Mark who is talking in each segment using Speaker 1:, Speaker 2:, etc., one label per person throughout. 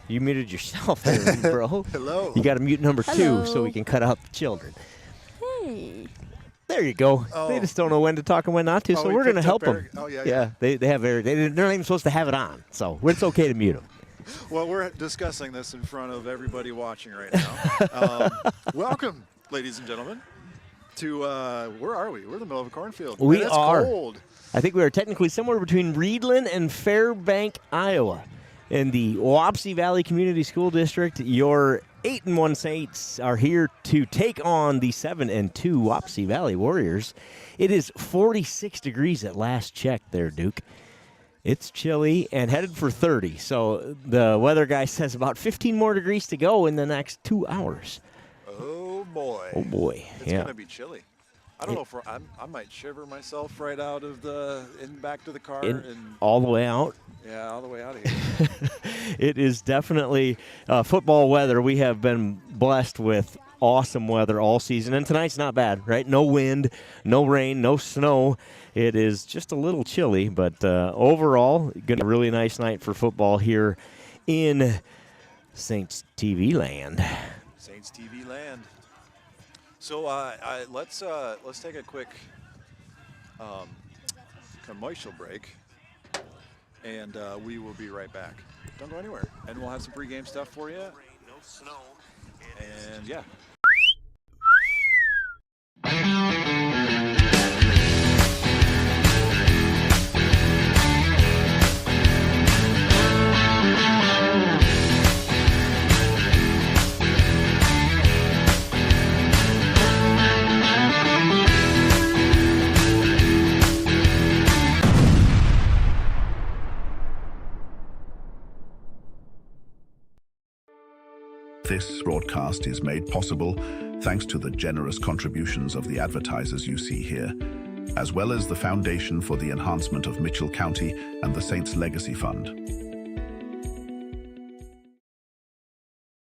Speaker 1: You muted yourself there, bro.
Speaker 2: Hello.
Speaker 1: You got to mute number 2 so we can cut out the children.
Speaker 3: Hey.
Speaker 1: There you go.
Speaker 2: Oh.
Speaker 1: They just don't know when to talk and when not to, so we're going to help them.
Speaker 2: Oh, yeah.
Speaker 1: They have Eric. They're not even supposed to have it on, so it's okay to mute them.
Speaker 2: Well, we're discussing this in front of everybody watching right now. Welcome, ladies and gentlemen, to, where are we? We're in the middle of a cornfield.
Speaker 1: We
Speaker 2: it's
Speaker 1: are.
Speaker 2: Cold.
Speaker 1: I think we are technically somewhere between Reedland and Fairbank, Iowa. In the Wapsie Valley Community School District, your 8-1 Saints are here to take on the 7-2 Wapsie Valley Warriors. It is 46 degrees at last check there, Duke. It's chilly and headed for 30, so the weather guy says about 15 more degrees to go in the next 2 hours.
Speaker 2: Oh, boy.
Speaker 1: Oh, boy.
Speaker 2: It's going to be chilly. I don't know if I might shiver myself right out of back to the car. And
Speaker 1: all the way out?
Speaker 2: Yeah, all the way out of here.
Speaker 1: It is definitely football weather. We have been blessed with awesome weather all season, and tonight's not bad, right? No wind, no rain, no snow. It is just a little chilly, but overall, going to be a really nice night for football here in Saints TV land.
Speaker 2: Saints TV land. So let's take a quick commercial break, and we will be right back. Don't go anywhere, and we'll have some pregame stuff for you. And yeah.
Speaker 4: This broadcast is made possible thanks to the generous contributions of the advertisers you see here, as well as the Foundation for the Enhancement of Mitchell County and the Saints Legacy Fund.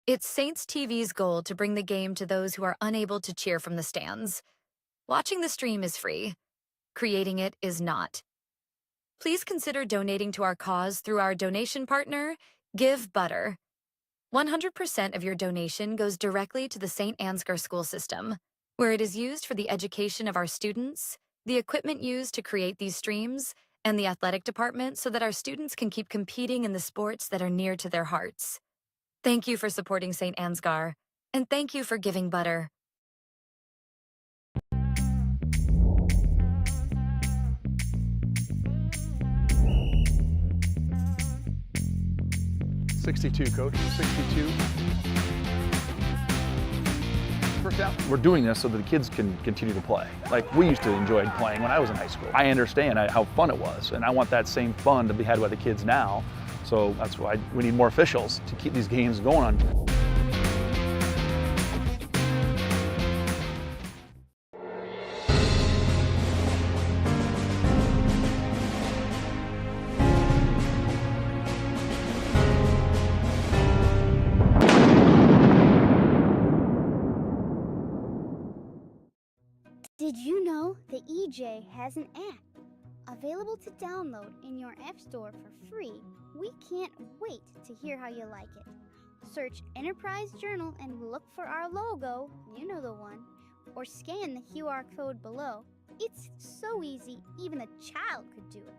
Speaker 5: It's Saints TV's goal to bring the game to those who are unable to cheer from the stands. Watching the stream is free. Creating it is not. Please consider donating to our cause through our donation partner, Give Butter. 100% of your donation goes directly to the St. Ansgar school system, where it is used for the education of our students, the equipment used to create these streams, and the athletic department so that our students can keep competing in the sports that are near to their hearts. Thank you for supporting St. Ansgar, and thank you for giving Butter.
Speaker 6: .62, Coach. 62. First down. We're doing this so that the kids can continue to play. Like we used to enjoy playing when I was in high school. I understand how fun it was, and I want that same fun to be had by the kids now. So that's why we need more officials to keep these games going on.
Speaker 7: Did you know the EJ has an app available to download in your app store for free? We can't wait to hear how you like it. Search Enterprise Journal and look for our logo, you know the one, or scan the QR code below. It's so easy, even a child could do it.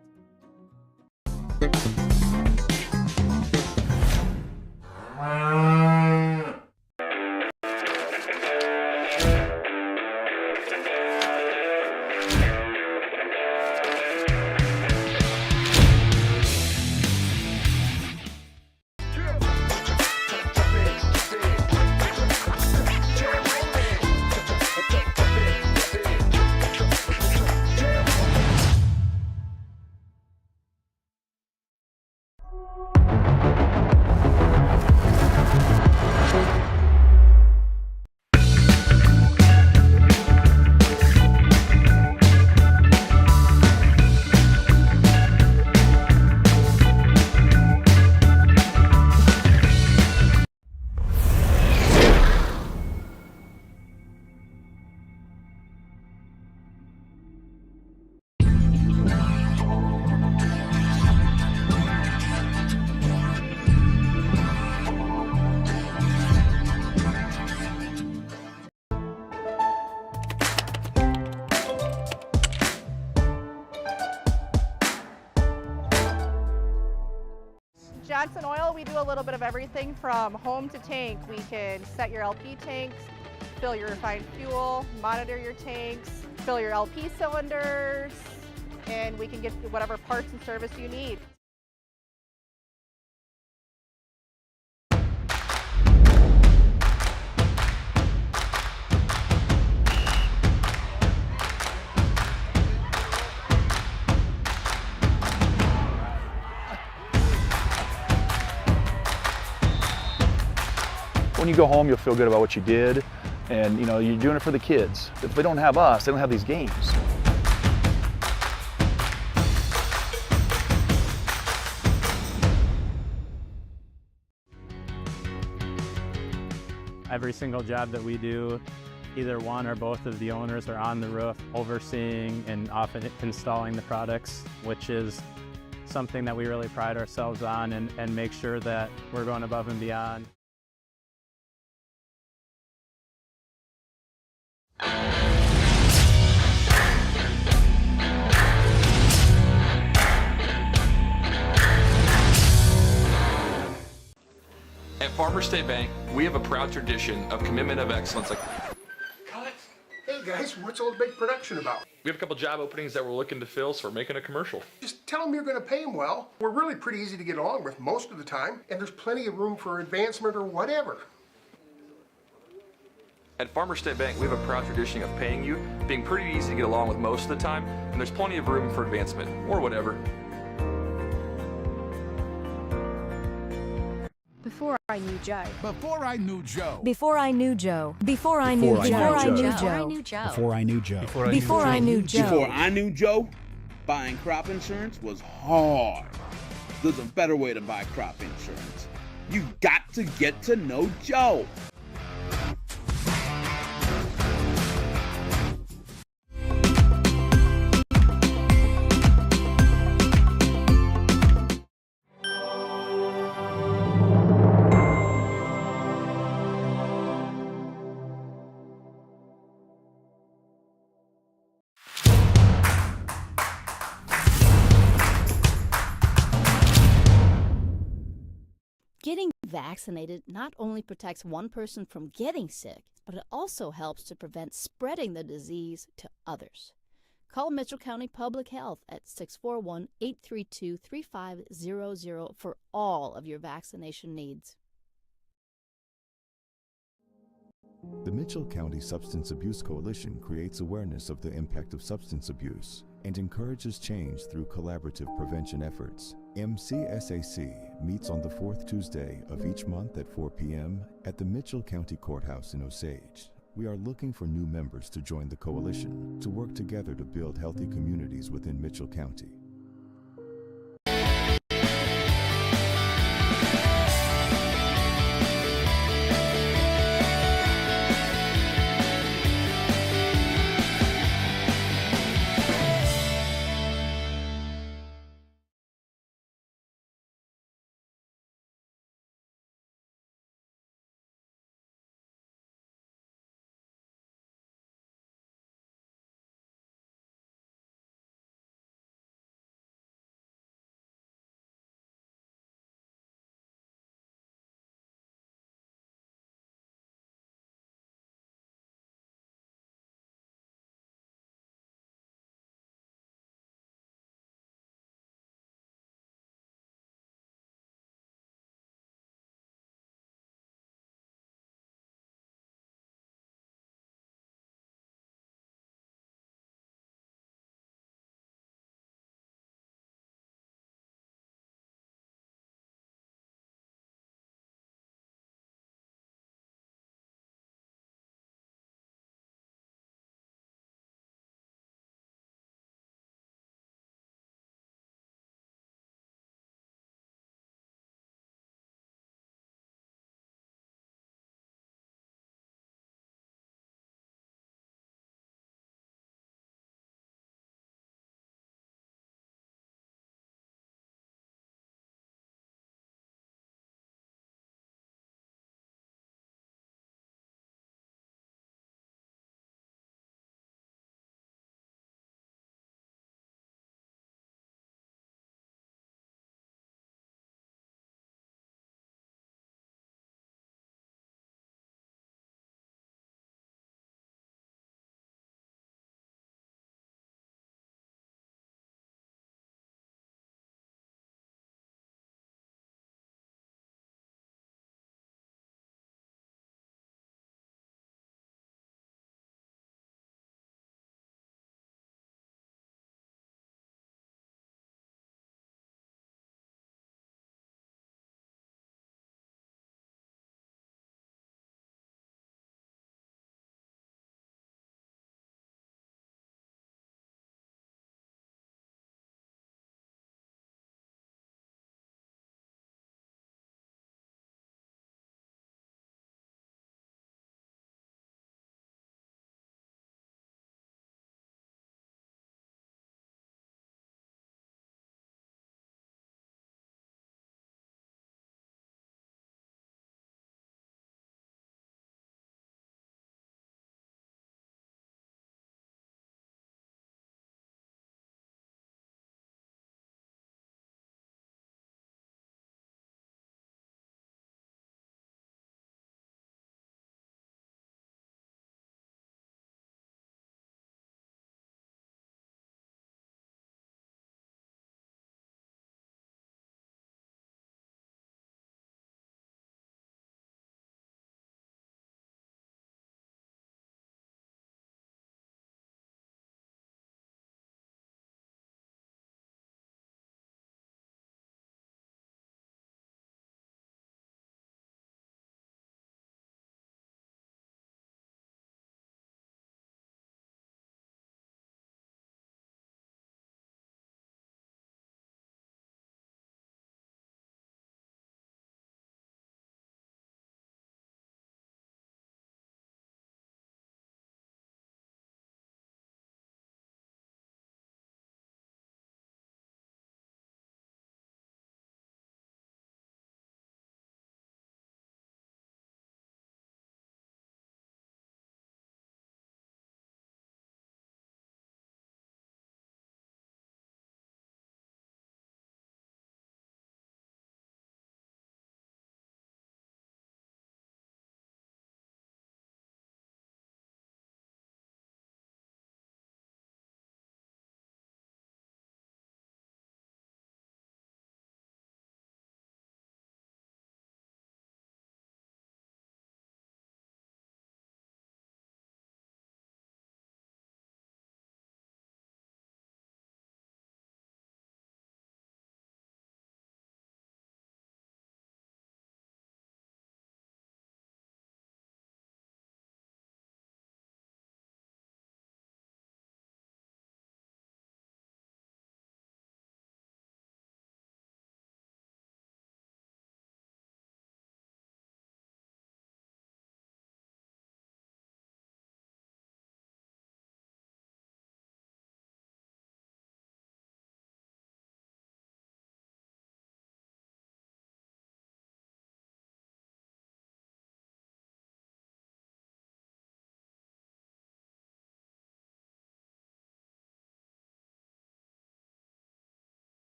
Speaker 3: Johnson Oil, we do a little bit of everything from home to tank. We can set your LP tanks, fill your refined fuel, monitor your tanks, fill your LP cylinders, and we can get whatever parts and service you need.
Speaker 6: When you go home, you'll feel good about what you did, and you're doing it for the kids. If they don't have us, they don't have these games.
Speaker 8: Every single job that we do, either one or both of the owners are on the roof overseeing and often installing the products, which is something that we really pride ourselves on and make sure that we're going above and beyond.
Speaker 9: At Farmers State Bank, we have a proud tradition of commitment of excellence.
Speaker 10: Cut! Hey guys, what's all the big production about?
Speaker 9: We have a couple job openings that we're looking to fill, so we're making a commercial.
Speaker 10: Just tell them you're going to pay them well. We're really pretty easy to get along with most of the time, and there's plenty of room for advancement or whatever.
Speaker 9: At Farmers State Bank, we have a proud tradition of paying you, being pretty easy to get along with most of the time, and there's plenty of room for advancement, or whatever.
Speaker 11: Before I knew Joe.
Speaker 12: Before I knew Joe.
Speaker 11: Before I knew Joe. Before I knew Joe. Before I knew Joe.
Speaker 12: Before I knew Joe.
Speaker 11: Before I knew Joe.
Speaker 13: Before I knew Joe, buying crop insurance was hard. There's a better way to buy crop insurance. You got to get to know Joe.
Speaker 14: Getting vaccinated not only protects one person from getting sick, but it also helps to prevent spreading the disease to others. Call Mitchell County Public Health at 641-832-3500 for all of your vaccination needs.
Speaker 15: The Mitchell County Substance Abuse Coalition creates awareness of the impact of substance abuse and encourages change through collaborative prevention efforts. MCSAC meets on the fourth Tuesday of each month at 4 p.m. at the Mitchell County Courthouse in Osage. We are looking for new members to join the coalition to work together to build healthy communities within Mitchell County.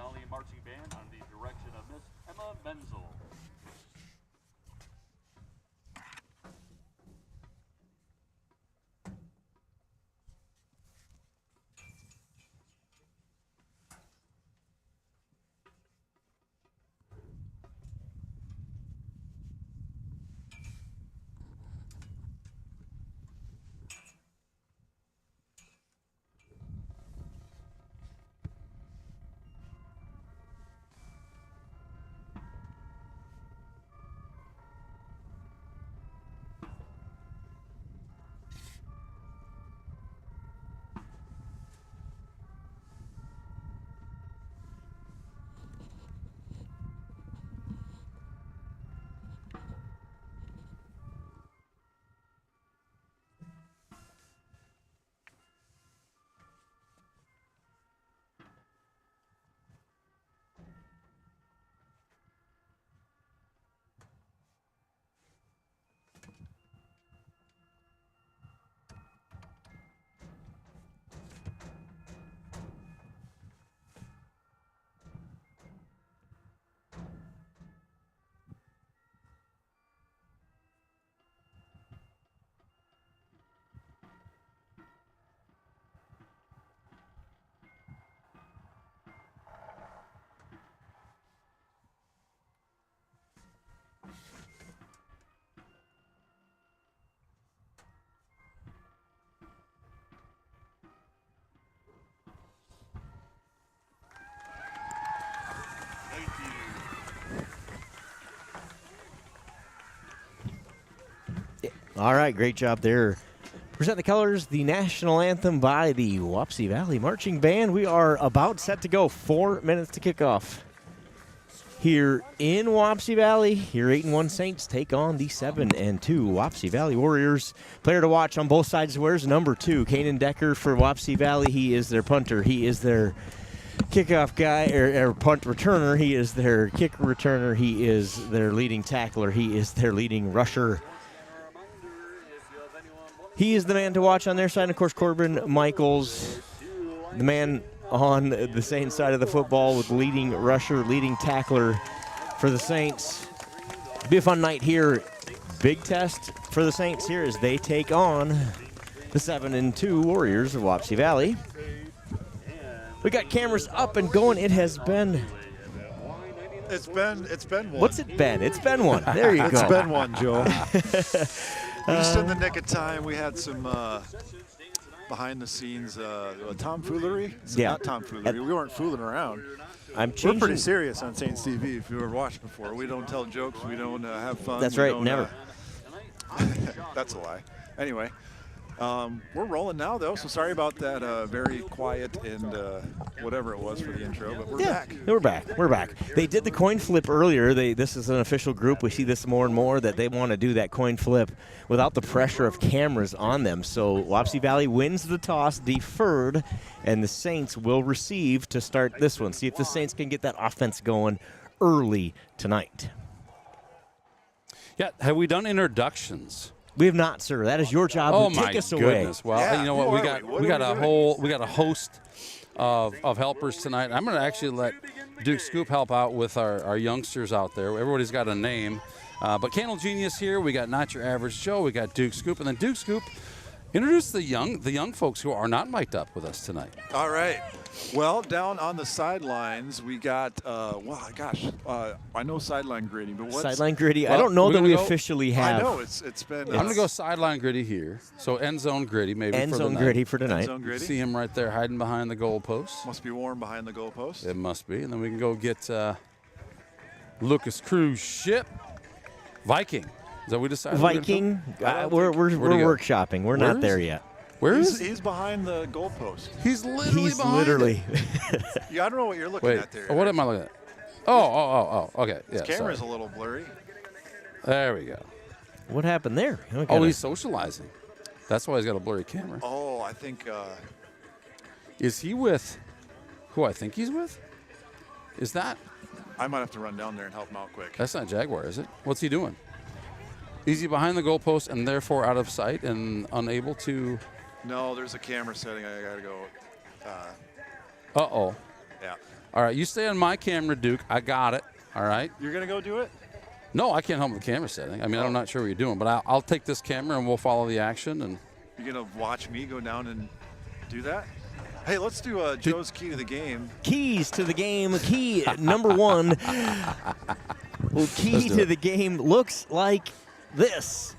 Speaker 16: Valley Marching Band under the direction of Miss Emma Menzel.
Speaker 1: All right, great job there. Present the colors, the national anthem by the Wapsie Valley Marching Band. We are about set to go. 4 minutes to kick off. Here in Wapsie Valley, your 8-1 Saints take on the 7-2 Wapsie Valley Warriors. Player to watch on both sides wears number 2, Kanan Decker for Wapsie Valley. He is their punter. He is their kickoff guy, or punt returner. He is their kick returner. He is their leading tackler. He is their leading rusher. He is the man to watch on their side. And, of course, Corbin Michaels, the man on the Saints side of the football with leading rusher, leading tackler for the Saints. Be a fun night here. Big test for the Saints here as they take on the 7-2 Warriors of Wapsie Valley. We got cameras up and going. It has been...
Speaker 2: It's been one.
Speaker 1: What's it been? It's been one. There you go.
Speaker 2: It's been one, Joe. Just in the nick of time, we had some behind-the-scenes tomfoolery. Not tomfoolery. We weren't fooling around.
Speaker 1: We're
Speaker 2: pretty serious on Saints TV. If you were watching before, we don't tell jokes. We don't have fun.
Speaker 1: That's right. Never.
Speaker 2: That's a lie. Anyway, we're rolling now, though. So sorry about that very quiet and whatever it was for the intro, but we're back.
Speaker 1: We're back. We're back. They did the coin flip earlier. This is an official group. We see this more and more, that they want to do that coin flip without the pressure of cameras on them. So Wapsie Valley wins the toss, deferred, and the Saints will receive to start this one. See if the Saints can get that offense going early tonight.
Speaker 16: Yeah, have we done introductions?
Speaker 1: We have not, sir. That is your job.
Speaker 16: Oh,
Speaker 1: Take us away.
Speaker 16: Goodness. Well, you know what? We got a host of helpers tonight. I'm going to actually let Duke Scoop help out with our youngsters out there. Everybody's got a name. But Candle Genius here. We got Not Your Average Joe. We got Duke Scoop. And then Duke Scoop, introduce the young folks who are not mic'd up with us tonight.
Speaker 2: All right. Well, down on the sidelines, we got, I know sideline gritty, but what's...
Speaker 1: Sideline gritty? Well, I don't know that we officially have.
Speaker 2: I know, it's been...
Speaker 16: I'm going to go sideline gritty here. So end zone gritty maybe
Speaker 1: end
Speaker 16: for the night.
Speaker 1: End zone gritty for tonight.
Speaker 2: End zone gritty.
Speaker 16: See him right there hiding behind the goalpost.
Speaker 2: Must be warm behind the goalpost.
Speaker 16: It must be. And then we can go get Lucas Cruise Ship. Viking. Is that what we decided?
Speaker 1: Viking. We're workshopping. We're not there yet.
Speaker 16: Where is
Speaker 2: he's behind the goalpost.
Speaker 16: He's literally behind
Speaker 2: Yeah, I don't know what you're looking at there.
Speaker 16: What am I looking at? Oh, okay.
Speaker 2: His camera's a little blurry.
Speaker 16: There we go.
Speaker 1: What happened there?
Speaker 16: He's socializing. That's why he's got a blurry camera.
Speaker 2: Oh, I think...
Speaker 16: is he with who I think he's with? Is that...
Speaker 2: I might have to run down there and help him out quick.
Speaker 16: That's not Jaguar, is it? What's he doing? Is he behind the goalpost and therefore out of sight and unable to...
Speaker 2: No, there's a camera setting. I got to go.
Speaker 16: Uh-oh.
Speaker 2: Yeah.
Speaker 16: All right, you stay on my camera, Duke. I got it. All right.
Speaker 2: You're going to go do it?
Speaker 16: No, I can't help with the camera setting. I mean, I'm not sure what you're doing, but I'll take this camera and we'll follow the action. And
Speaker 2: you're going to watch me go down and do that? Hey, let's do Joe's key to the game.
Speaker 1: Keys to the game. Key number 1. Well, key to the game looks like this.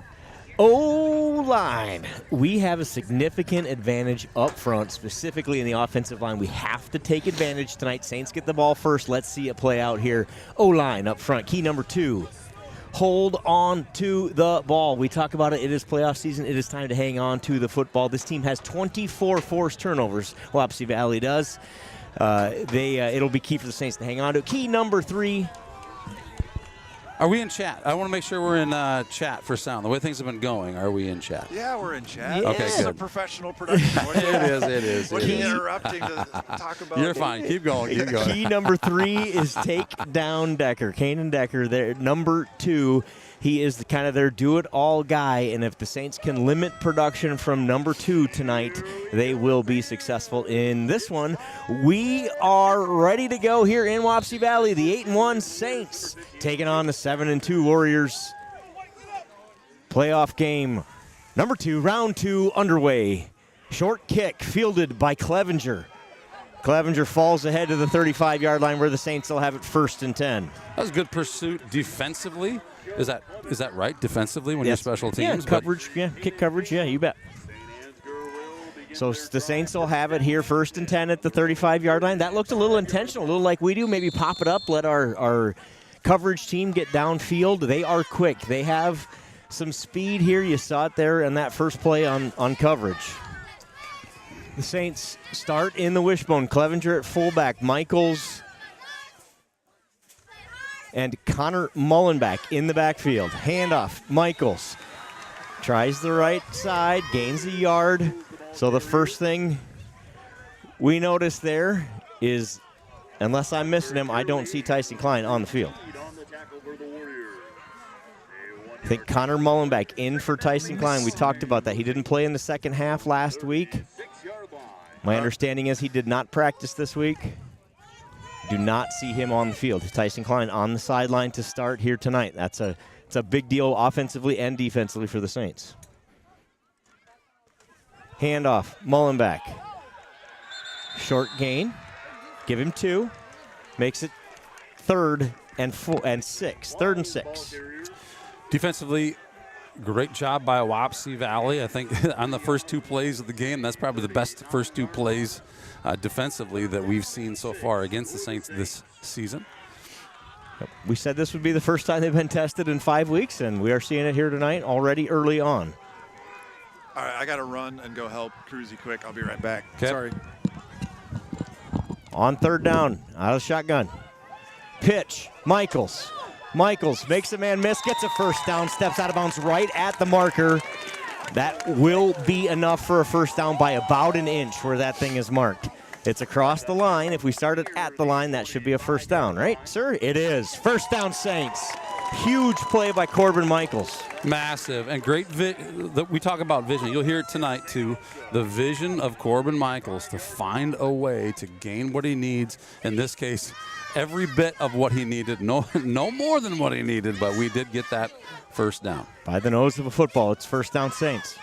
Speaker 1: O-line. We have a significant advantage up front, specifically in the offensive line. We have to take advantage tonight. Saints get the ball first. Let's see it play out here. O-line up front. Key number 2. Hold on to the ball. We talk about it. It is playoff season. It is time to hang on to the football. This team has 24 forced turnovers. Wapsie Valley does. It'll be key for the Saints to hang on to. Key number 3.
Speaker 16: Are we in chat? I want to make sure we're in chat for sound. The way things have been going, are we in chat?
Speaker 2: Yeah, we're in chat.
Speaker 1: Yeah.
Speaker 16: Okay,
Speaker 2: This is a
Speaker 16: good.
Speaker 2: professional production.
Speaker 16: It is.
Speaker 2: What are you interrupting to talk about?
Speaker 16: You're fine. Keep going. Keep going.
Speaker 1: Key number 3 is take down Decker. Kanan Decker, there. Number 2, he is the kind of their do-it-all guy, and if the Saints can limit production from number 2 tonight, they will be successful in this one. We are ready to go here in Wapsie Valley. The 8-1 Saints taking on the 7-2 Warriors. Playoff game number 2, round 2 underway. Short kick fielded by Clevenger. Clevenger falls ahead to the 35-yard line where the Saints will have it 1st and 10.
Speaker 16: That was good pursuit defensively. Is that right? Defensively when
Speaker 1: Yes.
Speaker 16: you're special teams?
Speaker 1: Yeah, coverage. Yeah, kick coverage. Yeah, you bet. So the Saints will have it here 1st and 10 at the 35-yard line. That looked a little intentional, a little like we do. Maybe pop it up, let our coverage team get downfield. They are quick. They have some speed here. You saw it there in that first play on coverage. The Saints start in the wishbone. Clevenger at fullback. Michaels and Connor Mullenbeck in the backfield. Handoff. Michaels tries the right side, gains a yard. So the first thing we notice there is, unless I'm missing him, I don't see Tyson Klein on the field. I think Connor Mullenbeck in for Tyson Klein. We talked about that. He didn't play in the second half last week. My understanding is he did not practice this week. Do not see him on the field. Tyson Klein on the sideline to start here tonight. It's a big deal offensively and defensively for the Saints. Handoff, Mullenbeck. Short gain. Give him 2. Makes it 3rd and 6. 3rd and 6.
Speaker 16: Defensively, great job by Wapsie Valley. I think on the first 2 plays of the game, that's probably the best first 2 plays defensively that we've seen so far against the Saints this season.
Speaker 1: We said this would be the first time they've been tested in 5 weeks, and we are seeing it here tonight already early on.
Speaker 2: All right, I got to run and go help Cruzy quick. I'll be right back.
Speaker 16: Okay.
Speaker 2: Sorry.
Speaker 1: On 3rd down, out of the shotgun. Pitch, Michaels. Michaels makes a man miss, gets a first down, steps out of bounds right at the marker. That will be enough for a first down by about an inch where that thing is marked. It's across the line. If we started at the line, that should be a first down, right, sir? It is. First down, Saints. Huge play by Corbin Michaels.
Speaker 16: Massive and great. We talk about vision. You'll hear it tonight, too. The vision of Corbin Michaels to find a way to gain what he needs. In this case, every bit of what he needed. No more than what he needed, but we did get that first down.
Speaker 1: By the nose of a football, it's first down, Saints.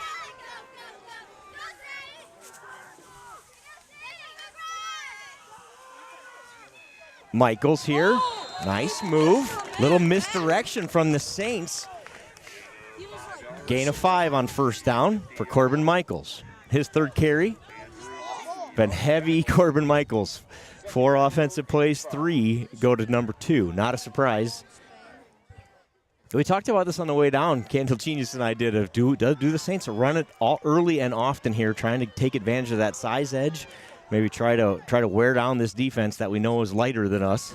Speaker 1: Michaels here. Nice move. Little misdirection from the Saints. Gain of 5 on first down for Corbin Michaels. His 3rd carry. Been heavy Corbin Michaels. 4 offensive plays, 3 go to number 2. Not a surprise. We talked about this on the way down. Cantal Genius and I did. Do the Saints run it all early and often here, trying to take advantage of that size edge? Maybe try to wear down this defense that we know is lighter than us.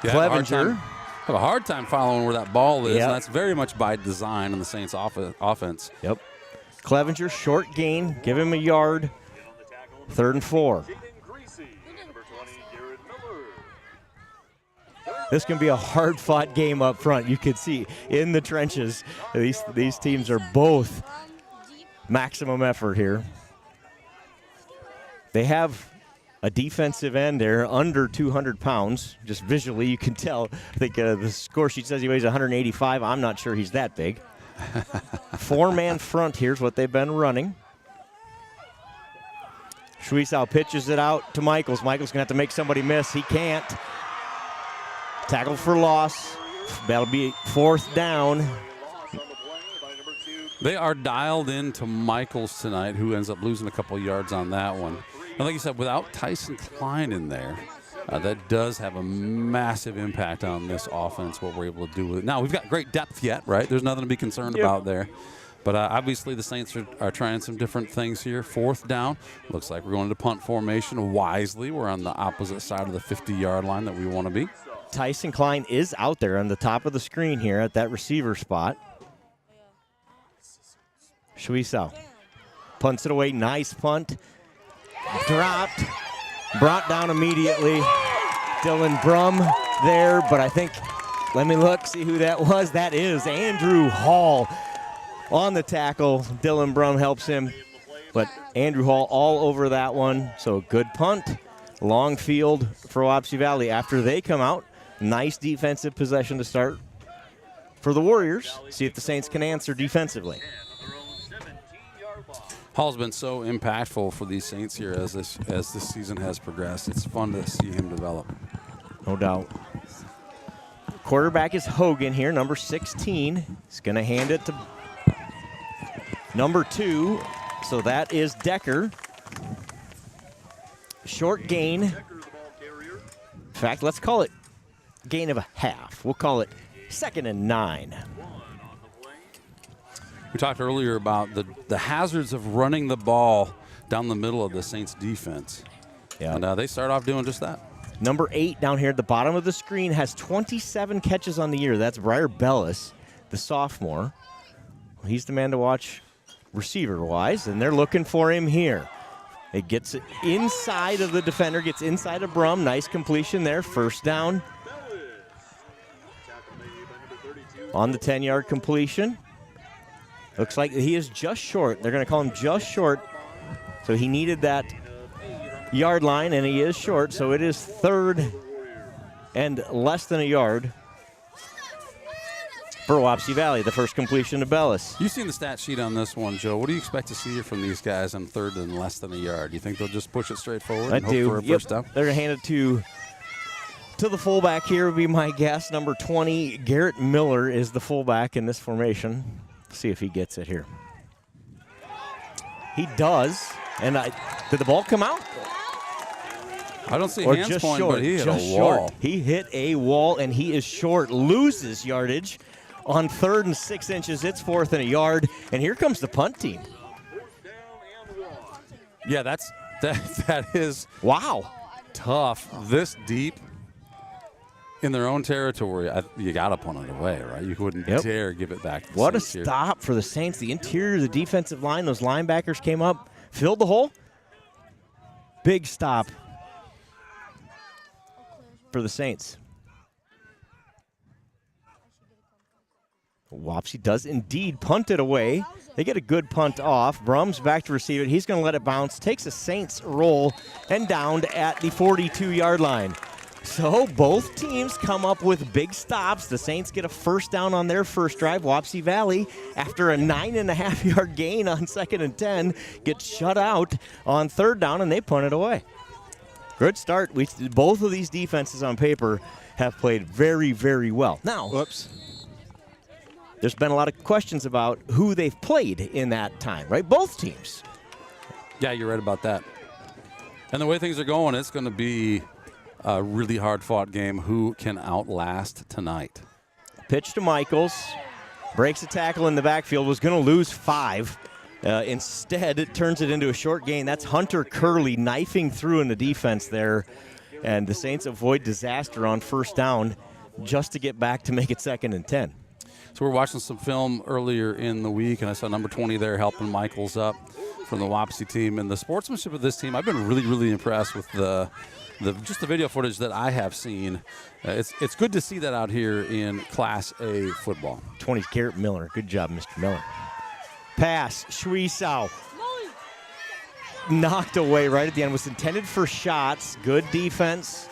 Speaker 16: Yeah,
Speaker 1: Clevenger.
Speaker 16: Have a hard time following where that ball is.
Speaker 1: Yep.
Speaker 16: And that's very much by design on the Saints offense.
Speaker 1: Yep. Clevenger, short gain. Give him a yard. 3rd and 4. This can be a hard-fought game up front. You could see in the trenches, these teams are both maximum effort here. They have a defensive end there under 200 pounds. Just visually, you can tell. I think the score sheet says he weighs 185. I'm not sure he's that big. 4-man front, here's what they've been running. Schwiesau pitches it out to Michaels. Michaels going to have to make somebody miss. He can't. Tackle for loss. That'll be 4th down.
Speaker 16: They are dialed into Michaels tonight, who ends up losing a couple yards on that one. And like you said, without Tyson Klein in there, that does have a massive impact on this offense, what we're able to do with it. Now, we've got great depth yet, right? There's nothing to be concerned about there. But obviously the Saints are trying some different things here. 4th down. Looks like we're going to punt formation wisely. We're on the opposite side of the 50-yard line that we want to be.
Speaker 1: Tyson Klein is out there on the top of the screen here at that receiver spot. Schwiesau punts it away. Nice punt. Dropped. Brought down immediately. Dylan Brum there, but I think, let me look, see who that was. That is Andrew Hall on the tackle. Dylan Brum helps him, but Andrew Hall all over that one. So good punt. Long field for Wapsie Valley. After they come out, nice defensive possession to start for the Warriors. See if the Saints can answer defensively.
Speaker 16: Hall's been so impactful for these Saints here as this season has progressed. It's fun to see him develop.
Speaker 1: No doubt. Quarterback is Hogan here, number 16. He's going to hand it to number 2. So that is Decker. Short gain. In fact, let's call it gain of a half. We'll call it 2nd and 9.
Speaker 16: We talked earlier about the hazards of running the ball down the middle of the Saints defense.
Speaker 1: Yeah.
Speaker 16: And they start off doing just that.
Speaker 1: Number 8 down here at the bottom of the screen has 27 catches on the year. That's Briar Bellis, the sophomore. He's the man to watch receiver-wise, and they're looking for him here. It gets it inside of the defender, gets inside of Brum. Nice completion there, 1st down. On the 10-yard completion. Looks like he is just short. They're going to call him just short. So he needed that yard line, and he is short. So it is 3rd and less than a yard for Wapsie Valley, the first completion to Bellis.
Speaker 16: You've seen the stat sheet on this one, Joe. What do you expect to see from these guys on 3rd and less than a yard? Do you think they'll just push it straight forward and hope for a first down?
Speaker 1: They're going to hand it to the fullback here would be my guess. Number 20, Garrett Miller is the fullback in this formation. See if he gets it here. He does. And did the ball come out?
Speaker 16: I don't see
Speaker 1: or
Speaker 16: hands
Speaker 1: just
Speaker 16: point,
Speaker 1: short,
Speaker 16: but he hit
Speaker 1: just
Speaker 16: a wall.
Speaker 1: Short. He hit a wall, and he is short. Loses yardage on 3rd and 6 inches. It's 4th and a yard. And here comes the punt team.
Speaker 16: Yeah, that is
Speaker 1: wow
Speaker 16: tough. This deep in their own territory, you got to punt it away, right? You wouldn't dare give it back to the
Speaker 1: What a
Speaker 16: Saints
Speaker 1: stop for the Saints. The interior of the defensive line, those linebackers came up, filled the hole. Big stop for the Saints. Wapsie does indeed punt it away. They get a good punt off. Brum's back to receive it. He's going to let it bounce. Takes a Saints roll and downed at the 42-yard line. So both teams come up with big stops. The Saints get a 1st down on their first drive. Wapsie Valley, after a 9.5-yard gain on 2nd and 10, gets shut out on 3rd down, and they punt it away. Good start. Both of these defenses on paper have played very, very well. Now, there's been a lot of questions about who they've played in that time, right? Both teams.
Speaker 16: Yeah, you're right about that. And the way things are going, it's going to be a really hard-fought game. Who can outlast tonight?
Speaker 1: Pitch to Michaels. Breaks a tackle in the backfield. Was going to lose 5. Instead, it turns it into a short gain. That's Hunter Curley knifing through in the defense there. And the Saints avoid disaster on 1st down just to get back to make it 2nd and 10.
Speaker 16: So we're watching some film earlier in the week, and I saw number 20 there helping Michaels up from the Wapsie team. And the sportsmanship of this team, I've been really, really impressed with just the video footage that I have seen. It's good to see that out here in Class A football.
Speaker 1: 20's Garrett Miller. Good job, Mr. Miller. Pass, Schwiesau. knocked away right at the end. Was intended for shots. Good defense.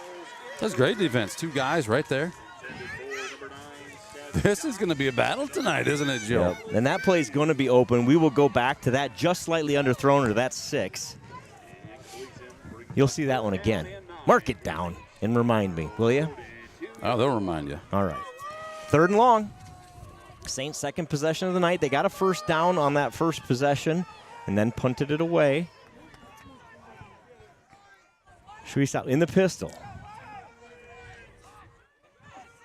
Speaker 16: That's great defense. 2 guys right there. This is going to be a battle tonight, isn't it, Joe?
Speaker 1: Yep. And that play is going to be open. We will go back to that, just slightly underthrown, or that's 6. You'll see that one again. Mark it down and remind me, will you?
Speaker 16: Oh, they'll remind you.
Speaker 1: All right. 3rd and long. Saints' second possession of the night. They got a first down on that first possession and then punted it away. Schweiss in the pistol.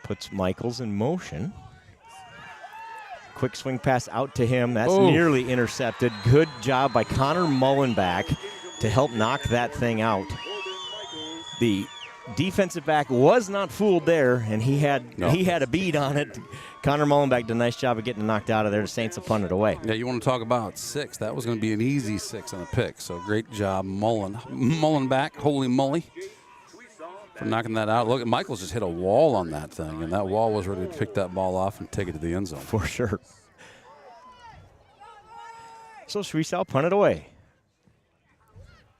Speaker 1: Puts Michaels in motion. Quick swing pass out to him. That's nearly intercepted. Good job by Connor Mullenback to help knock that thing out. The defensive back was not fooled there, and he had a bead on it. Connor Mullenback did a nice job of getting knocked out of there. The Saints will punt it away.
Speaker 16: Yeah, you want to talk about 6. That was going to be an easy 6 on a pick. So great job, Mullenback. Holy moly. For knocking that out. Look, Michaels just hit a wall on that thing, and that wall was ready to pick that ball off and take it to the end zone.
Speaker 1: For sure. So Schweiss punt it away.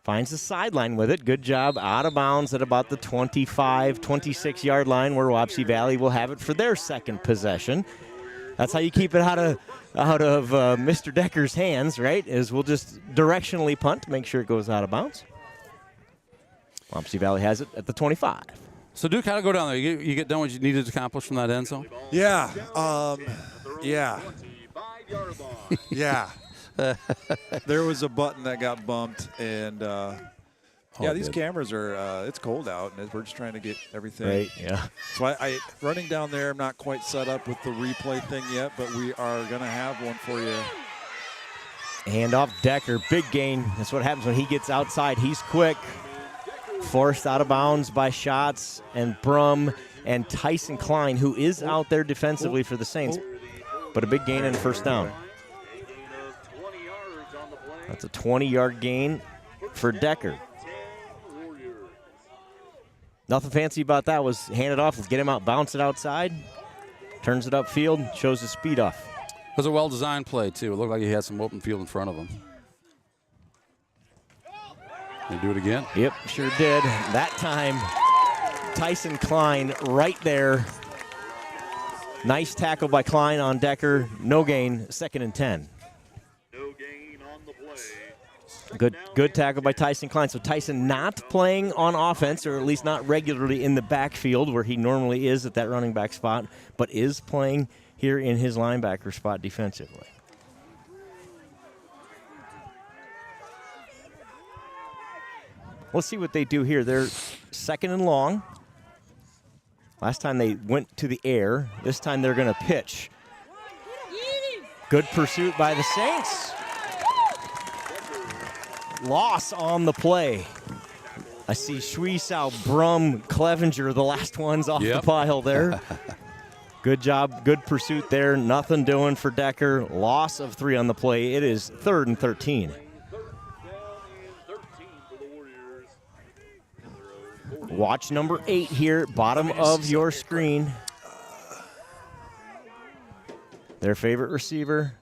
Speaker 1: Finds the sideline with it. Good job out of bounds at about the 25, 26-yard line where Wapsie Valley will have it for their second possession. That's how you keep it out of Mr. Decker's hands, right? Is we'll just directionally punt, make sure it goes out of bounds. Wapsie Valley has it at the 25.
Speaker 16: So, Duke, how to go down there? You get done what you needed to accomplish from that end zone?
Speaker 2: Yeah. Yeah. There was a button that got bumped, and these cameras are, it's cold out, and we're just trying to get everything.
Speaker 1: Right, yeah.
Speaker 2: So I running down there, I'm not quite set up with the replay thing yet, but we are going to have one for you.
Speaker 1: Hand off Decker, big gain. That's what happens when he gets outside. He's quick. Forced out of bounds by Schatz and Brum and Tyson Klein, who is out there defensively for the Saints. But a big gain and first down. That's a 20-yard gain for Decker. Nothing fancy about that. Was hand it off. Let's get him out, bounce it outside. Turns it upfield, shows his speed off.
Speaker 16: It was a well-designed play, too. It looked like he had some open field in front of him. They do it again?
Speaker 1: Yep, sure did. That time, Tyson Klein right there. Nice tackle by Klein on Decker. No gain, 2nd and 10.
Speaker 17: No gain on the play.
Speaker 1: Good tackle by Tyson Klein. So Tyson not playing on offense, or at least not regularly in the backfield where he normally is at that running back spot, but is playing here in his linebacker spot defensively. Let's see what they do here. They're 2nd and long. Last time they went to the air. This time they're going to pitch. Good pursuit by the Saints. Loss on the play. I see Schweiss, Brum, Clevenger, the last ones off the pile there. Good job, good pursuit there. Nothing doing for Decker. Loss of 3 on the play. It is 3rd and 13. Watch number 8 here, bottom of your screen. Their favorite receiver.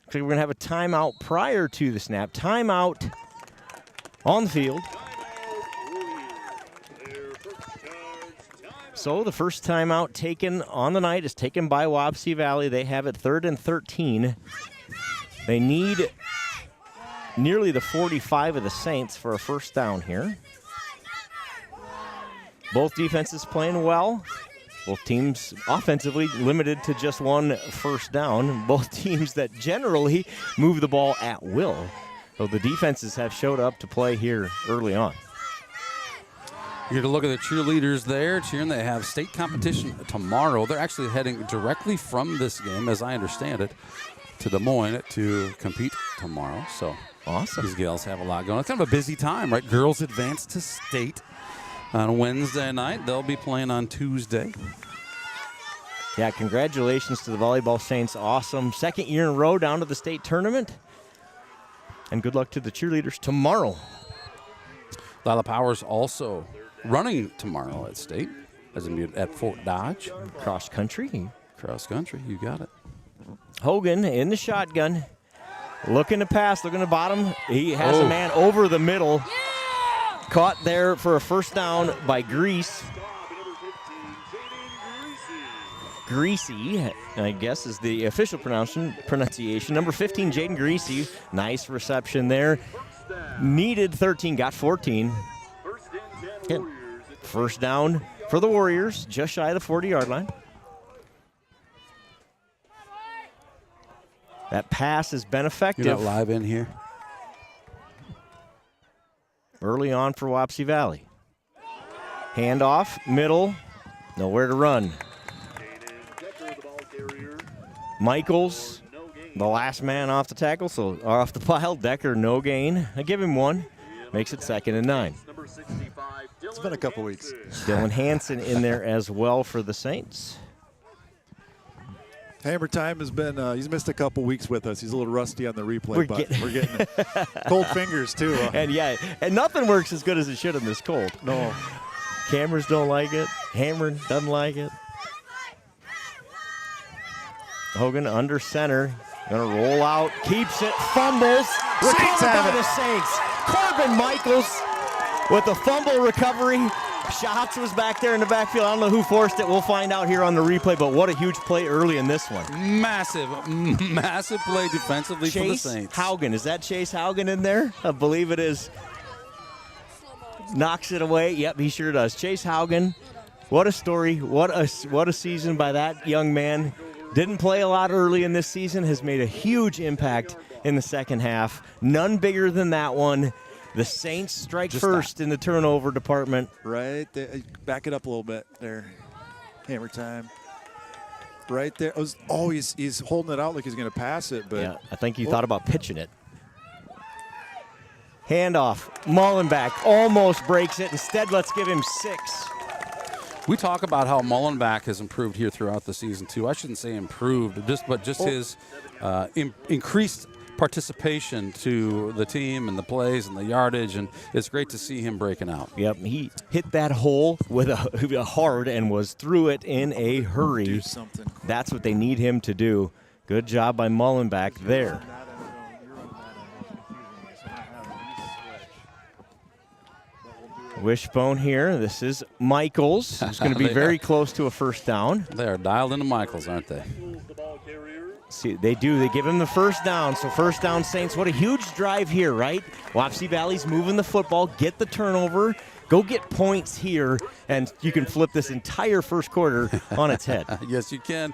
Speaker 1: Looks like we're going to have a timeout prior to the snap. Timeout on the field. So the first timeout taken on the night is taken by Wapsie Valley. They have it 3rd and 13. They need nearly the 45 of the Saints for a first down here. Both defenses playing well. Both teams offensively limited to just 1 first down. Both teams that generally move the ball at will. So the defenses have showed up to play here early on.
Speaker 16: You're to look at the cheerleaders there cheering. They have state competition tomorrow. They're actually heading directly from this game, as I understand it, to Des Moines to compete tomorrow. So
Speaker 1: awesome.
Speaker 16: These gals have a lot going on. It's kind of a busy time, right? Girls advance to state on Wednesday night. They'll be playing on Tuesday.
Speaker 1: Yeah, congratulations to the Volleyball Saints. Awesome. 2nd year in a row down to the state tournament. And good luck to the cheerleaders tomorrow.
Speaker 16: Lila Powers also running tomorrow at state, as in at Fort Dodge.
Speaker 1: Cross country.
Speaker 16: Cross country, you got it.
Speaker 1: Hogan in the shotgun. Looking to pass, looking to bottom. He has a man over the middle. Caught there for a first down by Grease. Greasy, I guess, is the official pronunciation. Number 15, Jaden Greasy. Nice reception there. Needed 13, got 14. Okay. First down for the Warriors, just shy of the 40-yard line. That pass has been effective.
Speaker 16: You're not live in here.
Speaker 1: Early on for Wapsie Valley. Handoff, middle, nowhere to run. Michaels, the last man off the tackle, so off the pile. Decker, no gain. I give him one. Makes it 2nd and 9.
Speaker 2: It's been a couple weeks.
Speaker 1: Dylan Hansen in there as well for the Saints.
Speaker 2: Hammer Time has been, he's missed a couple weeks with us. He's a little rusty on the replay,
Speaker 1: We're
Speaker 2: we're getting cold fingers too.
Speaker 1: And nothing works as good as it should in this cold.
Speaker 2: No.
Speaker 1: Cameras don't like it. Hammer doesn't like it. Hogan under center. Gonna roll out. Keeps it. Fumbles. Recovered by the Saints. Corbin Michaels with the fumble recovery. Schatz was back there in the backfield. I don't know who forced it. We'll find out here on the replay, but what a huge play early in this one.
Speaker 16: Massive play defensively for the Saints.
Speaker 1: Haugen. Is that Chase Haugen in there? I believe it is. Knocks it away. Yep, he sure does. Chase Haugen. What a story. What a season by that young man. Didn't play a lot early in this season. Has made a huge impact in the second half. None bigger than that one. The Saints strike first in the turnover department.
Speaker 2: Right there. Back it up a little bit there. Hammer Time. Right there. He's holding it out like he's going to pass it. But
Speaker 1: yeah, I think he thought about pitching it. Handoff. Mullenback almost breaks it. Instead, let's give him 6.
Speaker 16: We talk about how Mullenback has improved here throughout the season, too. I shouldn't say improved, but just his increased participation to the team and the plays and the yardage, and it's great to see him breaking out.
Speaker 1: Yep, he hit that hole with a hard and was through it in a hurry.
Speaker 2: Do something.
Speaker 1: That's what they need him to do. Good job by Mullenback there. Wishbone here. This is Michaels, who's going to be very close to a first down.
Speaker 16: They are dialed into Michaels, aren't they?
Speaker 1: See, they do. They give him the first down. So first down, Saints. What a huge drive here, right? Wapsie Valley's moving the football, get the turnover, go get points here, and you can flip this entire first quarter on its head.
Speaker 16: Yes, you can.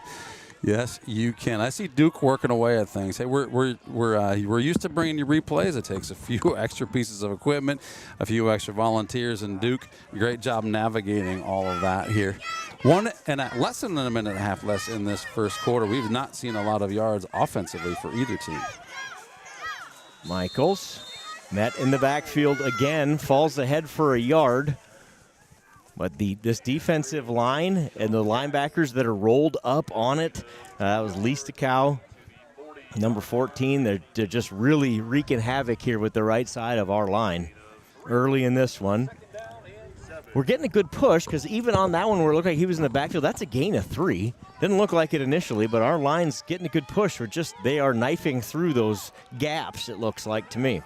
Speaker 16: Yes, you can. I see Duke working away at things. Hey, we're used to bringing you replays. It takes a few extra pieces of equipment, a few extra volunteers, and Duke, great job navigating all of that here. Less than a minute and a half less in this first quarter. We've not seen a lot of yards offensively for either team.
Speaker 1: Michaels met in the backfield again, falls ahead for a yard. But this defensive line and the linebackers that are rolled up on it, that was Leastacow, number 14. They're just really wreaking havoc here with the right side of our line early in this one. We're getting a good push because even on that one where it looked like he was in the backfield, that's a gain of 3. Didn't look like it initially, but our line's getting a good push. They are knifing through those gaps, it looks like to me.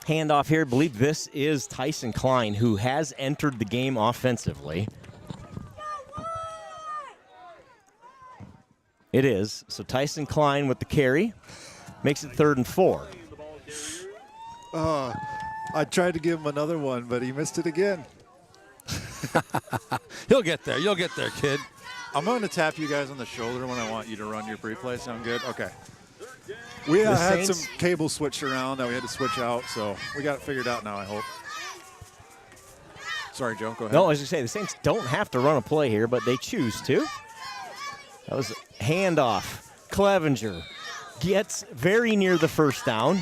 Speaker 1: Handoff here. I believe this is Tyson Klein, who has entered the game offensively. It is. So Tyson Klein with the carry. Makes it 3rd and 4.
Speaker 2: I tried to give him another one, but he missed it again.
Speaker 16: He'll get there. You'll get there, kid.
Speaker 2: I'm going to tap you guys on the shoulder when I want you to run your replay. Sound good? Okay. We had some cables switched around that we had to switch out, so we got it figured out now, I hope. Sorry, Joe, go ahead.
Speaker 1: No, I was going to say, the Saints don't have to run a play here, but they choose to. That was a handoff. Clevenger gets very near the first down.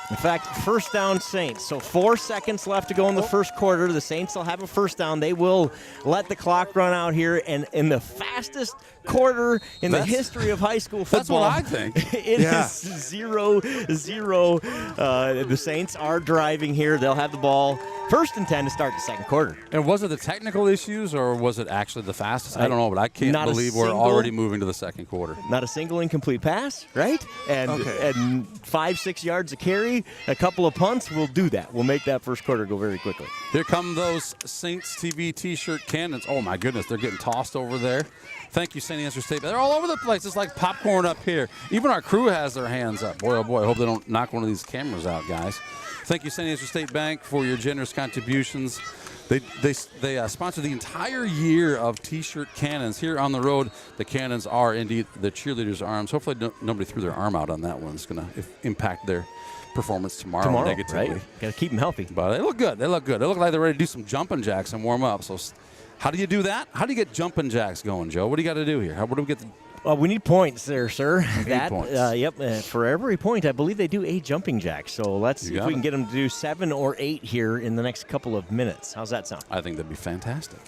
Speaker 1: In fact, first down Saints. So 4 seconds left to go in the first quarter. The Saints will have a first down. They will let the clock run out here. And in the fastest quarter in the history of high school football.
Speaker 16: That's what I think.
Speaker 1: It is 0-0. The Saints are driving here. They'll have the ball. 1st and 10 to start the second quarter.
Speaker 16: And was it the technical issues or was it actually the fastest? I don't know, but I can't believe we're already moving to the second quarter.
Speaker 1: Not a single incomplete pass, right? And 5-6 yards of carry, a couple of punts, we'll do that. We'll make that first quarter go very quickly.
Speaker 16: Here come those Saints TV T-shirt cannons. Oh, my goodness, they're getting tossed over there. Thank you, St. Ansgar State. They're all over the place. It's like popcorn up here. Even our crew has their hands up. Boy, oh boy, I hope they don't knock one of these cameras out, guys. Thank you, St. Ansgar State Bank, for your generous contributions. They sponsor the entire year of T-shirt cannons. Here on the road, the cannons are indeed the cheerleaders' arms. Hopefully nobody threw their arm out on that one. It's going to impact their performance tomorrow negatively.
Speaker 1: Right? Got to keep them healthy.
Speaker 16: But they look good. They look good. They look like they're ready to do some jumping jacks and warm up. So how do you do that? How do you get jumping jacks going, Joe? What do you got to do here? What do we get?
Speaker 1: We need points there, sir.
Speaker 16: Points.
Speaker 1: Yep. For every point, I believe they do a jumping jack. So let's see if we can get them to do 7 or 8 here in the next couple of minutes. How's that sound?
Speaker 16: I think that'd be fantastic.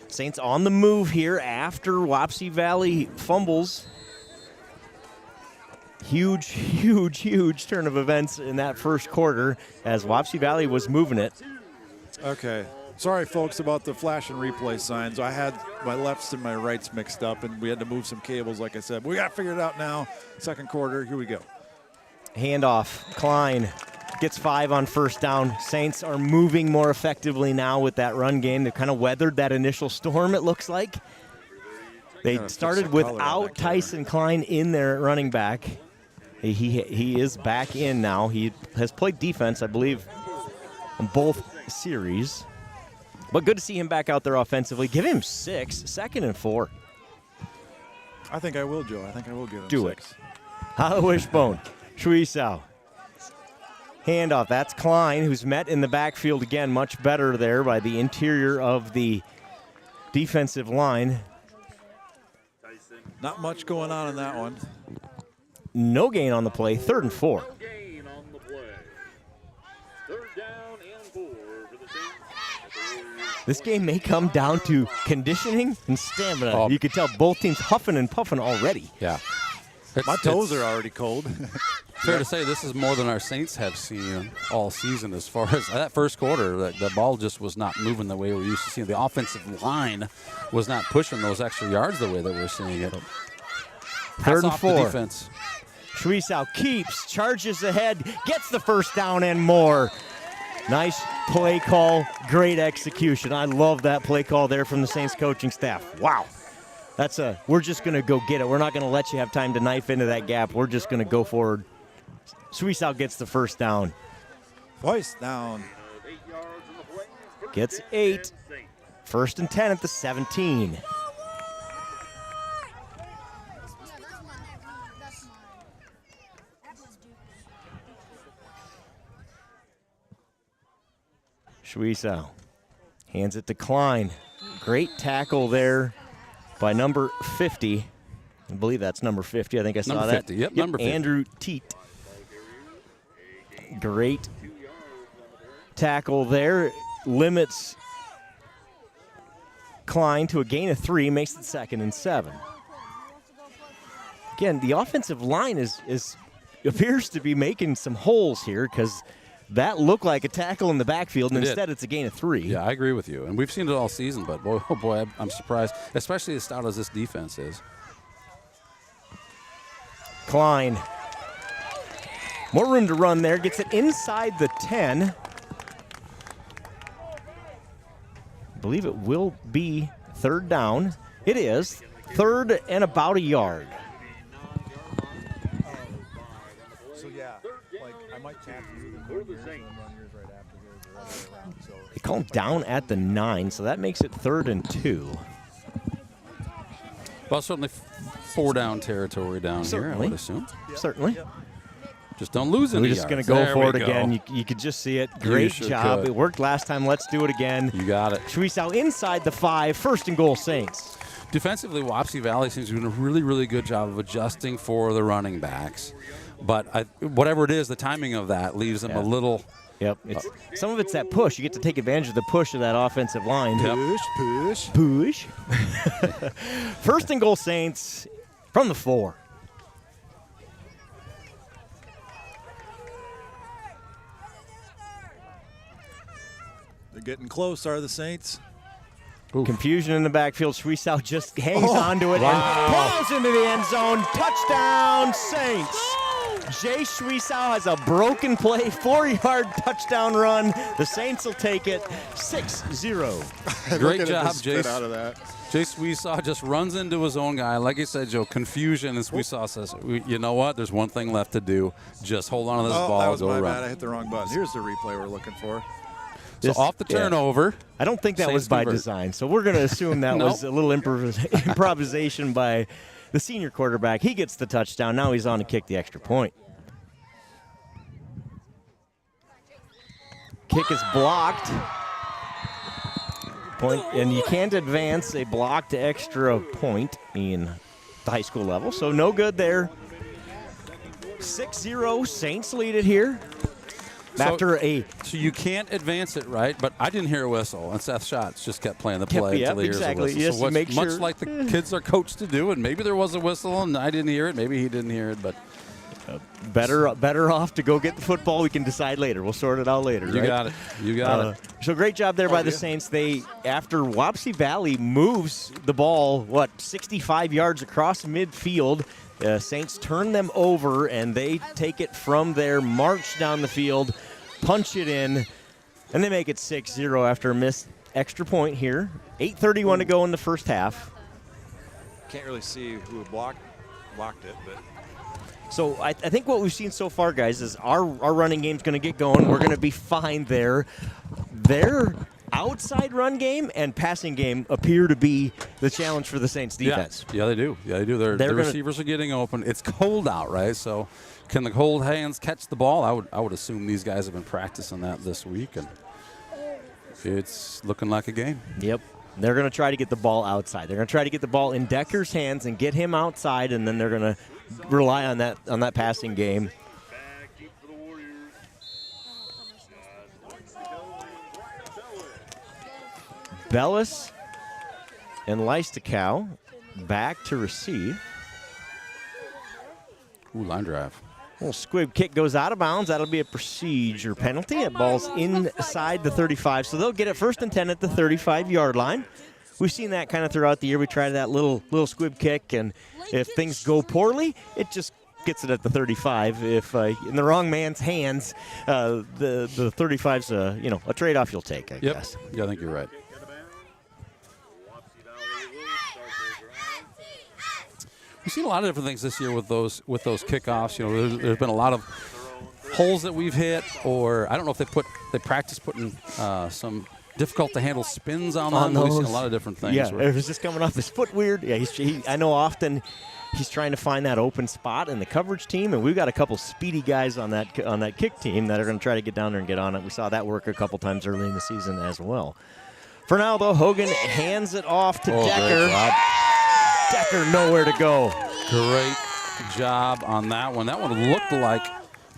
Speaker 1: Saints on the move here after Wapsie Valley fumbles. Huge turn of events in that first quarter as Wapsie Valley was moving it.
Speaker 2: Okay. Sorry, folks, about the flash and replay signs. I had my lefts and my rights mixed up, and we had to move some cables, like I said. We got to figure it out now. Second quarter, here we go.
Speaker 1: Handoff. Klein gets 5 on first down. Saints are moving more effectively now with that run game. They've kind of weathered that initial storm, it looks like. They started without Tyson Klein in there at running back. He is back in now. He has played defense, I believe, in both series. But good to see him back out there offensively. Give him 6, 2nd and 4.
Speaker 2: I think I will, Joe. I think I will give him 6.
Speaker 1: Do it. Hollow Wishbone. Shuisao. Handoff. That's Klein, who's met in the backfield again. Much better there by the interior of the defensive line.
Speaker 2: Not much going on in that one.
Speaker 1: No gain on the play. 3rd and 4. This game may come down to conditioning and stamina. You could tell both teams huffing and puffing already.
Speaker 16: Yeah.
Speaker 2: My toes are already cold.
Speaker 16: Fair to say this is more than our Saints have seen all season as far as that first quarter. The ball just was not moving the way we're used to seeing. The offensive line was not pushing those extra yards the way that we're seeing it.
Speaker 1: 3rd and 4.
Speaker 16: Defense.
Speaker 1: Shuisao keeps, charges ahead, gets the first down and more. Nice play call, great execution. I love that play call there from the Saints coaching staff. Wow. We're just going to go get it. We're not going to let you have time to knife into that gap. We're just going to go forward. Shuisao gets the first down.
Speaker 2: First down.
Speaker 1: Gets 8. 1st and 10 at the 17. Shuisao hands it to Klein. Great tackle there by number 50. I believe that's number 50. I think I saw
Speaker 16: number
Speaker 1: that.
Speaker 16: 50. Yep, number 50.
Speaker 1: Andrew Teat. Great tackle there. Limits Klein to a gain of 3. Makes it 2nd and 7. Again, the offensive line appears to be making some holes here because that looked like a tackle in the backfield, and instead it's a gain of 3.
Speaker 16: Yeah, I agree with you. And we've seen it all season, but boy, oh boy, I'm surprised, especially as stout as this defense is.
Speaker 1: Klein. More room to run there. Gets it inside the 10. I believe it will be 3rd down. It is. 3rd and about a yard.
Speaker 2: I might tap you and run yours right after yours or other way around.
Speaker 1: They call him down at the 9, so that makes it 3rd and 2.
Speaker 16: Well, certainly 4-down territory down here, I would assume.
Speaker 1: Certainly.
Speaker 16: Just don't lose any
Speaker 1: We're just going to go for it again. You could just see it. Great job. It worked last time. Let's do it again.
Speaker 16: You got it.
Speaker 1: Shuisao inside the 5. 1st and goal, Saints.
Speaker 16: Defensively, Wapsie Valley seems to be doing a really, really good job of adjusting for the running backs. But whatever it is, the timing of that leaves them a little.
Speaker 1: Yep. Some of it's that push. You get to take advantage of the push of that offensive line. Push. First and goal, Saints from the 4.
Speaker 2: They're getting close, are the Saints?
Speaker 1: Oof. Confusion in the backfield. Schwiesow just hangs onto it and plows into the end zone. Touchdown, Saints. Jay Schwiesow has a broken play, 4-yard touchdown run. The Saints will take it 6-0.
Speaker 16: Great job, Jay.
Speaker 2: Out of that.
Speaker 16: Jay Schwiesow just runs into his own guy. Like you said, Joe, confusion, and Schwiesow says, you know what? There's one thing left to do. Just hold on to this ball.
Speaker 2: That was my
Speaker 16: run.
Speaker 2: bad. I hit the wrong button. Here's the replay we're looking for.
Speaker 16: So off the turnover.
Speaker 1: I don't think that was by design, so we're going to assume that was a little improvisation by the senior quarterback. He gets the touchdown. Now he's on to kick the extra point. Kick is blocked. Point, and you can't advance a blocked extra point in the high school level, so no good there. 6-0, Saints lead it here. So
Speaker 16: you can't advance it, right? But I didn't hear a whistle, and Seth Schatz just kept playing the play until he hears a whistle.
Speaker 1: Yes,
Speaker 16: so
Speaker 1: make
Speaker 16: much
Speaker 1: sure.
Speaker 16: like the kids are coached to do, and maybe there was a whistle and I didn't hear it. Maybe he didn't hear it, but
Speaker 1: better off to go get the football. We can decide later. We'll sort it out later.
Speaker 16: You got it. You got it.
Speaker 1: So great job there by the Saints. They, after Wapsie Valley moves the ball, 65 yards across midfield, Saints turn them over, and they take it from there, march down the field, punch it in, and they make it 6-0 after a missed extra point here. 8:31 to go in the first half.
Speaker 2: Can't really see who blocked it, but.
Speaker 1: So I think what we've seen so far, guys, is our running game's going to get going. We're going to be fine there. Their outside run game and passing game appear to be the challenge for the Saints defense.
Speaker 16: Yeah, they do. Yeah, they do. Their receivers are getting open. It's cold out, right? So can the cold hands catch the ball? I would assume these guys have been practicing that this week, and it's looking like a game.
Speaker 1: Yep. They're going to try to get the ball outside. They're going to try to get the ball in Decker's hands and get him outside, and then they're going to rely on that passing game. Bellis and Leistokow back to receive.
Speaker 16: Ooh, line drive.
Speaker 1: Little squib kick goes out of bounds. That'll be a procedure penalty. That ball's inside the 35, so they'll get it 1st and 10 at the 35-yard line. We've seen that kind of throughout the year. We tried that little squib kick, and if things go poorly, it just gets it at the 35. If in the wrong man's hands, the 35's a trade-off you'll take, I guess.
Speaker 16: Yeah, I think you're right. We've seen a lot of different things this year with those kickoffs. There's been a lot of holes that we've hit, or I don't know if they practice putting some difficult to handle spins on them. We've seen a lot of different things.
Speaker 1: Yeah, it was just coming off his foot weird. Yeah, I know often he's trying to find that open spot in the coverage team, and we've got a couple speedy guys on that kick team that are going to try to get down there and get on it. We saw that work a couple times early in the season as well. For now, though, Hogan hands it off to Decker. Decker nowhere to go.
Speaker 16: Great job on that one. That one looked like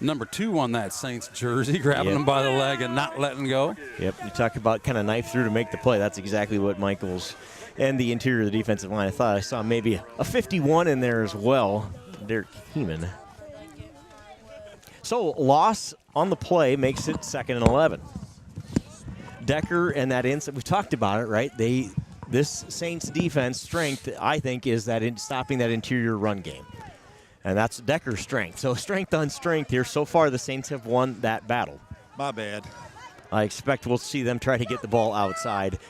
Speaker 16: number 2 on that Saints jersey, grabbing him by the leg and not letting go.
Speaker 1: Yep, you talk about kind of knife through to make the play. That's exactly what Michaels and the interior of the defensive line. I thought I saw maybe a 51 in there as well. Derek Heeman. So loss on the play makes it 2nd and 11. Decker and that inside, we talked about it, right? This Saints defense strength, I think, is that in stopping that interior run game. And that's Decker's strength. So strength on strength here. So far, the Saints have won that battle.
Speaker 2: My bad.
Speaker 1: I expect we'll see them try to get the ball outside.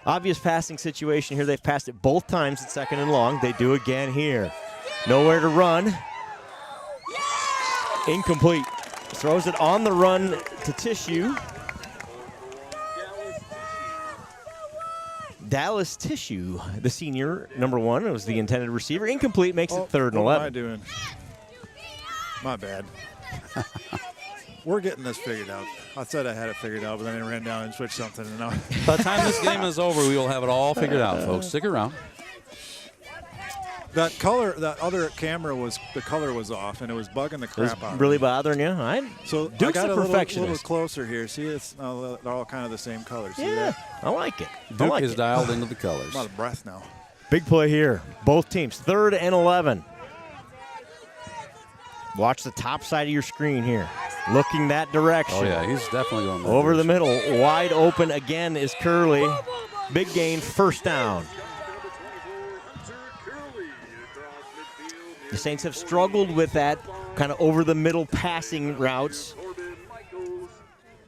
Speaker 1: Obvious passing situation here. They've passed it both times at 2nd and long. They do again here. Nowhere to run. Incomplete. Throws it on the run to Tissue. Dallas Tissue, the senior, number 1, it was the intended receiver. Incomplete, makes it 3rd and 11.
Speaker 2: What am I doing? My bad. We're getting this figured out. I said I had it figured out, but then I ran down and switched something. And now
Speaker 16: by the time this game is over, we will have it all figured out, folks. Stick around.
Speaker 2: That other camera the color was off, and it was bugging the crap out of
Speaker 1: really
Speaker 2: me.
Speaker 1: bothering you?
Speaker 2: So
Speaker 1: Duke's
Speaker 2: I got
Speaker 1: a
Speaker 2: a
Speaker 1: perfectionist.
Speaker 2: little closer here. See, they're all kind of the same color. See
Speaker 1: Yeah,
Speaker 2: that?
Speaker 1: I like it.
Speaker 16: Duke is dialed into the colors.
Speaker 2: I'm out of breath now.
Speaker 1: Big play here. Both teams, 3rd and 11. Watch the top side of your screen here. Looking that direction.
Speaker 16: Oh, yeah, he's definitely going that
Speaker 1: Over
Speaker 16: direction.
Speaker 1: the middle. Wide open again is Curley. Big gain, first down. The Saints have struggled with that kind of over-the-middle passing routes.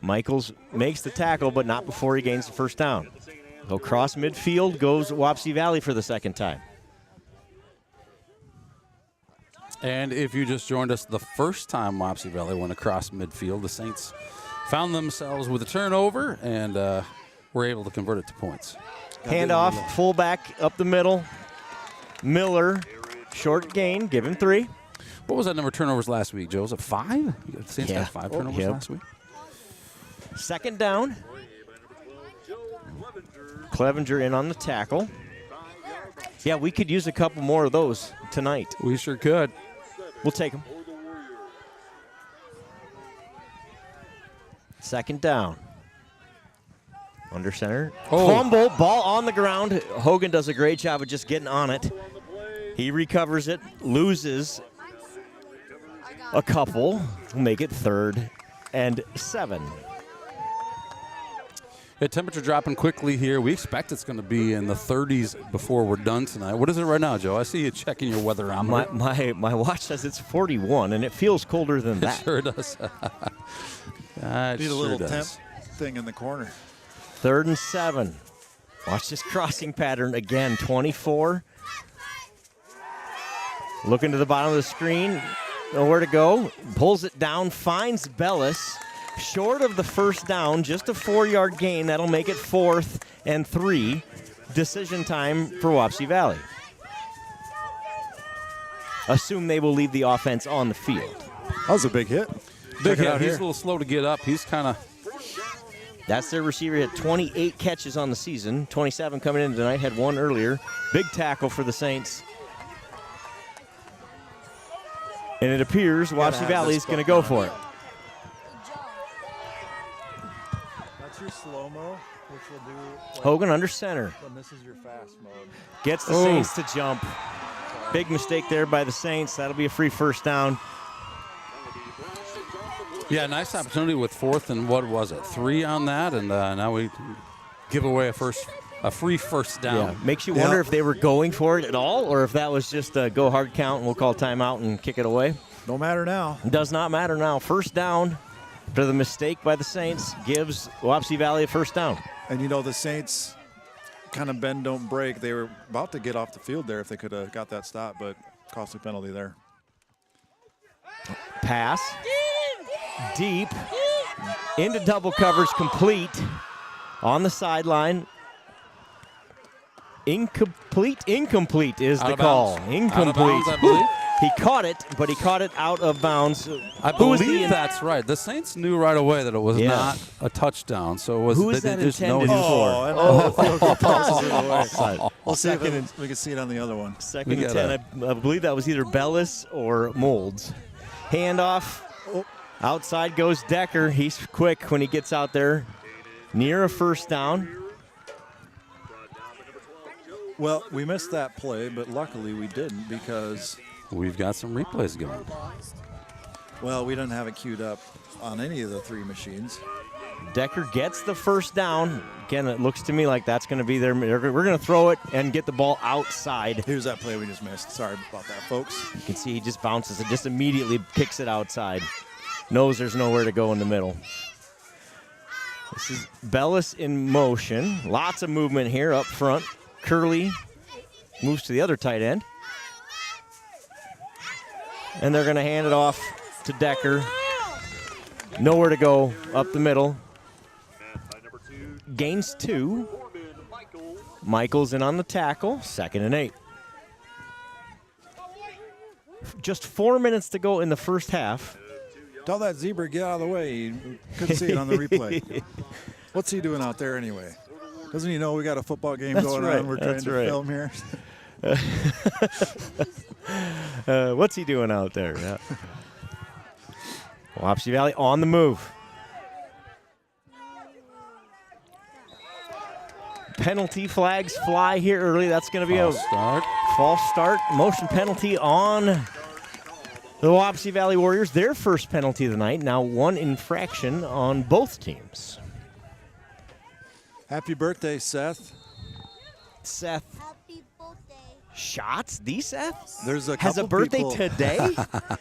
Speaker 1: Michaels makes the tackle, but not before he gains the first down. So cross midfield goes Wapsie Valley for the second time.
Speaker 16: And if you just joined us, the first time Wapsie Valley went across midfield, the Saints found themselves with a turnover and were able to convert it to points.
Speaker 1: Handoff, fullback up the middle. Miller, short gain, give him 3.
Speaker 16: What was that number of turnovers last week, Joe? Was it 5? The Saints
Speaker 1: Yeah.
Speaker 16: got 5 turnovers last week.
Speaker 1: Second down. Clevenger in on the tackle. Yeah, we could use a couple more of those tonight.
Speaker 16: We sure could.
Speaker 1: We'll take them. Second down. Under center.
Speaker 16: Oh.
Speaker 1: Fumble, ball on the ground. Hogan does a great job of just getting on it. He recovers it, loses a couple. We'll make it 3rd and 7.
Speaker 16: Yeah, temperature dropping quickly here. We expect it's going to be in the 30s before we're done tonight. What is it right now, Joe? I see you checking your weatherometer.
Speaker 1: My watch says it's 41, and it feels colder than that.
Speaker 16: It sure does.
Speaker 2: Need a little temp thing in the corner.
Speaker 1: 3rd and 7. Watch this crossing pattern again. 24. Looking to the bottom of the screen. Nowhere to go. Pulls it down. Finds Bellis. Short of the first down. Just a 4-yard gain. That'll make it 4th and 3. Decision time for Wapsie Valley. Assume they will leave the offense on the field.
Speaker 2: That was a big hit.
Speaker 16: Big hit. He's a little slow to get up. He's kind of...
Speaker 1: That's their receiver. He had 28 catches on the season. 27 coming in tonight. Had 1 earlier. Big tackle for the Saints. And it appears Wapsie Valley is going to go for it.
Speaker 2: That's your slow-mo, which will do...
Speaker 1: Hogan under center.
Speaker 2: Then this is your fast mode.
Speaker 1: Gets the Saints to jump. Big mistake there by the Saints. That'll be a free first down.
Speaker 16: Yeah, nice opportunity with 4th and what was it, 3 on that, and now we give away a free first down.
Speaker 1: Yeah, makes you wonder if they were going for it at all, or if that was just a go hard count and we'll call timeout and kick it away.
Speaker 2: Don't matter now.
Speaker 1: It does not matter now. First down for the mistake by the Saints gives Wapsie Valley a first down.
Speaker 2: And you know the Saints kind of bend, don't break. They were about to get off the field there if they could have got that stop, but costly penalty there.
Speaker 1: Pass. Deep into double coverage, complete on the sideline. Incomplete is the call. Incomplete.
Speaker 16: Out of bounds, I believe.
Speaker 1: He caught it, but he caught it out of bounds.
Speaker 16: I believe that's right. The Saints knew right away that it was not a touchdown, so it was.
Speaker 1: Who is
Speaker 16: they
Speaker 1: that
Speaker 16: just
Speaker 1: intended for?
Speaker 2: We'll see if we can see it on the other one.
Speaker 1: Second and 10. I believe that was either Bellis or Molds. Handoff. Outside goes Decker. He's quick when he gets out there. Near a first down.
Speaker 2: Well, we missed that play, but luckily we didn't because
Speaker 16: we've got some replays going.
Speaker 2: Well, we didn't have it queued up on any of the 3 machines.
Speaker 1: Decker gets the first down. Again, it looks to me like that's going to be their. We're going to throw it and get the ball outside.
Speaker 2: Here's that play we just missed. Sorry about that, folks.
Speaker 1: You can see he just bounces it, just immediately kicks it outside. Knows there's nowhere to go in the middle. This is Bellis in motion. Lots of movement here up front. Curley moves to the other tight end. And they're going to hand it off to Decker. Nowhere to go up the middle. Gains 2. Michaels in on the tackle. 2nd and 8. Just 4 minutes to go in the first half.
Speaker 2: Tell that zebra get out of the way. You couldn't see it on the replay. What's he doing out there anyway? Doesn't he know we got a football game going on? We're trying to film here.
Speaker 1: What's he doing out there? Yeah. Wapsie Valley on the move. Penalty flags fly here early. That's going to be a false start. Motion penalty on the Wapsie Valley Warriors. Their first penalty of the night. Now 1 infraction on both teams.
Speaker 2: Happy birthday, Seth.
Speaker 1: Seth. Shots? The Seth?
Speaker 2: There's a
Speaker 1: has a
Speaker 2: couple
Speaker 1: birthday
Speaker 2: people-
Speaker 1: today?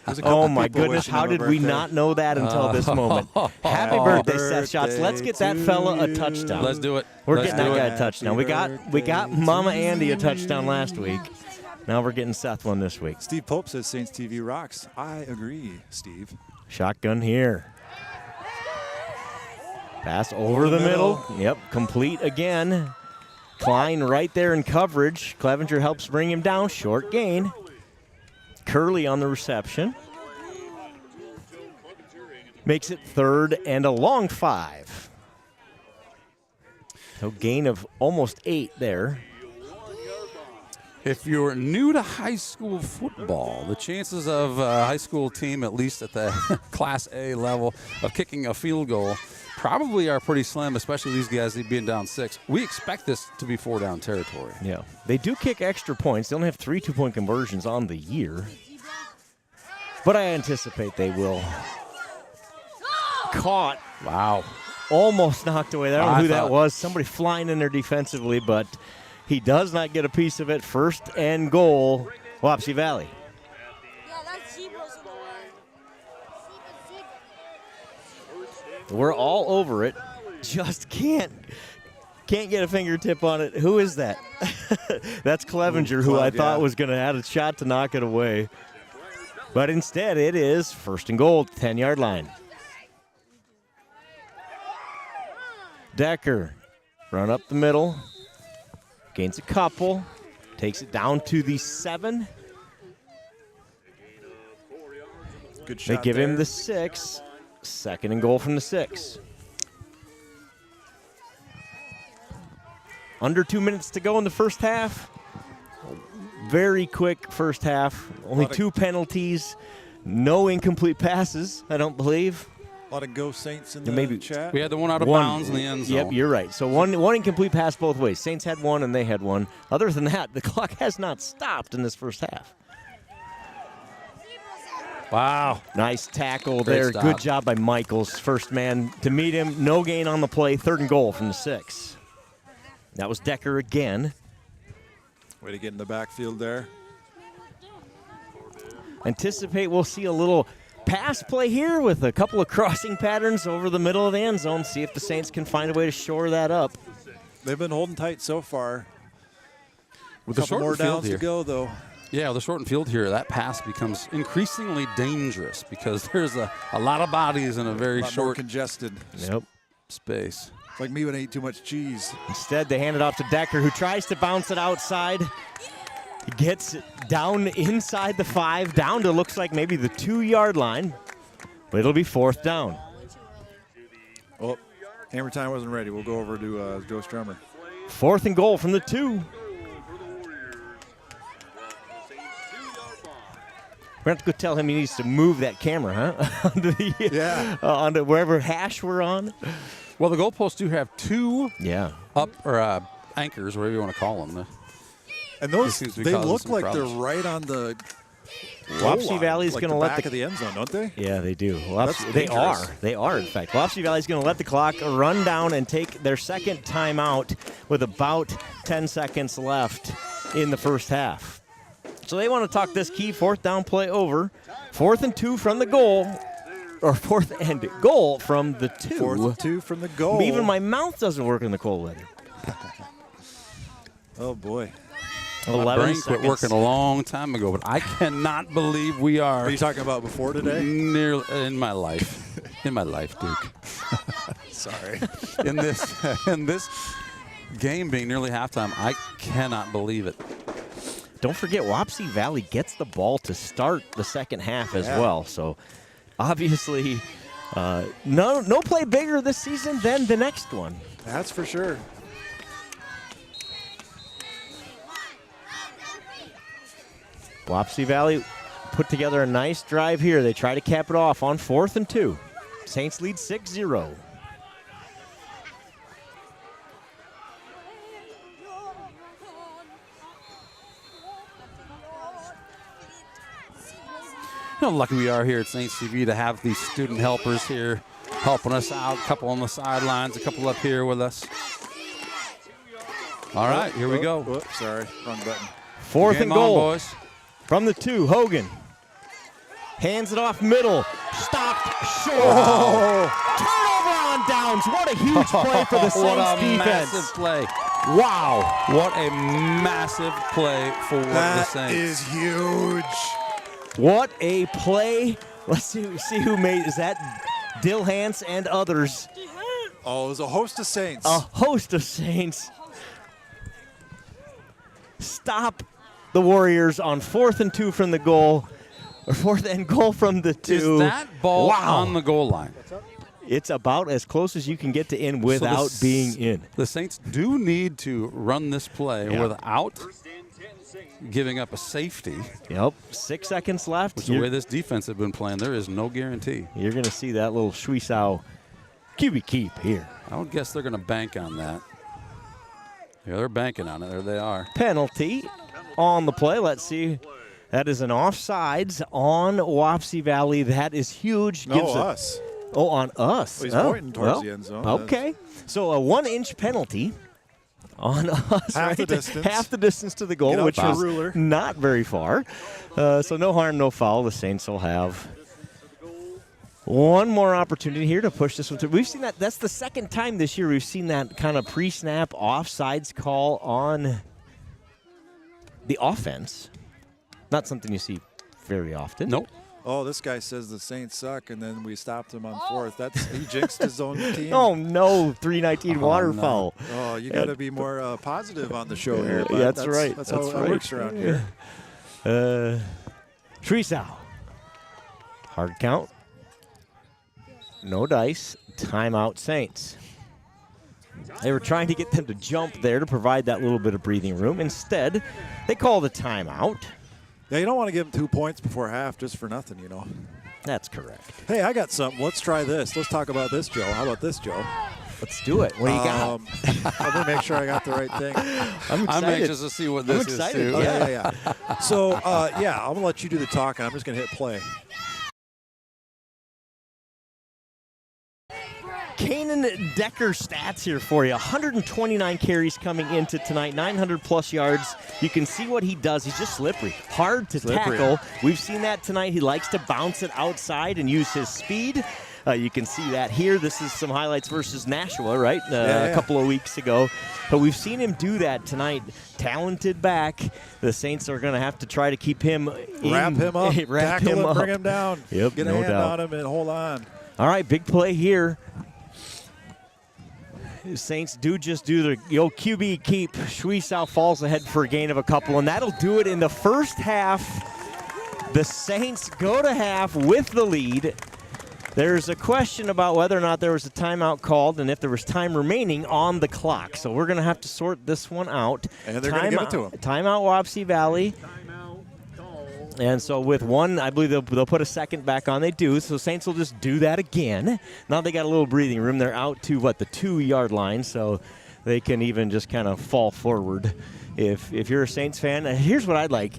Speaker 2: There's a couple
Speaker 1: Oh my
Speaker 2: people
Speaker 1: goodness!
Speaker 2: wishing
Speaker 1: How
Speaker 2: him a
Speaker 1: did we
Speaker 2: birthday.
Speaker 1: not know that until this moment? Happy birthday, Seth Shots! Let's get that fella a touchdown.
Speaker 16: Let's do it.
Speaker 1: We're
Speaker 16: Let's
Speaker 1: getting that
Speaker 16: do
Speaker 1: guy
Speaker 16: it.
Speaker 1: a touchdown. We got Mama Andy a touchdown last week. Now we're getting Seth one this week.
Speaker 2: Steve Pope says Saints TV rocks. I agree, Steve.
Speaker 1: Shotgun here. Pass over the middle. Yep, complete again. Klein right there in coverage. Clevenger helps bring him down. Short gain. Curley on the reception. Makes it 3rd and a long 5. So gain of almost 8 there.
Speaker 16: If you're new to high school football, the chances of a high school team, at least at the Class A level, of kicking a field goal probably are pretty slim, especially these guys being down 6. We expect this to be 4-down territory.
Speaker 1: Yeah. They do kick extra points. They only have 3 2-point conversions on the year. But I anticipate they will. Caught.
Speaker 16: Wow.
Speaker 1: Almost knocked away. I don't know who that
Speaker 16: thought-
Speaker 1: was. Somebody flying in there defensively, but he does not get a piece of it. 1st and goal, Wapsie Valley. We're all over it. Just can't get a fingertip on it. Who is that? That's Clevenger, who I thought was going to have a shot to knock it away. But instead, it is 1st and goal, 10-yard line. Decker, run up the middle, gains a couple, takes it down to the 7.
Speaker 2: Good
Speaker 1: They
Speaker 2: shot
Speaker 1: give him
Speaker 2: there.
Speaker 1: the 6. 2nd and goal from the 6. Under 2 minutes to go in the first half. Very quick first half. Only 2 penalties. No incomplete passes, I don't believe.
Speaker 2: A lot of Go Saints in the
Speaker 1: Maybe
Speaker 2: chat.
Speaker 16: We had the one out of bounds in the end zone.
Speaker 1: Yep, you're right. So one incomplete pass both ways. Saints had one and they had one. Other than that, the clock has not stopped in this first half.
Speaker 16: Wow.
Speaker 1: Nice tackle
Speaker 16: Great
Speaker 1: there.
Speaker 16: stop.
Speaker 1: Good job by Michaels. First man to meet him. No gain on the play. 3rd and goal from the 6. That was Decker again.
Speaker 2: Way to get in the backfield there.
Speaker 1: Anticipate we'll see a little pass play here with a couple of crossing patterns over the middle of the end zone. See if the Saints can find a way to shore that up.
Speaker 2: They've been holding tight so far.
Speaker 16: With
Speaker 2: a
Speaker 16: the
Speaker 2: couple more
Speaker 16: shortened field
Speaker 2: downs
Speaker 16: here.
Speaker 2: to go, though.
Speaker 16: Yeah, with the shortened field here, that pass becomes increasingly dangerous because there's a lot of bodies in a very
Speaker 2: A lot more
Speaker 16: short
Speaker 2: congested
Speaker 16: space.
Speaker 2: It's like me when I eat too much cheese.
Speaker 1: Instead, they hand it off to Decker, who tries to bounce it outside. He gets it down inside the 5, down to looks like maybe the 2-yard line. But it'll be 4th down.
Speaker 2: Oh, Hammer Time wasn't ready. We'll go over to Joe Strummer.
Speaker 1: 4th and goal from the 2. We're going to have to go tell him he needs to move that camera, huh? Onto wherever hash we're on.
Speaker 16: Well, the goalposts do have 2
Speaker 1: up
Speaker 16: or anchors, whatever you want to call them.
Speaker 2: And those,
Speaker 16: This seems to be
Speaker 2: they
Speaker 16: causing
Speaker 2: look
Speaker 16: some
Speaker 2: like
Speaker 16: problems.
Speaker 2: they're right on the
Speaker 1: Wapsie Valley's
Speaker 2: like
Speaker 1: going to
Speaker 2: the
Speaker 1: let
Speaker 2: back of the end zone, don't they?
Speaker 1: Yeah, they do.
Speaker 2: That's
Speaker 1: They are.
Speaker 2: dangerous.
Speaker 1: They are, in fact. Wapsie Valley's going to let the clock run down and take their 2nd timeout with about 10 seconds left in the first half. So they want to talk this key 4th down play over. 4th and 2 from the goal. Or 4th and goal from the 2.
Speaker 2: 4th and 2 from the goal.
Speaker 1: Even my mouth doesn't work in the cold weather.
Speaker 2: Oh, boy.
Speaker 16: My
Speaker 1: 11
Speaker 16: brain quit
Speaker 1: seconds.
Speaker 16: working a long time ago, but I cannot believe we are.
Speaker 2: Are you talking about before today?
Speaker 16: Nearly in my life. In my life, Duke.
Speaker 2: Sorry.
Speaker 16: in this game being nearly halftime, I cannot believe it.
Speaker 1: Don't forget, Wapsie Valley gets the ball to start the second half as well. So, obviously, no play bigger this season than the next one.
Speaker 2: That's for sure.
Speaker 1: Wapsie Valley put together a nice drive here. They try to cap it off on 4th and 2. Saints lead 6-0.
Speaker 16: How lucky we are here at Saints TV to have these student helpers here helping us out. A couple on the sidelines, a couple up here with us. All right, here we go.
Speaker 2: Whoops, sorry, wrong button.
Speaker 1: 4th and goal,
Speaker 16: boys.
Speaker 1: From the 2, Hogan. Hands it off middle. Stopped short. Turnover on downs. What a huge play for the Saints
Speaker 16: What a
Speaker 1: defense.
Speaker 16: massive play.
Speaker 1: Wow.
Speaker 16: What a massive play for the Saints.
Speaker 2: That is huge.
Speaker 1: What a play. Let's see who made. Is that Dillhance and others?
Speaker 2: Oh, it was a host of Saints.
Speaker 1: A host of Saints. Stop the Warriors on 4th and 2 from the goal. Or 4th and goal from the 2.
Speaker 16: Is that ball on the goal line?
Speaker 1: It's about as close as you can get to in without being in.
Speaker 16: The Saints do need to run this play without giving up a safety.
Speaker 1: Yep, 6 seconds left.
Speaker 16: Which the way this defense has been playing, there is no guarantee.
Speaker 1: You're going to see that little Schwiesau QB keep here.
Speaker 16: I would guess they're going to bank on that. Yeah, they're banking on it. There they are.
Speaker 1: Penalty on the play. Let's see. That is an offsides on Wapsie Valley. That is huge.
Speaker 2: No, us.
Speaker 1: Oh, on us.
Speaker 2: Well, he's pointing towards the end zone.
Speaker 1: Okay. So a 1-inch penalty on us.
Speaker 2: Half
Speaker 1: right?
Speaker 2: the distance.
Speaker 1: Half the distance to the goal, which is
Speaker 2: ruler.
Speaker 1: not very far. So no harm, no foul. The Saints will have one more opportunity here to push this one through. We've seen that. That's the second time this year we've seen that kind of pre-snap offsides call on the offense. Not something you see very often.
Speaker 16: Nope.
Speaker 2: Oh, this guy says the Saints suck, and then we stopped him on 4th. He jinxed his own team.
Speaker 1: Oh, no. 319 water foul.
Speaker 2: Oh, you got to be more positive on the show here.
Speaker 1: Yeah, that's right.
Speaker 2: That's how it works around here.
Speaker 1: Schwiesau. Hard count. No dice. Timeout Saints. They were trying to get them to jump there to provide that little bit of breathing room. Instead, they called a timeout.
Speaker 2: Yeah, you don't want to give them 2 points before half just for nothing, you know.
Speaker 1: That's correct.
Speaker 2: Hey, I got something. Let's try this. Let's talk about this, Joe. How about this, Joe?
Speaker 1: Let's do it. What do you got?
Speaker 2: Let me make sure I got the right thing.
Speaker 1: I'm
Speaker 16: anxious to see what this is, too.
Speaker 2: Oh, yeah. So, I'm going to let you do the talking. I'm just going to hit play.
Speaker 1: Kanan Decker stats here for you. 129 carries coming into tonight, 900-plus yards. You can see what he does. He's just slippery, hard to tackle. We've seen that tonight. He likes to bounce it outside and use his speed. You can see that here. This is some highlights versus Nashua, right? A couple of weeks ago. But we've seen him do that tonight. Talented back. The Saints are going to have to try to keep him in.
Speaker 2: Wrap him up. Tackle him, bring him down.
Speaker 1: Yep,
Speaker 2: Get a hand on him and hold on.
Speaker 1: All right, big play here. Saints do just do the old QB keep. Schwiesau falls ahead for a gain of a couple, and that'll do it in the first half. The Saints go to half with the lead. There's a question about whether or not there was a timeout called and if there was time remaining on the clock. So we're going to have to sort this one out.
Speaker 2: And they're going to give it to him.
Speaker 1: Timeout Wapsie Valley. And so with one, I believe they'll put a second back on. They do. So Saints will just do that again. Now they got a little breathing room. They're out to, the 2-yard line. So they can even just kind of fall forward. If you're a Saints fan, here's what I'd like.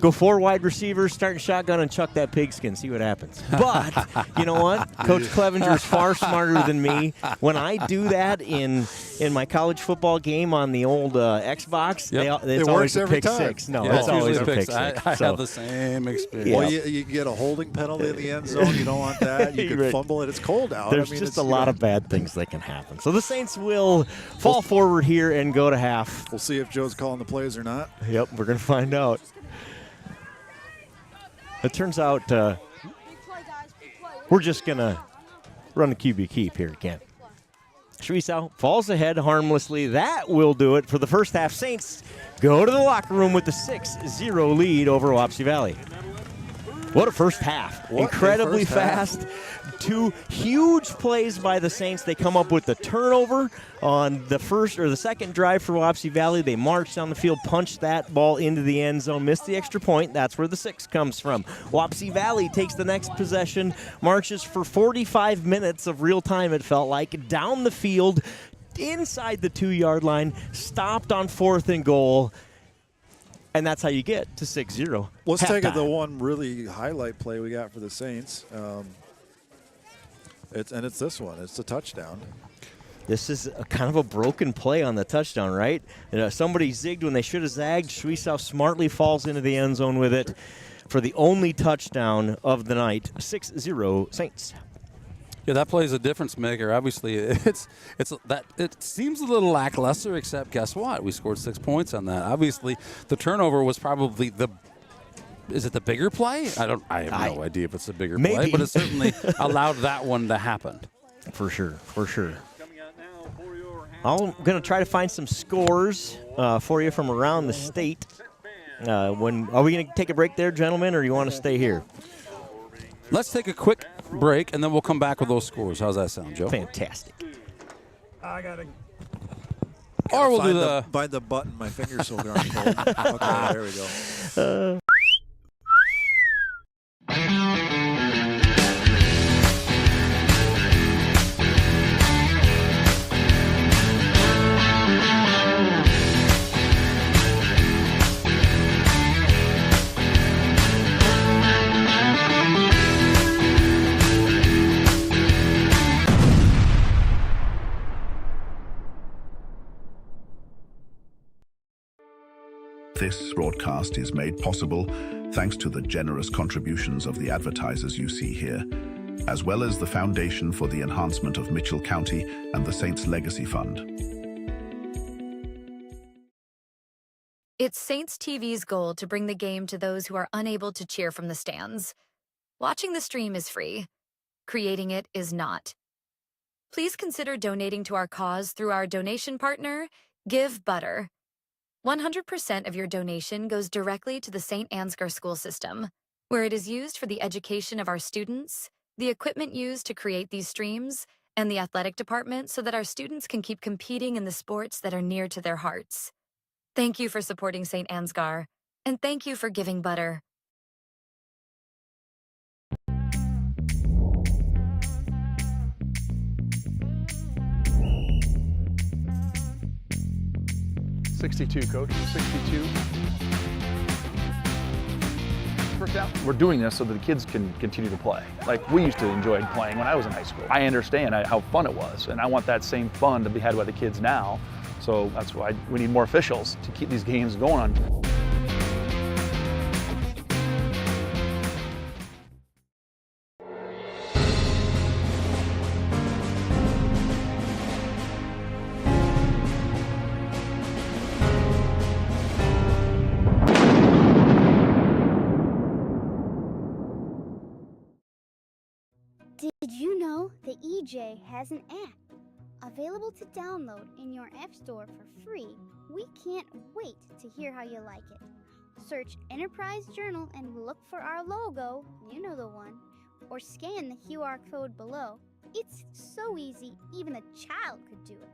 Speaker 1: Go 4 wide receivers, starting shotgun, and chuck that pigskin. See what happens. But you know what? Coach Clevenger is far smarter than me. When I do that in my college football game on the old Xbox, it's always a pick six. No, it's always a pick six.
Speaker 16: I have the same experience.
Speaker 2: Well, you get a holding penalty in the end zone. You don't want that. You could fumble it. It's cold out.
Speaker 1: There's just a lot of bad things that can happen. So the Saints will fall forward here and go to half.
Speaker 2: We'll see if Joe's calling the plays or not.
Speaker 1: Yep, we're going to find out. It turns out we're just going to run a QB keep here again. Schwiesau falls ahead harmlessly. That will do it for the first half. Saints go to the locker room with the 6-0 lead over Wapsie Valley. What a first half.
Speaker 2: What a
Speaker 1: Incredibly
Speaker 2: first half.
Speaker 1: fast. Two huge plays by the Saints. They come up with the turnover on the first or the second drive for Wapsie Valley. They march down the field, punch that ball into the end zone, miss the extra point. That's where the 6 comes from. Wapsie Valley takes the next possession, marches for 45 minutes of real time, it felt like, down the field, inside the 2-yard line, stopped on 4th and goal. And that's how you get to 6-0.
Speaker 2: Let's take it
Speaker 1: Halftime.
Speaker 2: the one really highlight play we got for the Saints. It's this one. It's the touchdown.
Speaker 1: This is a kind of a broken play on the touchdown, right? Somebody zigged when they should have zagged. Schwiesow smartly falls into the end zone with it for the only touchdown of the night. 6-0 Saints.
Speaker 16: Yeah, that play is a difference maker. Obviously, it seems a little lackluster, except guess what? We scored 6 points on that. Obviously, the turnover was probably is it the bigger play? I have no idea if it's the bigger play, but it certainly allowed that one to happen.
Speaker 1: For sure. I'm going to try to find some scores for you from around the state. Are we going to take a break there, gentlemen, or do you want to stay here?
Speaker 16: Let's take a quick break, and then we'll come back with those scores. How's that sound, Joe?
Speaker 1: Fantastic.
Speaker 2: I got to.
Speaker 16: Or we'll do
Speaker 2: find the button. My fingers so darn cold. Okay, there we go.
Speaker 4: This broadcast is made possible thanks to the generous contributions of the advertisers you see here, as well as the Foundation for the Enhancement of Mitchell County and the Saints Legacy Fund.
Speaker 5: It's Saints TV's goal to bring the game to those who are unable to cheer from the stands. Watching the stream is free. Creating it is not. Please consider donating to our cause through our donation partner, Give Butter. 100% of your donation goes directly to the St. Ansgar school system, where it is used for the education of our students, the equipment used to create these streams, and the athletic department so that our students can keep competing in the sports that are near to their hearts. Thank you for supporting St. Ansgar, and thank you for giving Butter.
Speaker 6: .62, Coach. 62. First down. We're doing this so that the kids can continue to play. Like we used to enjoy playing when I was in high school. I understand how fun it was, and I want that same fun to be had by the kids now. So that's why we need more officials to keep these games going on.
Speaker 7: Did you know the EJ has an app available to download in your App Store for free? We can't wait to hear how you like it. Search Enterprise Journal and look for our logo, you know the one, or scan the QR code below. It's so easy, even a child could do it.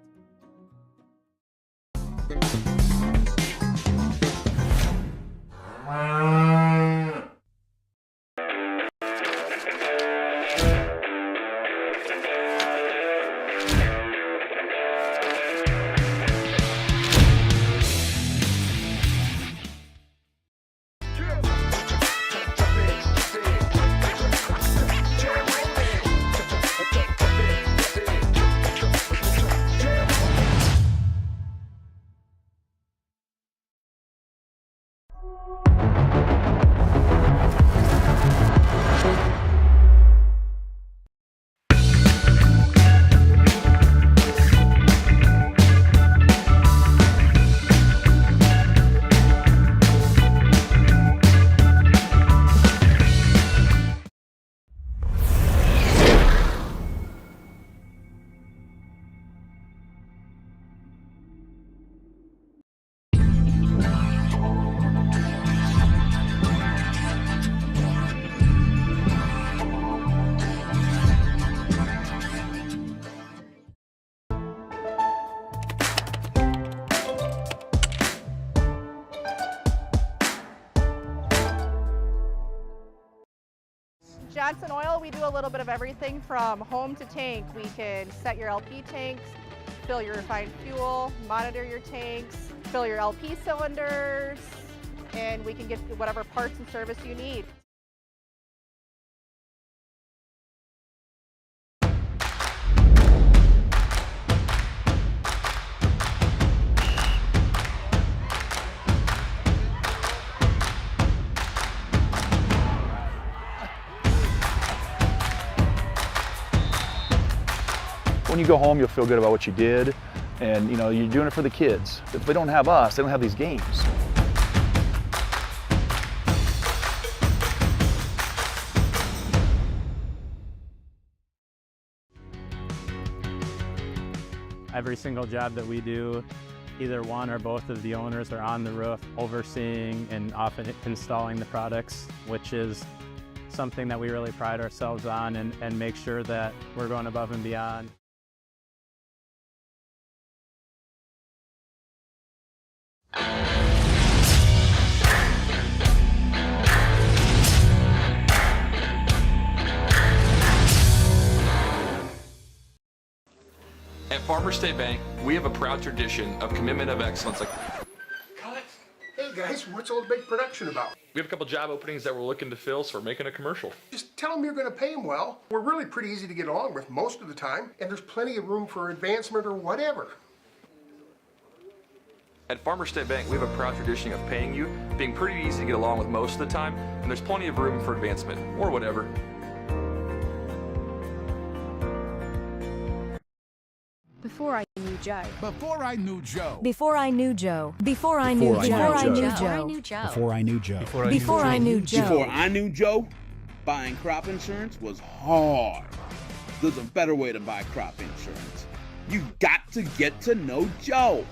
Speaker 3: Johnson Oil, we do a little bit of everything from home to tank. We can set your LP tanks, fill your refined fuel, monitor your tanks, fill your LP cylinders, and we can get whatever parts and service you need.
Speaker 6: When you go home, you'll feel good about what you did, and you know, you're doing it for the kids. If they don't have us, they don't have these games.
Speaker 8: Every single job that we do, either one or both of the owners are on the roof overseeing and often installing the products, which is something that we really pride ourselves on and make sure that we're going above and beyond.
Speaker 9: At Farmers State Bank, we have a proud tradition of commitment of excellence.
Speaker 10: Hey guys, what's all the big production about?
Speaker 9: We have a couple job openings that we're looking to fill, so we're making a commercial.
Speaker 10: Just tell them you're going to pay them well. We're really pretty easy to get along with most of the time, and there's plenty of room for advancement or whatever.
Speaker 9: At Farmers State Bank, we have a proud tradition of paying you, being pretty easy to get along with most of the time, and there's plenty of room for advancement, or whatever.
Speaker 11: Before I knew Joe.
Speaker 12: Before I knew Joe.
Speaker 11: Before I knew Joe. Before I knew Joe. Before I knew Joe.
Speaker 12: Before I knew Joe.
Speaker 11: Before I knew Joe.
Speaker 13: Before I knew Joe, buying crop insurance was hard. There's a better way to buy crop insurance. You got to get to know Joe.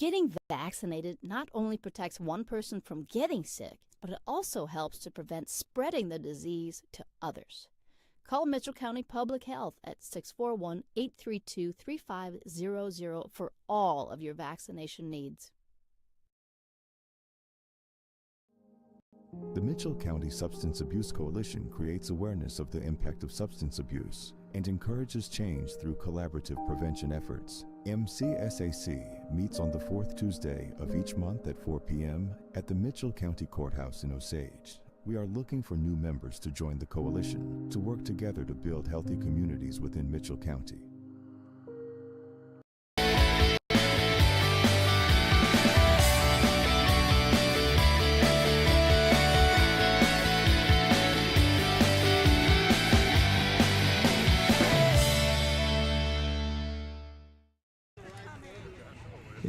Speaker 14: Getting vaccinated not only protects one person from getting sick, but it also helps to prevent spreading the disease to others. Call Mitchell County Public Health at 641-832-3500 for all of your vaccination needs.
Speaker 15: The Mitchell County Substance Abuse Coalition creates awareness of the impact of substance abuse and encourages change through collaborative prevention efforts. MCSAC meets on the fourth Tuesday of each month at 4 p.m. at the Mitchell County Courthouse in Osage. We are looking for new members to join the coalition to work together to build healthy communities within Mitchell County.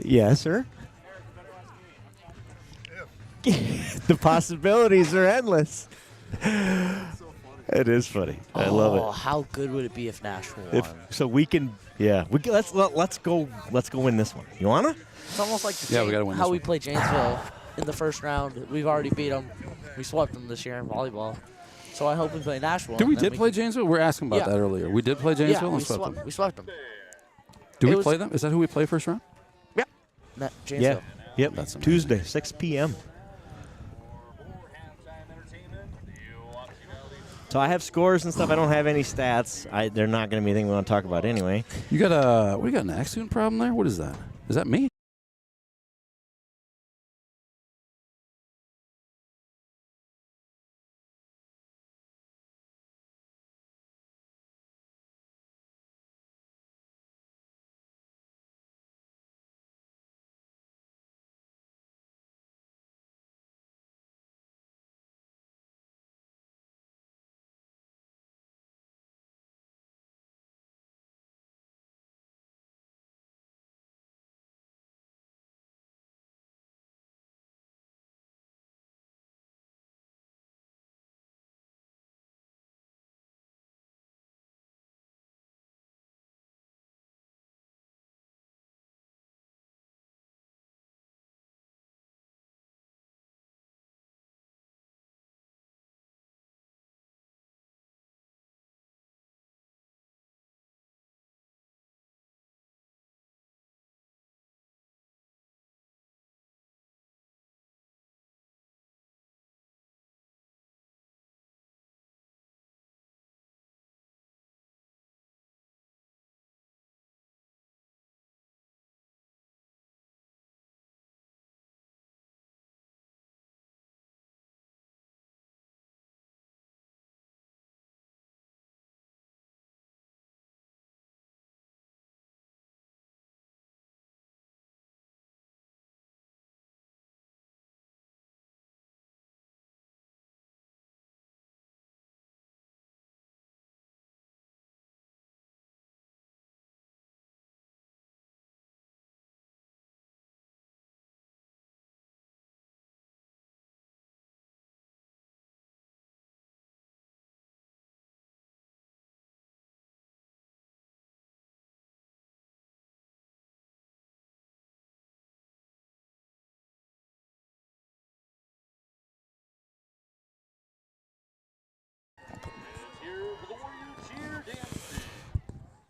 Speaker 1: Yes, sir. The possibilities are endless. It is funny. I love it.
Speaker 18: How good would it be if Nashville won?
Speaker 1: So we can, yeah. Let's go win this one. You wanna?
Speaker 18: It's almost like
Speaker 16: we gotta win
Speaker 18: how
Speaker 16: this
Speaker 18: we
Speaker 16: one.
Speaker 18: play Janesville in the first round. We've already beat them. We swept them this year in volleyball. So I hope we play Nashville.
Speaker 16: Did we play Janesville? We were asking about that earlier. We did play Janesville
Speaker 18: Yeah,
Speaker 16: and swept them.
Speaker 18: we swept them.
Speaker 16: Do we play them? Is that who we play first round?
Speaker 18: Janesville.
Speaker 1: Yep.
Speaker 16: That's amazing.
Speaker 1: Tuesday, 6 p.m. So I have scores and stuff. I don't have any stats. They're not going to be anything we want to talk about anyway.
Speaker 16: We got an accident problem there? What is that? Is that me?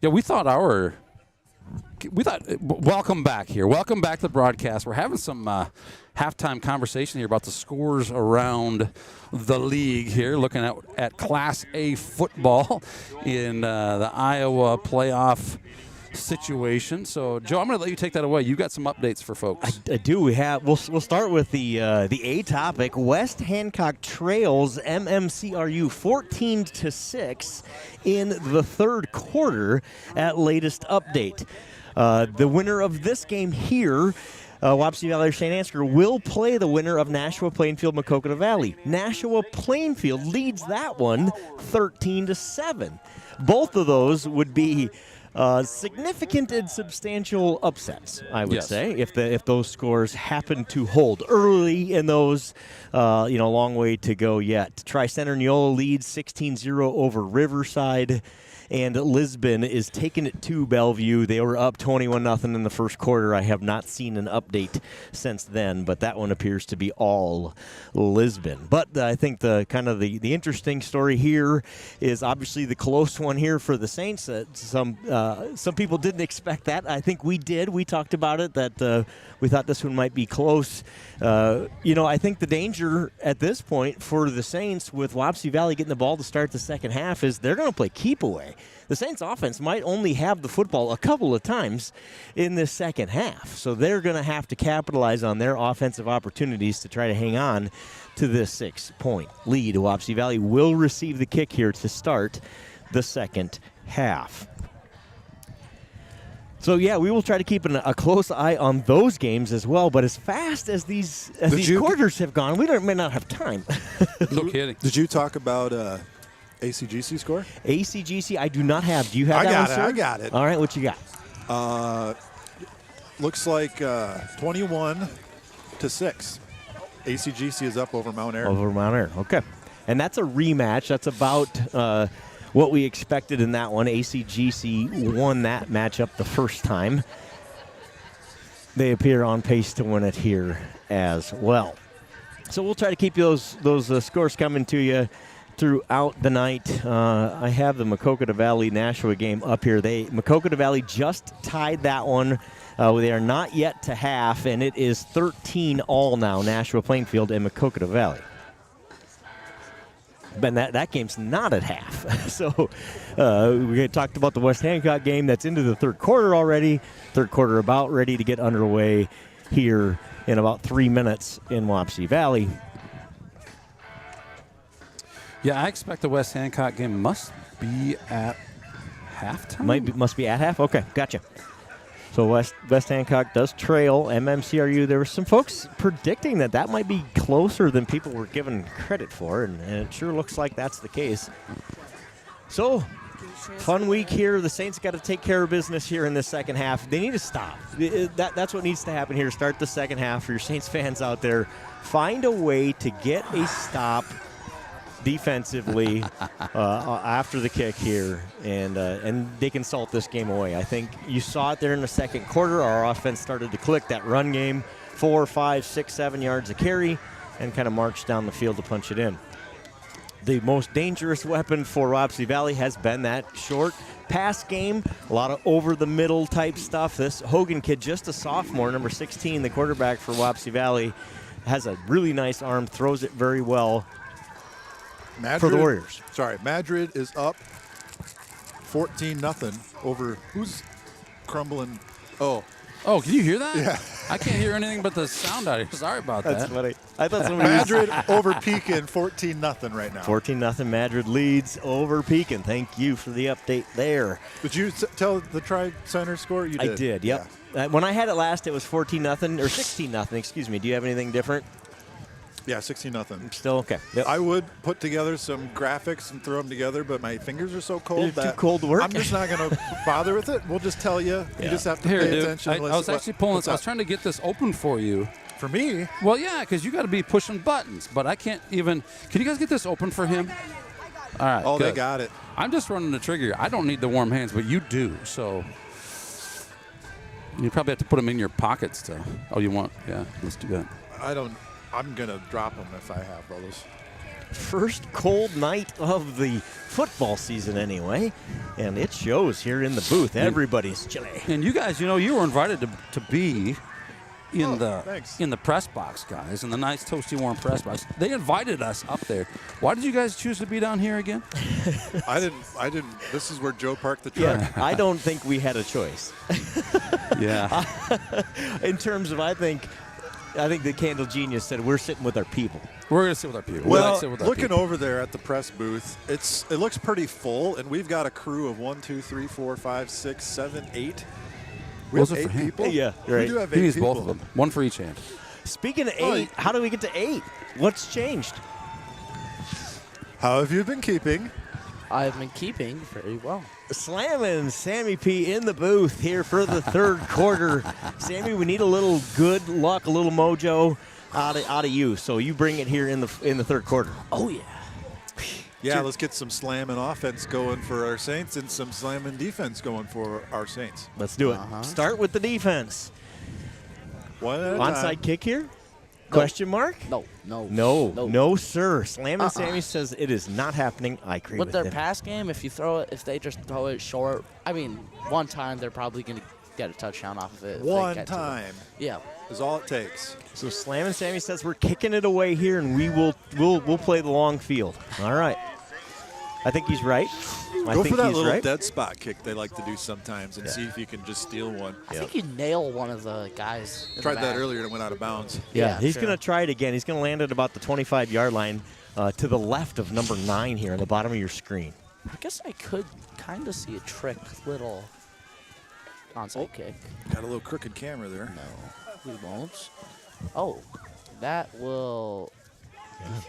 Speaker 16: Yeah, we thought welcome back here. Welcome back to the broadcast. We're having some halftime conversation here about the scores around the league here, looking at Class A football in the Iowa playoff situation. So, Joe, I'm going to let you take that away. You got some updates for folks.
Speaker 1: I do. We'll start with the A topic. West Hancock trails MMCRU 14-6 in the third quarter at latest update. The winner of this game here, Wapsie Valley or St. Ansgar, will play the winner of Nashua Plainfield Maquoketa Valley. Nashua Plainfield leads that one 13-7. Both of those would be significant and substantial upsets, I would say, if those scores happen to hold early in those. A long way to go yet. Tri-Center Neola leads 16-0 over Riverside. And Lisbon is taking it to Bellevue. They were up 21-0 in the first quarter. I have not seen an update since then, but that one appears to be all Lisbon. But I think the interesting story here is obviously the close one here for the Saints. Some people didn't expect that. I think we did. We talked about it, that we thought this one might be close. I think the danger at this point for the Saints with Wapsie Valley getting the ball to start the second half is they're going to play keep away. The Saints offense might only have the football a couple of times in this second half. So they're going to have to capitalize on their offensive opportunities to try to hang on to this 6-point lead. Wapsie Valley will receive the kick here to start the second half. So, yeah, we will try to keep a close eye on those games as well. But as fast as these quarters have gone, we may not have time.
Speaker 16: No kidding.
Speaker 2: Did you talk about ACGC score?
Speaker 1: ACGC, I do not have. Do you have that one, sir?
Speaker 2: I got it.
Speaker 1: All right, what you got?
Speaker 2: Looks like 21-6. ACGC is up over Mount Airy.
Speaker 1: Over Mount Airy, okay. And that's a rematch. That's about what we expected in that one. ACGC won that matchup the first time. They appear on pace to win it here as well. So we'll try to keep those scores coming to you throughout the night. I have the Maquoketa Valley Nashua game up here. Maquoketa Valley just tied that one. They are not yet to half, and it is 13-all now, Nashua Plainfield and Maquoketa Valley. But that game's not at half. So we talked about the West Hancock game that's into the third quarter already. Third quarter about ready to get underway here in about 3 minutes in Wapsie Valley.
Speaker 16: Yeah, I expect the West Hancock game must be at halftime.
Speaker 1: Must be at half? Okay, gotcha. So West Hancock does trail MMCRU. There were some folks predicting that might be closer than people were given credit for, and it sure looks like that's the case. So, fun week here. The Saints got to take care of business here in the second half. They need to stop. That's what needs to happen here. Start the second half for your Saints fans out there. Find a way to get a stop defensively after the kick here, and they can salt this game away. I think you saw it there in the second quarter. Our offense started to click that run game, 4, 5, 6, 7 yards a carry, and kind of marched down the field to punch it in. The most dangerous weapon for Wapsie Valley has been that short pass game, a lot of over-the-middle type stuff. This Hogan kid, just a sophomore, number 16, the quarterback for Wapsie Valley, has a really nice arm, throws it very well.
Speaker 2: Madrid,
Speaker 1: for the Warriors.
Speaker 2: Madrid is up 14-0 over who's crumbling.
Speaker 16: Oh, can you hear that?
Speaker 2: Yeah.
Speaker 16: I can't hear anything but the sound out here. Sorry about that.
Speaker 1: That's funny. I thought somebody
Speaker 2: Madrid over Pekin 14-0 right now.
Speaker 1: 14-0 Madrid leads over Pekin. Thank you for the update there.
Speaker 2: Did you tell the Tri-Center score? You did.
Speaker 1: I did, yep. Yeah. When I had it last, it was 14-0 or 16-0, excuse me. Do you have anything different?
Speaker 2: Yeah, 16-0.
Speaker 1: Still okay. Yep.
Speaker 2: I would put together some graphics and throw them together, but my fingers are so cold
Speaker 1: They're too cold to work.
Speaker 2: I'm just not going to bother with it. We'll just tell you. Yeah. You just have to
Speaker 16: pay
Speaker 2: attention.
Speaker 16: I was actually pulling this. I was trying to get this open for you.
Speaker 2: For me?
Speaker 16: Well, yeah, because you got to be pushing buttons, but I can't even. Can you guys get this open for him? All right.
Speaker 2: Oh,
Speaker 16: good.
Speaker 2: They got it.
Speaker 16: I'm just running the trigger. I don't need the warm hands, but you do. So you probably have to put them in your pockets to. Oh, you want? Yeah, let's do that.
Speaker 2: I'm going to drop them if I have those.
Speaker 1: first cold night of the football season anyway, and it shows here in the booth. Everybody's chilly.
Speaker 16: And you guys, you were invited to be in
Speaker 2: thanks.
Speaker 16: in the press box, guys, in the nice toasty warm press box. They invited us up there. Why did you guys choose to be down here again?
Speaker 2: I didn't. This is where Joe parked the truck.
Speaker 1: Yeah, I don't think we had a choice.
Speaker 16: Yeah.
Speaker 1: In terms of, I think the Candle Genius said we're sitting with our people.
Speaker 16: We're going to sit with our people.
Speaker 2: Well,
Speaker 16: sit with our
Speaker 2: looking
Speaker 16: people.
Speaker 2: over there at the press booth, it looks pretty full, and we've got a crew of 1, 2, 3, 4, 5, 6, 7, 8. We
Speaker 16: Those
Speaker 2: have
Speaker 16: are for
Speaker 2: 8
Speaker 16: him.
Speaker 2: people?
Speaker 1: Yeah,
Speaker 2: We
Speaker 1: right.
Speaker 2: do have
Speaker 16: He
Speaker 2: 8
Speaker 16: needs
Speaker 2: people.
Speaker 16: both of them. One for each hand.
Speaker 1: Speaking of 8, how do we get to 8? What's changed?
Speaker 2: How have you been keeping?
Speaker 18: I've been keeping very well.
Speaker 1: Slamming Sammy P in the booth here for the third quarter. Sammy, we need a little good luck, a little mojo out of you. So you bring it here in the third quarter.
Speaker 18: Oh, yeah.
Speaker 2: Yeah, let's get some slamming offense going for our Saints and some slamming defense going for our Saints.
Speaker 1: Let's do it. Start with the defense.
Speaker 2: One at a
Speaker 1: Onside
Speaker 2: time.
Speaker 1: kick here? Question mark? No, sir. Slamming Sammy says it is not happening. I agree with
Speaker 18: their
Speaker 1: him.
Speaker 18: pass game, if they just throw it short, I mean, one time they're probably going to get a touchdown off of it. if they
Speaker 2: One
Speaker 18: get to
Speaker 2: time.
Speaker 18: Yeah.
Speaker 2: Is all it takes.
Speaker 1: So Slamming Sammy says we're kicking it away here, and we'll play the long field. All right. I think he's right.
Speaker 2: Go for that little
Speaker 1: right.
Speaker 2: dead spot kick they like to do sometimes and see if you can just steal one.
Speaker 18: I think you nail one of the guys. in the
Speaker 2: Tried that
Speaker 18: back.
Speaker 2: earlier and it went out of bounds.
Speaker 1: Yeah, he's
Speaker 18: sure.
Speaker 1: going to try it again. He's going to land at about the 25-yard line to the left of number 9 here on the bottom of your screen.
Speaker 18: I guess I could kind of see a trick little onside kick.
Speaker 2: Got a little crooked camera there.
Speaker 18: No, we won't. Oh, that will.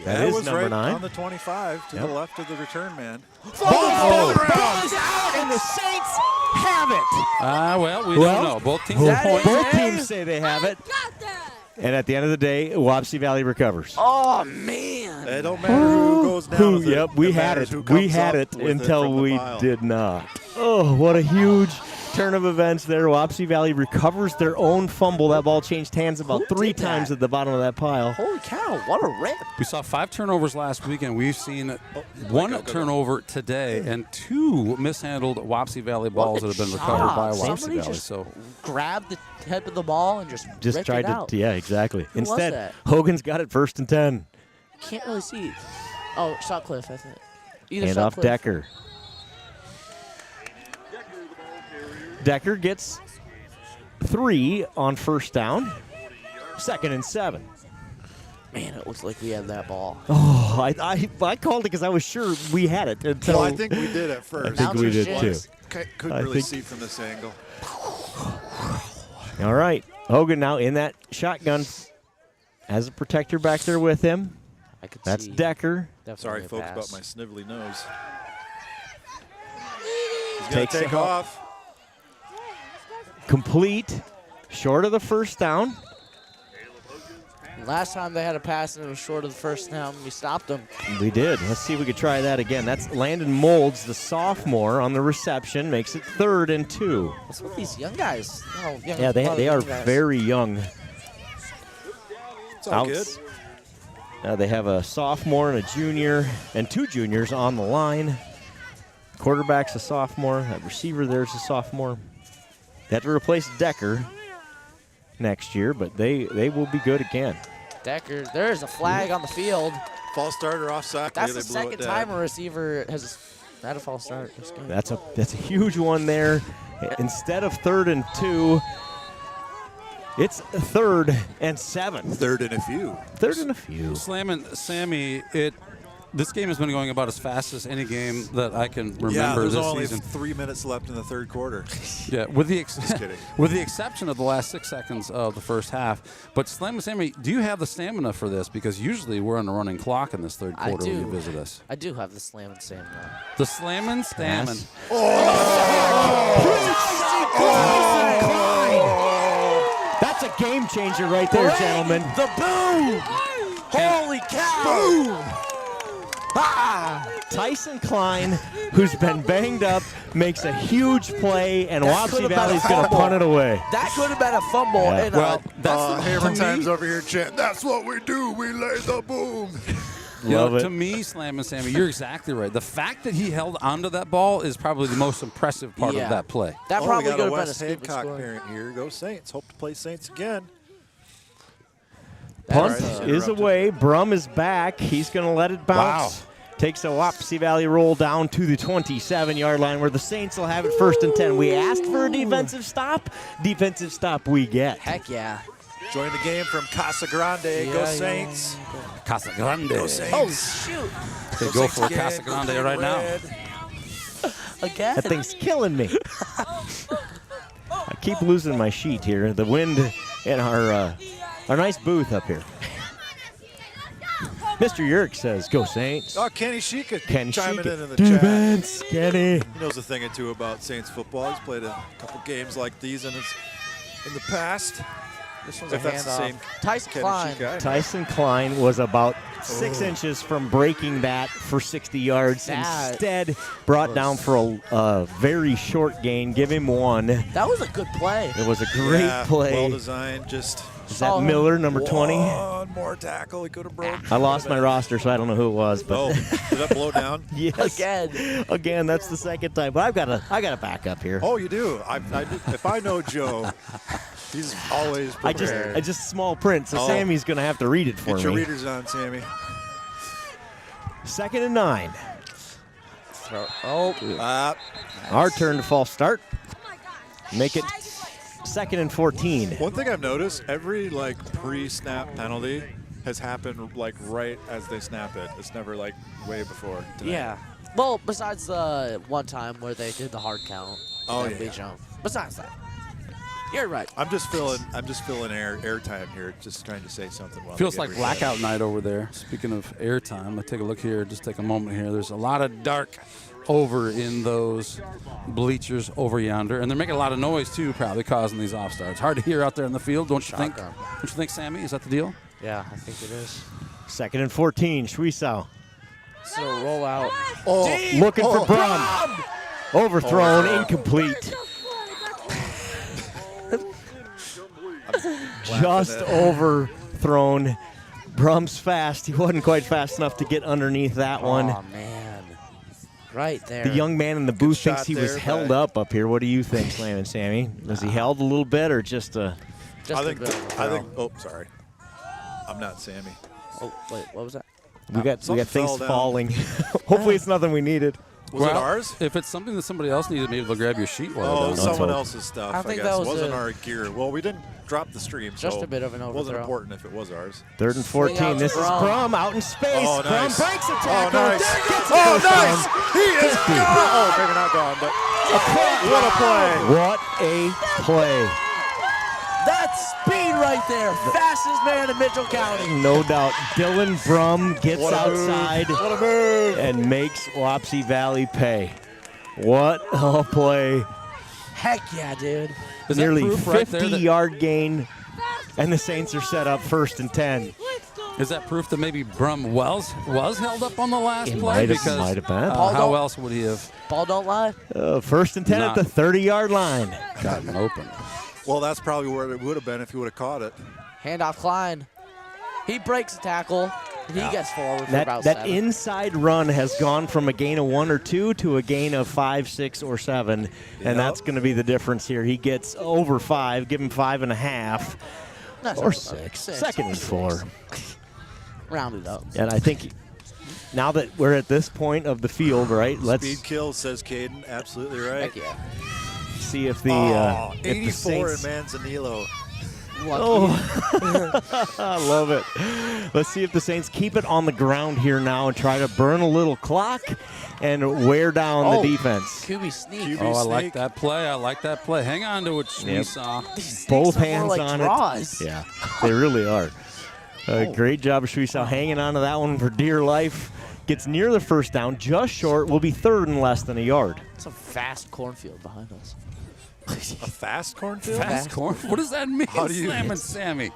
Speaker 1: That is
Speaker 2: was
Speaker 1: number
Speaker 2: right
Speaker 1: 9.
Speaker 2: on the 25 to
Speaker 1: Yep.
Speaker 2: the left of the return man.
Speaker 1: Ball is out, and the Saints have it.
Speaker 16: Well, we don't know. Both teams have points.
Speaker 1: Both teams say they have it. And at the end of the day, Wapsie Valley recovers.
Speaker 18: Oh, man.
Speaker 2: It don't matter who goes down with it.
Speaker 1: Yep, we
Speaker 2: It
Speaker 1: had
Speaker 2: matters
Speaker 1: it.
Speaker 2: who
Speaker 1: We
Speaker 2: comes
Speaker 1: had
Speaker 2: up
Speaker 1: it
Speaker 2: with
Speaker 1: until
Speaker 2: from the
Speaker 1: we
Speaker 2: pile.
Speaker 1: did not. Oh, what a huge turn of events there. Wapsie Valley recovers their own fumble. That ball changed hands about 3 times at the bottom of that pile.
Speaker 18: Holy cow, what a rip.
Speaker 16: We saw 5 turnovers last week, and we've seen 1 turnover today and 2 mishandled Wapsie Valley balls that have been recovered by Wapsie
Speaker 18: Somebody
Speaker 16: Valley.
Speaker 18: just
Speaker 16: So
Speaker 18: grabbed the head of the ball and just ripped
Speaker 1: tried
Speaker 18: it out.
Speaker 1: to, yeah, exactly.
Speaker 18: Who was
Speaker 1: Instead,
Speaker 18: that?
Speaker 1: Hogan's got it 1st and 10.
Speaker 18: Can't really see. Oh, Sutcliffe, I think. Either
Speaker 1: Hand off
Speaker 18: Sutcliffe.
Speaker 1: Decker. Decker gets 3 on 1st down. 2nd and 7.
Speaker 18: Man, it looks like we had that ball.
Speaker 1: Oh, I called it because I was sure we had it. Until
Speaker 2: Well, I think we did at first.
Speaker 1: I think we did too.
Speaker 2: Couldn't
Speaker 1: I
Speaker 2: really
Speaker 1: think-
Speaker 2: see from this angle.
Speaker 1: All right. Hogan now in that shotgun. Has a protector back there with him.
Speaker 18: I could
Speaker 1: That's
Speaker 18: see.
Speaker 1: Decker.
Speaker 2: Sorry,
Speaker 18: Definitely a
Speaker 2: folks,
Speaker 18: pass.
Speaker 2: about my snivelly nose. He's going
Speaker 1: Takes
Speaker 2: to take
Speaker 1: it
Speaker 2: off.
Speaker 1: Complete. Short of the 1st down.
Speaker 18: Last time they had a pass and it was short of the 1st down, we stopped them.
Speaker 1: We did. Let's see if we could try that again. That's Landon Molds, the sophomore, on the reception. Makes it 3rd and 2.
Speaker 18: What's with these young guys? Oh, young,
Speaker 1: Yeah,
Speaker 18: a lot of
Speaker 1: they are
Speaker 18: young guys.
Speaker 1: very young.
Speaker 2: It's all good.
Speaker 1: Outs. They have a sophomore and a junior and 2 juniors on the line. Quarterback's a sophomore. That receiver there's a sophomore. They have to replace Decker next year, but they will be good again.
Speaker 18: Decker, there's a flag on the field.
Speaker 2: False starter off sack.
Speaker 18: That's
Speaker 2: they
Speaker 18: the
Speaker 2: blew it
Speaker 18: second
Speaker 2: dead.
Speaker 18: time a receiver has had a false start this game.
Speaker 1: That's a huge one there. Instead of 3rd and 2, it's 3rd and 7.
Speaker 2: 3rd and a few.
Speaker 1: 3rd and a few.
Speaker 16: Slamming Sammy, this game has been going about as fast as any game that I can remember
Speaker 2: Yeah, there's
Speaker 16: this
Speaker 2: only
Speaker 16: season.
Speaker 2: 3 minutes left in the 3rd quarter.
Speaker 16: Yeah, with the
Speaker 2: Just kidding.
Speaker 16: with the exception of the last 6 seconds of the first half. But Slamming Sammy, do you have the stamina for this? Because usually we're on a running clock in this 3rd
Speaker 18: I
Speaker 16: quarter when you
Speaker 18: do.
Speaker 16: visit us.
Speaker 18: I do have the slam and Sam now.
Speaker 16: The Slamming Stammin'.
Speaker 1: That's a game changer right there, gentlemen.
Speaker 18: The boom! Holy cow!
Speaker 1: Boom! Tyson Klein, who's been banged up, makes a huge play, and
Speaker 18: That
Speaker 1: Wapsie
Speaker 18: could've been
Speaker 1: Valley's
Speaker 18: a
Speaker 1: going to
Speaker 18: fumble.
Speaker 1: punt it away.
Speaker 18: That could have been a fumble.
Speaker 1: Yeah.
Speaker 18: And
Speaker 2: Well,
Speaker 16: that's
Speaker 2: Hammer
Speaker 16: to me-
Speaker 2: Time's over here chanting, that's what we do, we lay the boom.
Speaker 1: Love it.
Speaker 16: To me, Slam and Sammy, you're exactly right. The fact that he held onto that ball is probably the most impressive part of that play.
Speaker 18: That probably
Speaker 2: we got
Speaker 18: could
Speaker 2: a
Speaker 18: have been a
Speaker 2: West
Speaker 18: stupid
Speaker 2: Hancock
Speaker 18: score.
Speaker 2: parent here. Go Saints. Hope to play Saints again.
Speaker 1: Punt
Speaker 2: Right,
Speaker 1: is away. Brum is back. He's going to let it bounce. Takes a Wapsie Valley roll down to the 27-yard line where the Saints will have it 1st and 10. We asked for a defensive stop. Defensive stop we get.
Speaker 18: Heck yeah.
Speaker 2: Join the game from Casa Grande. Go Saints.
Speaker 16: Casa Grande.
Speaker 2: Go Saints.
Speaker 18: Oh, shoot.
Speaker 16: They go for Casa Grande right now.
Speaker 18: Again?
Speaker 1: That thing's killing me. I keep losing my sheet here. The wind in our nice booth up here. Mr. Yerk says, go Saints.
Speaker 2: Oh, Kenny Sheikah
Speaker 1: Kenny
Speaker 2: chiming
Speaker 1: Sheikah.
Speaker 2: in the
Speaker 1: Defense,
Speaker 2: chat.
Speaker 1: Kenny.
Speaker 2: He knows a thing or two about Saints football. He's played a couple games like these in the past.
Speaker 18: This one's
Speaker 2: If
Speaker 18: a
Speaker 2: that's the
Speaker 18: handoff.
Speaker 2: same
Speaker 18: Tyson
Speaker 2: Kenny
Speaker 18: Klein.
Speaker 2: Sheikah.
Speaker 1: Tyson Klein was about 6 inches from breaking that for 60 yards.
Speaker 18: That
Speaker 1: Instead, brought down for a very short gain. Give him 1.
Speaker 18: That was a good play.
Speaker 1: It was a great play.
Speaker 2: Well designed. Just
Speaker 1: Is that Miller, number 20?
Speaker 2: one more tackle. He could have broke.
Speaker 1: I lost my roster, so I don't know who it was. But
Speaker 2: Oh, did that blow down?
Speaker 1: yes,
Speaker 18: Again.
Speaker 1: again. That's the second time. But I got a backup here.
Speaker 2: Oh, you do. If I know Joe, he's always prepared.
Speaker 1: I just small print, so
Speaker 2: Oh.
Speaker 1: Sammy's gonna have to read it for
Speaker 2: Get your
Speaker 1: me.
Speaker 2: readers on, Sammy.
Speaker 1: 2nd and 9.
Speaker 18: Oh,
Speaker 1: Our turn to false start. Make it 2nd and 14.
Speaker 2: One thing I've noticed, every pre-snap penalty has happened right as they snap it. It's never way before. Tonight.
Speaker 18: yeah. Well, besides the one time where they did the hard count.
Speaker 2: Oh,
Speaker 18: and we
Speaker 2: yeah.
Speaker 18: jumped. Besides that. You're right.
Speaker 2: I'm just filling air time here, just trying to say something. While
Speaker 16: Feels
Speaker 2: they
Speaker 16: like
Speaker 2: get
Speaker 16: blackout night over there. Speaking of airtime, let's take a look here. Just take a moment here. There's a lot of dark over in those bleachers over yonder, and they're making a lot of noise too, probably causing these off starts. Hard to hear out there in the field, don't you think? Don't you think, Sammy? Is that the deal?
Speaker 18: Yeah, I think it is.
Speaker 1: 2nd and 14. Schwiesau
Speaker 18: So roll out.
Speaker 1: looking for Brum. Overthrown, incomplete. Just overthrown. Brum's fast. He wasn't quite fast enough to get underneath that one.
Speaker 18: Oh, man. Right there.
Speaker 1: The young man in the booth thinks
Speaker 2: shot
Speaker 1: he was
Speaker 2: there
Speaker 1: held
Speaker 2: by-
Speaker 1: up here. What do you think, Slam and Sammy? Was he held a little bit or just a...
Speaker 18: Just
Speaker 2: I
Speaker 18: a
Speaker 2: think.
Speaker 18: bit of a
Speaker 2: I
Speaker 18: throw.
Speaker 2: think. Oh, sorry. I'm not Sammy.
Speaker 18: Oh, wait, what was that?
Speaker 1: We got
Speaker 2: something
Speaker 1: things
Speaker 2: fell down.
Speaker 1: falling. Hopefully it's nothing we needed.
Speaker 2: Was it ours?
Speaker 16: If it's something that somebody else needed, maybe they'll grab your sheet while
Speaker 2: Oh,
Speaker 16: they're done.
Speaker 2: someone
Speaker 1: hope.
Speaker 2: else's stuff.
Speaker 18: I think
Speaker 2: guess.
Speaker 18: that was
Speaker 2: It wasn't
Speaker 18: a-
Speaker 2: our gear. Well, we didn't drop the stream,
Speaker 18: Just
Speaker 2: so
Speaker 18: a bit of an
Speaker 2: it wasn't
Speaker 18: overthrow.
Speaker 2: important if it was ours.
Speaker 1: 3rd and 14.
Speaker 18: Swing out
Speaker 1: This
Speaker 18: to
Speaker 1: is
Speaker 18: Brum.
Speaker 1: Brum out in space.
Speaker 2: Oh,
Speaker 1: Brum
Speaker 2: nice.
Speaker 1: breaks a
Speaker 2: Oh,
Speaker 1: tackle.
Speaker 2: nice.
Speaker 1: Gets a
Speaker 2: Oh,
Speaker 1: first down.
Speaker 2: nice. He is gone. Oh, maybe not gone, but what a play.
Speaker 1: What a play.
Speaker 18: That's speed right there. Fastest man in Mitchell County.
Speaker 1: No doubt. Dylan Brum gets
Speaker 2: What a move.
Speaker 1: outside
Speaker 2: What a move.
Speaker 1: and makes Wapsie Valley pay. What a play.
Speaker 18: Heck yeah, dude.
Speaker 16: Is that
Speaker 1: Nearly
Speaker 16: proof right there that-
Speaker 1: 50-yard gain, and the Saints are set up 1st and 10.
Speaker 16: Is that proof that maybe Brum was held up on the last
Speaker 1: It
Speaker 16: play?
Speaker 1: might have been.
Speaker 16: How else would he have
Speaker 18: Ball don't lie.
Speaker 1: 1st and 10
Speaker 16: Not-
Speaker 1: at the 30-yard line.
Speaker 16: gotten open?
Speaker 2: Well, that's probably where it would have been if he would have caught it.
Speaker 18: Handoff Klein. He breaks a tackle. And he gets forward for about
Speaker 1: That
Speaker 18: 7.
Speaker 1: inside run has gone from a gain of 1 or 2 to a gain of 5, 6, or 7, and that's going to be the difference here. He gets over 5, give him 5.5
Speaker 18: That's
Speaker 1: or
Speaker 18: not
Speaker 1: 6.
Speaker 18: bad.
Speaker 1: 2nd and 4.
Speaker 18: Round it up.
Speaker 1: And I think now that we're at this point of the field, right? Let's
Speaker 2: Speed kill, says Caden. Absolutely right.
Speaker 18: Heck yeah.
Speaker 1: see if the if the
Speaker 2: 84 in
Speaker 1: Saints.
Speaker 2: Manzanillo.
Speaker 1: Oh, I love it. Let's see if the Saints keep it on the ground here now and try to burn a little clock and wear down the defense.
Speaker 18: QB sneak.
Speaker 16: Oh, I like that play. I like that play. Hang on to it, Schmiesau.
Speaker 1: Both
Speaker 18: are more
Speaker 1: hands
Speaker 18: like
Speaker 1: on
Speaker 18: draws.
Speaker 1: it. Yeah, they really are. Great job of Schwiesau hanging on to that one for dear life. Gets near the first down, just short. Will be 3rd and less than a yard.
Speaker 18: It's a fast cornfield behind us.
Speaker 2: A fast cornfield?
Speaker 16: Fast corn? What does that mean?
Speaker 2: How do you-
Speaker 16: Slam and Sammy.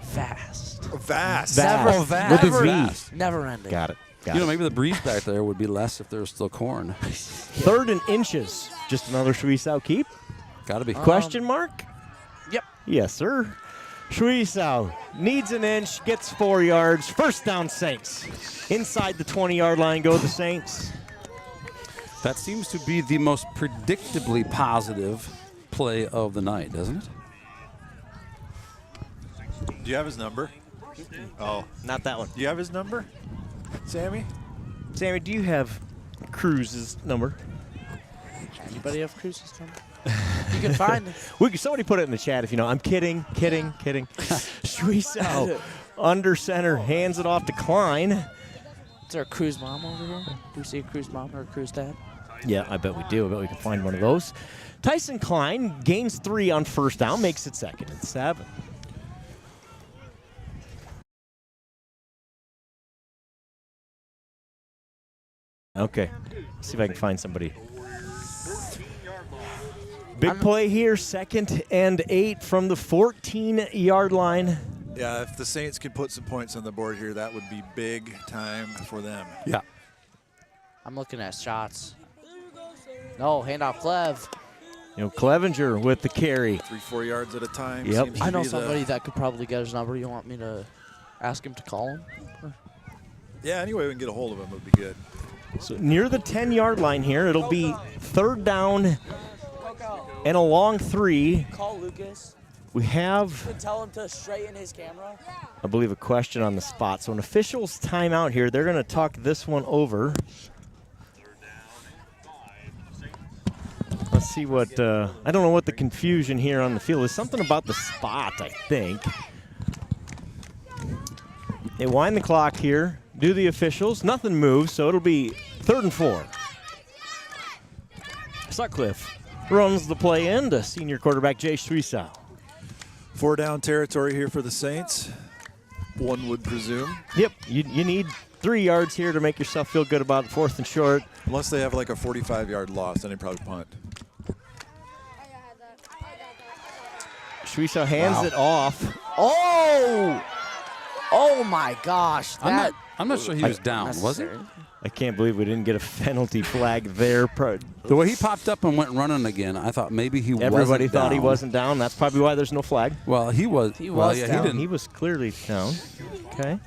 Speaker 18: Fast.
Speaker 2: Vast.
Speaker 18: Never,
Speaker 1: With a
Speaker 18: never,
Speaker 1: V.
Speaker 18: never ending.
Speaker 1: Got it.
Speaker 16: You know, maybe the breeze back there would be less if there was still corn.
Speaker 1: 3rd and inches. Just another Schwiesau keep?
Speaker 16: Got to be.
Speaker 1: Question mark?
Speaker 18: Yep.
Speaker 1: Yes, sir. Schwiesau needs an inch, gets 4 yards. First down, Saints. Inside the 20-yard line go the Saints.
Speaker 16: That seems to be the most predictably positive play of the night, doesn't it?
Speaker 2: Do you have his number? Oh,
Speaker 1: not that one.
Speaker 2: Do you have his number, Sammy?
Speaker 1: Sammy, do you have Cruz's number?
Speaker 18: Anybody have Cruz's number? You can find it.
Speaker 1: Somebody put it in the chat if you know. I'm kidding. Schwiesau under center, hands it off to Klein.
Speaker 18: Is there a Cruz mom over here? Do we see a Cruz mom or a Cruz dad?
Speaker 1: Yeah, I bet we do. I bet we can find one of those. Tyson Klein gains 3 on first down, makes it 2nd and 7. Okay, let's see if I can find somebody. Big play here, 2nd and 8 from the 14-yard line.
Speaker 2: Yeah, if the Saints could put some points on the board here, that would be big time for them.
Speaker 16: Yeah.
Speaker 18: I'm looking at shots. No, handoff Clev.
Speaker 1: You know, Clevenger with the carry.
Speaker 2: 3-4 yards at a time.
Speaker 1: Yep.
Speaker 2: Seems
Speaker 18: I
Speaker 2: to
Speaker 18: know
Speaker 2: be
Speaker 18: somebody that could probably get his number. You want me to ask him to call him?
Speaker 2: Yeah, any way we can get a hold of him would be good.
Speaker 1: So near the 10-yard line here, it'll be 3rd down and a long 3.
Speaker 18: Call Lucas.
Speaker 1: We have,
Speaker 18: You can tell him to straighten his camera.
Speaker 1: I believe, a question on the spot. So an official's timeout here. They're going to talk this one over. Let's see what, I don't know what the confusion here on the field is. Something about the spot, I think. They wind the clock here, do the officials. Nothing moves, so it'll be 3rd and 4. Sutcliffe runs the play in to senior quarterback Jay Schwiesau.
Speaker 2: 4 down territory here for the Saints, one would presume.
Speaker 1: Yep, you need 3 yards here to make yourself feel good about 4th and short.
Speaker 2: Unless they have like a 45-yard loss, then they probably punt.
Speaker 1: Schwiesau hands it off.
Speaker 18: Oh! Oh my gosh!
Speaker 16: I'm not sure he was down, was he?
Speaker 1: I can't believe we didn't get a penalty flag there.
Speaker 16: The way he popped up and went running again, I thought maybe he wasn't
Speaker 1: Everybody thought
Speaker 16: down.
Speaker 1: he wasn't down. That's probably why there's no flag.
Speaker 16: Well, he was.
Speaker 18: He
Speaker 16: well,
Speaker 18: was
Speaker 16: yeah,
Speaker 18: down.
Speaker 16: He didn't.
Speaker 1: He was clearly down. Okay.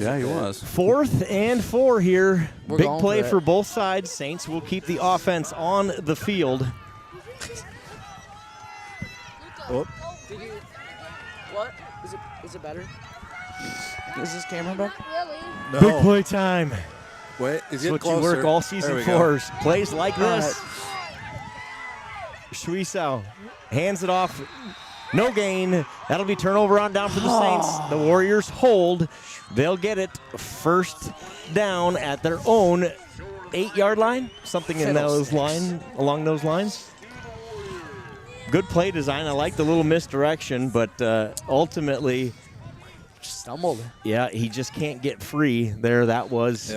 Speaker 16: Yeah, he was.
Speaker 1: 4th and 4 here.
Speaker 18: We're
Speaker 1: Big
Speaker 18: going
Speaker 1: play
Speaker 18: for it.
Speaker 1: for both sides. Saints will keep the offense on the field.
Speaker 2: Oh.
Speaker 18: Did you? What? Is it better? Is this camera better?
Speaker 2: No.
Speaker 1: Big play time.
Speaker 2: Wait,
Speaker 1: That's
Speaker 2: he's getting
Speaker 1: what
Speaker 2: closer.
Speaker 1: you work all
Speaker 2: There
Speaker 1: season
Speaker 2: we go.
Speaker 1: for. Plays like this. Schwiesau hands it off. No gain. That'll be turnover on down for the Saints. The Warriors hold. They'll get it 1st down at their own 8-yard line. Something in those along those lines. Good play design. I like the little misdirection, but ultimately,
Speaker 18: stumbled.
Speaker 1: Yeah, he just can't get free there. That was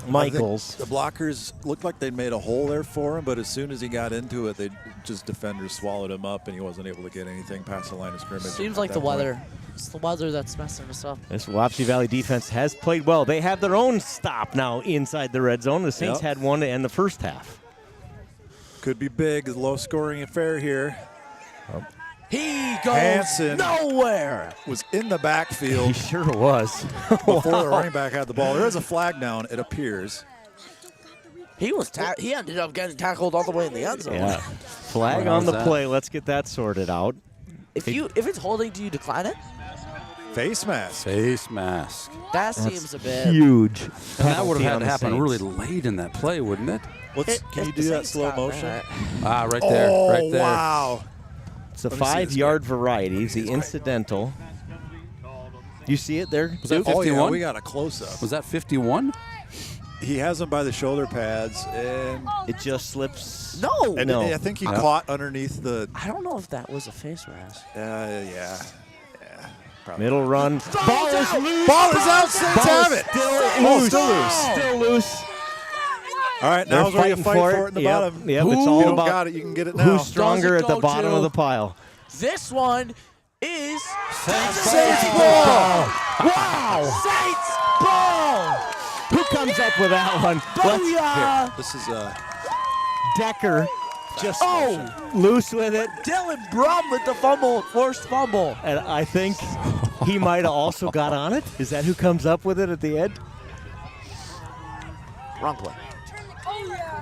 Speaker 1: Michaels.
Speaker 2: The blockers looked like they made a hole there for him, but as soon as he got into it, defenders swallowed him up, and he wasn't able to get anything past the line of scrimmage.
Speaker 18: Seems like the weather. It's the weather that's messing us up.
Speaker 1: This Wapsie Valley defense has played well. They have their own stop now inside the red zone. The Saints had one to end the first half.
Speaker 2: Could be big, low-scoring affair here.
Speaker 18: He goes
Speaker 2: Hansen
Speaker 18: nowhere.
Speaker 2: Was in the backfield.
Speaker 1: He sure was.
Speaker 2: Before the running back had the ball. There is a flag down, it appears.
Speaker 18: He was he ended up getting tackled all the way in the end zone.
Speaker 1: Yeah. Flag on the play. Let's get that sorted out.
Speaker 18: If it's holding, do you decline it?
Speaker 2: Face mask.
Speaker 16: Face mask.
Speaker 18: That seems a bit
Speaker 1: huge.
Speaker 16: And that would have had to happen
Speaker 1: Saints.
Speaker 16: really late in that play, wouldn't it?
Speaker 2: Can you do that slow motion?
Speaker 16: Right there.
Speaker 2: Oh,
Speaker 16: right there.
Speaker 2: Wow.
Speaker 1: It's a 5-yard variety. The incidental. You see it there?
Speaker 16: Was that
Speaker 2: Oh,
Speaker 16: 51?
Speaker 2: yeah, we got a close-up.
Speaker 16: Was that 51?
Speaker 2: He has him by the shoulder pads, and
Speaker 1: it just slips.
Speaker 18: No.
Speaker 2: And I think he caught underneath the.
Speaker 18: I don't know if that was a face mask.
Speaker 2: Yeah. Probably.
Speaker 1: Middle run. Ball is loose.
Speaker 2: Ball is out. Saints have it.
Speaker 1: Still loose.
Speaker 2: All right, now
Speaker 1: They're
Speaker 2: where you
Speaker 1: fighting
Speaker 2: fight for it in the
Speaker 1: Yep,
Speaker 2: bottom.
Speaker 1: Yep,
Speaker 2: Who
Speaker 1: it's all
Speaker 2: you don't
Speaker 1: about
Speaker 2: got it, you can get it now.
Speaker 1: who's stronger
Speaker 18: Does
Speaker 1: at
Speaker 18: it
Speaker 1: the
Speaker 18: go
Speaker 1: bottom
Speaker 18: to-
Speaker 1: of the pile.
Speaker 18: This one is
Speaker 1: Saints ball. Wow.
Speaker 18: Saints ball.
Speaker 1: Who comes up with that one?
Speaker 18: Booyah.
Speaker 2: This is
Speaker 1: Decker just loose with it.
Speaker 18: Dylan Brum with the fumble, forced fumble.
Speaker 1: And I think he might have also got on it. Is that who comes up with it at the end?
Speaker 18: Wrong play.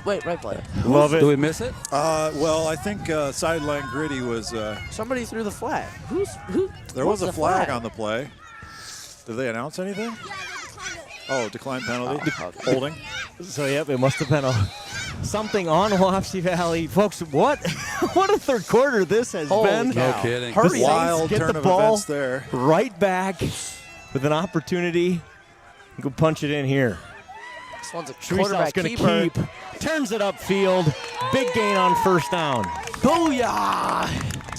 Speaker 18: Wait, right play.
Speaker 1: Love it.
Speaker 16: Do we miss it?
Speaker 2: Well, I think sideline Gritty was.
Speaker 18: Somebody threw the flag. Who?
Speaker 2: There was a flag on the play. Did they announce anything? Oh, decline penalty. Holding.
Speaker 1: So, yep, it must have been something on Wapsie Valley. Folks, what a third quarter this has been.
Speaker 16: No kidding.
Speaker 1: The Saints
Speaker 2: Wild
Speaker 1: get
Speaker 2: turn
Speaker 1: the
Speaker 2: of
Speaker 1: ball
Speaker 2: events there.
Speaker 1: right back with an opportunity. Go punch it in here.
Speaker 18: This one's a
Speaker 1: Shweisau's
Speaker 18: quarterback
Speaker 1: going to
Speaker 18: keeper.
Speaker 1: keep. Turns it upfield. Big gain on first down.
Speaker 18: Booyah!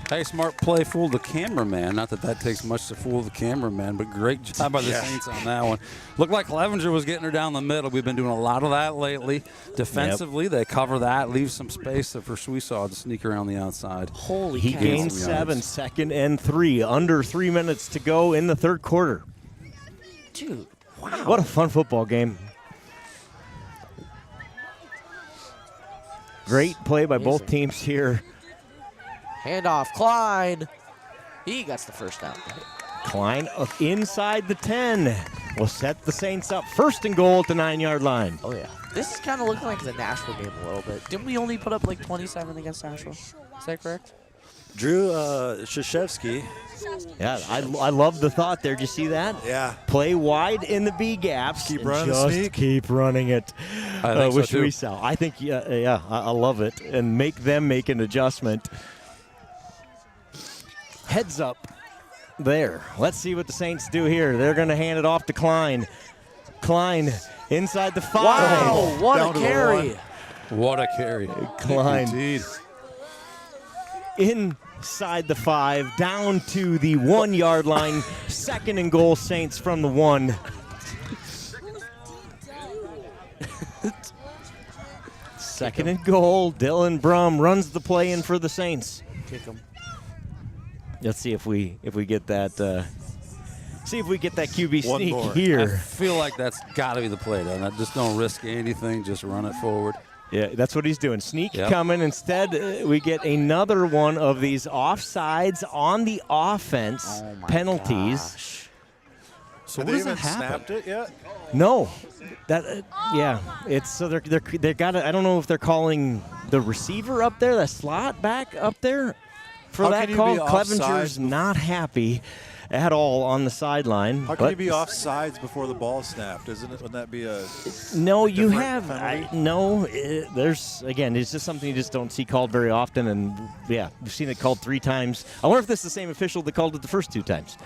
Speaker 16: Hey, smart play, fooled the cameraman. Not that that takes much to fool the cameraman, but great job by the Saints on that one. Looked like Clevenger was getting her down the middle. We've been doing a lot of that lately. Defensively, they cover that, leave some space for Shweisau to sneak around the outside.
Speaker 18: Holy
Speaker 1: He
Speaker 18: cow.
Speaker 1: gained 7, 2nd and 3. Under 3 minutes to go in the third quarter.
Speaker 18: Dude, wow.
Speaker 1: What a fun football game. Great play by both teams here.
Speaker 18: Handoff, Klein. He gets the first down.
Speaker 1: Klein inside the 10 will set the Saints up 1st and goal at the 9-yard line.
Speaker 18: Oh, yeah. This is kind of looking like the Nashville game a little bit. Didn't we only put up like 27 against Nashville? Is that correct?
Speaker 2: Drew Krzyzewski.
Speaker 1: Yeah, I love the thought there. Did you see that?
Speaker 2: Yeah.
Speaker 1: Play wide in the B gaps.
Speaker 2: Keep
Speaker 1: and
Speaker 2: running the
Speaker 1: just
Speaker 2: sneak.
Speaker 1: keep running it.
Speaker 16: I think so,
Speaker 1: with
Speaker 16: too.
Speaker 1: Shweisau. I think, I love it. And make them make an adjustment. Heads up there. Let's see what the Saints do here. They're going to hand it off to Klein. Klein inside the 5.
Speaker 18: Wow, what
Speaker 2: Down
Speaker 18: a
Speaker 2: to the
Speaker 18: carry.
Speaker 2: 1.
Speaker 16: What a carry.
Speaker 1: Klein.
Speaker 16: Indeed.
Speaker 1: Inside the 5, down to the 1-yard line. 2nd and goal, Saints from the 1. Second and goal. Dylan Brum runs the play in for the Saints.
Speaker 18: Kick him.
Speaker 1: Let's see if we get that. See if we get that QB
Speaker 2: One
Speaker 1: sneak
Speaker 2: more.
Speaker 16: I
Speaker 1: here.
Speaker 16: feel like that's got to be the play, though. Just don't risk anything. Just run it forward.
Speaker 1: Yeah, that's what he's doing. Sneak
Speaker 16: Yep.
Speaker 1: coming. Instead, we get another one of these offsides on the offense penalties.
Speaker 18: Gosh.
Speaker 2: So
Speaker 1: what
Speaker 2: they
Speaker 1: does
Speaker 2: even
Speaker 1: that happen?
Speaker 2: snapped it yet?
Speaker 1: No, that yeah. It's so they got. I don't know if they're calling the receiver up there, the slot back up there for
Speaker 2: How
Speaker 1: that
Speaker 2: can you
Speaker 1: call.
Speaker 2: be
Speaker 1: Clevenger's
Speaker 2: offside?
Speaker 1: not happy at all on the sideline.
Speaker 2: How can
Speaker 1: but
Speaker 2: you be offsides before the ball snapped? Wouldn't that be a
Speaker 1: No, you
Speaker 2: different
Speaker 1: have
Speaker 2: penalty?
Speaker 1: there's again. It's just something you just don't see called very often, and yeah, we've seen it called 3 times. I wonder if this is the same official that called it the first 2 times.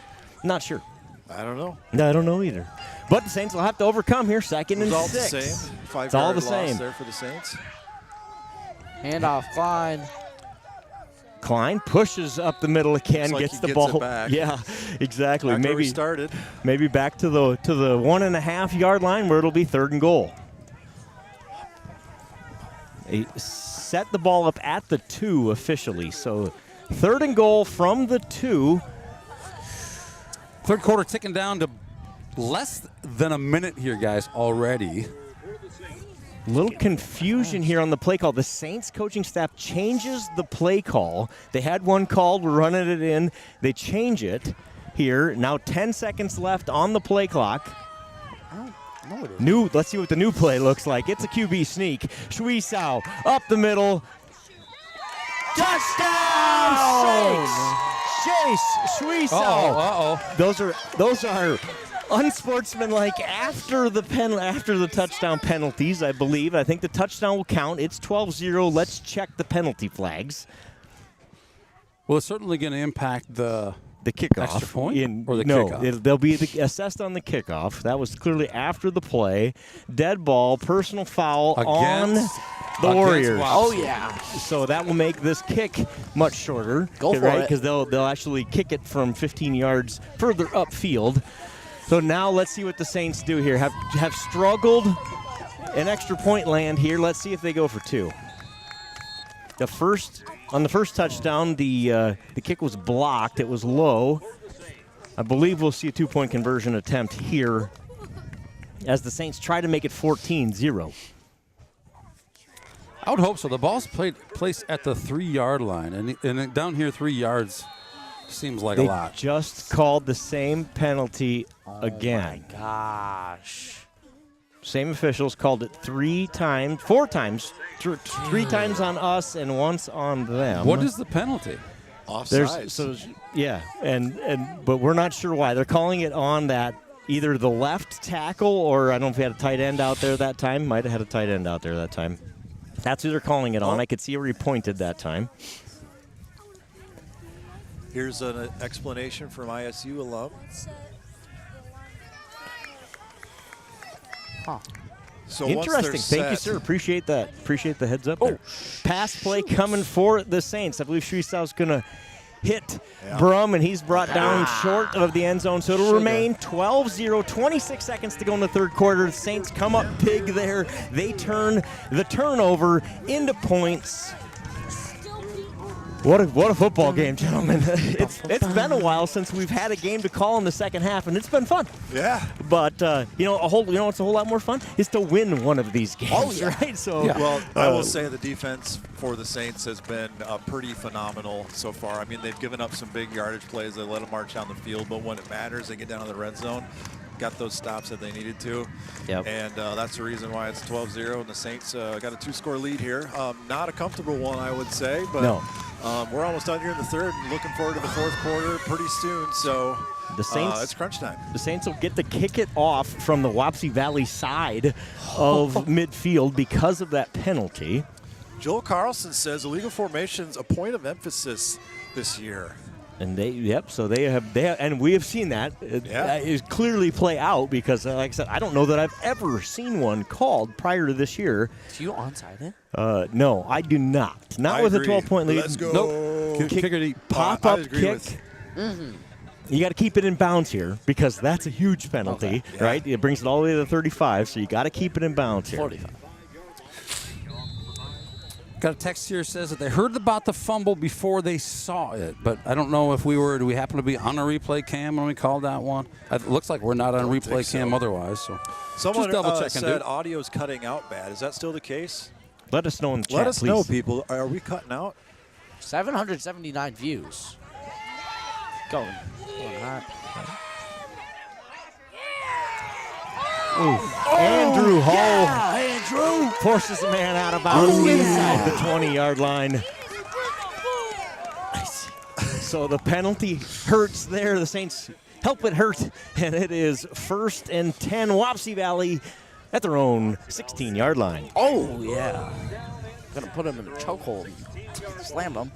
Speaker 1: Not sure.
Speaker 2: I don't know.
Speaker 1: No, I don't know either. But the Saints will have to overcome here. 2nd and
Speaker 2: It was all
Speaker 1: 6.
Speaker 2: the same. 5
Speaker 1: It's all the
Speaker 2: loss
Speaker 1: same.
Speaker 2: there for the Saints.
Speaker 18: Handoff, Klein.
Speaker 1: Klein pushes up the middle again,
Speaker 2: Looks like
Speaker 1: gets
Speaker 2: he
Speaker 1: the
Speaker 2: gets
Speaker 1: ball.
Speaker 2: it back.
Speaker 1: Yeah, exactly.
Speaker 2: Back to where
Speaker 1: maybe
Speaker 2: he started.
Speaker 1: Maybe back to the 1.5-yard line where it'll be 3rd and goal. They set the ball up at the 2 officially, so 3rd and goal from the 2.
Speaker 16: Third quarter ticking down to less than a minute here, guys, already.
Speaker 1: Little confusion here on the play call. The Saints coaching staff changes the play call. They had one called, we're running it in. They change it here. Now 10 seconds left on the play clock.
Speaker 18: No, it isn't.
Speaker 1: Let's see what the new play looks like. It's a QB sneak. Shweisau up the middle. Touchdown! Saints! Chase Shweisau.
Speaker 16: Uh-oh.
Speaker 1: Those are unsportsmanlike after the touchdown penalties, I believe. I think the touchdown will count. It's 12-0. Let's check the penalty flags.
Speaker 16: Well, it's certainly going to impact the
Speaker 1: kickoff.
Speaker 16: extra point or the
Speaker 1: no,
Speaker 16: kickoff.
Speaker 1: they'll be assessed on the kickoff. That was clearly after the play. Dead ball, personal foul on the Warriors.
Speaker 16: Wapsie.
Speaker 18: Oh, yeah.
Speaker 1: So that will make this kick much shorter.
Speaker 18: Go for
Speaker 1: right?
Speaker 18: it.
Speaker 1: Because they'll actually kick it from 15 yards further upfield. So now let's see what the Saints do here. Have struggled in extra point land here. Let's see if they go for 2. On the first touchdown, the kick was blocked. It was low. I believe we'll see a 2-point conversion attempt here as the Saints try to make it 14-0.
Speaker 16: I would hope so. The ball's placed at the 3-yard line, and down here 3 yards seems like a lot.
Speaker 1: They just called the same penalty again.
Speaker 18: Oh, my gosh.
Speaker 1: Same officials called it 4 times, 3 times on us and once on them.
Speaker 16: What is the penalty?
Speaker 2: Offsides.
Speaker 1: But we're not sure why. They're calling it on that either the left tackle or I don't know if we had a tight end out there that time. Might have had a tight end out there that time. That's who they're calling it on. I could see where he pointed that time.
Speaker 2: Here's an explanation from ISU alum. So
Speaker 1: interesting. Thank you, sir. Appreciate that. Appreciate the heads up there. Pass play coming for the Saints. I believe Shreestows going to hit Brum, and he's brought down short of the end zone. So it'll remain 12-0, 26 seconds to go in the third quarter. The Saints come up big there. They turn the turnover into points. What a football game, gentlemen. It's been a while since we've had a game to call in the second half, and it's been fun.
Speaker 2: Yeah.
Speaker 1: But what's a whole lot more fun is to win one of these games, right? So
Speaker 2: well, I will say the defense for the Saints has been pretty phenomenal so far. I mean, they've given up some big yardage plays. They let them march down the field, but when it matters, they get down to the red zone. Got those stops that they needed to.
Speaker 1: Yep.
Speaker 2: And that's the reason why it's 12-0, and the Saints got a 2-score lead here. Not a comfortable one, I would say, but
Speaker 1: no.
Speaker 2: We're almost done here in the third and looking forward to the fourth quarter pretty soon. So
Speaker 1: the Saints,
Speaker 2: it's crunch time.
Speaker 1: The Saints will get to kick it off from the Wapsie Valley side of midfield because of that penalty.
Speaker 2: Joel Carlson says illegal formation's a point of emphasis this year.
Speaker 1: And they have, and we have seen that. That is clearly play out because, like I said, I don't know that I've ever seen one called prior to this year.
Speaker 18: Do you onside it?
Speaker 1: No, I do not. Not with a 12-point lead.
Speaker 2: Let's go.
Speaker 1: Nope. Pop-up kick.
Speaker 18: Mm-hmm.
Speaker 1: You got to keep it in bounds here because that's a huge penalty, right? It brings it all the way to the 35, so you got to keep it in bounds here.
Speaker 18: 45.
Speaker 16: Got a text here says that they heard about the fumble before they saw it, but I don't know if do we happen to be on a replay cam when we called that one? It looks like we're not on a replay cam otherwise. So
Speaker 2: someone
Speaker 16: just double checking,
Speaker 2: said audio's cutting out bad. Is that still the case?
Speaker 1: Let us know in the chat,
Speaker 2: Let us
Speaker 1: please.
Speaker 2: know, people. Are we cutting out?
Speaker 18: 779 views. Going hot.
Speaker 1: Andrew Hall
Speaker 18: Andrew
Speaker 1: forces the man out of bounds inside the 20-yard line. So the penalty hurts there. The Saints help it hurt, and it is 1st and 10, Wapsie Valley at their own 16-yard line.
Speaker 18: Oh, yeah. Gonna put him in the chokehold. Slam him.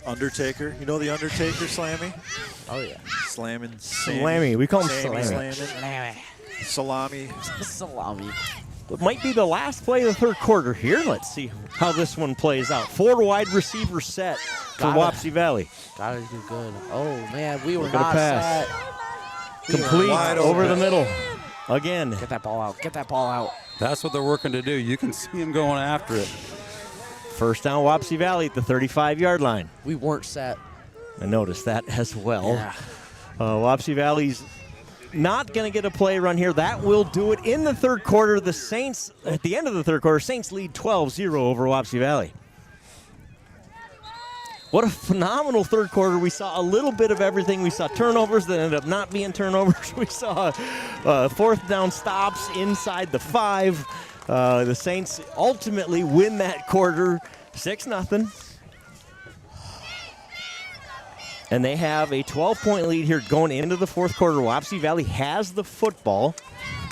Speaker 2: Undertaker. You know the Undertaker, Slammy?
Speaker 18: Oh, yeah.
Speaker 2: Slamming.
Speaker 1: Slammy. We call him Slammy.
Speaker 2: Salami.
Speaker 18: Salami.
Speaker 1: It might be the last play of the third quarter here. Let's see how this one plays out. 4 wide receiver set for Wapsie Valley.
Speaker 18: Gotta do good. Oh, man. We were
Speaker 1: Look at
Speaker 18: not
Speaker 1: the pass.
Speaker 18: set.
Speaker 1: Complete over the middle. Again.
Speaker 18: Get that ball out. Get that ball out.
Speaker 16: That's what they're working to do. You can see them going after it.
Speaker 1: First down, Wapsie Valley at the 35-yard line.
Speaker 18: We weren't set.
Speaker 1: I noticed that as well.
Speaker 18: Yeah.
Speaker 1: Wapsie Valley's not going to get a play run here. That will do it in the third quarter. The Saints, at the end of the third quarter, Saints lead 12-0 over Wapsie Valley. What a phenomenal third quarter. We saw a little bit of everything. We saw turnovers that ended up not being turnovers. We saw fourth down stops inside the 5. The Saints ultimately win that quarter 6-0. And they have a 12-point lead here going into the fourth quarter. Wapsie Valley has the football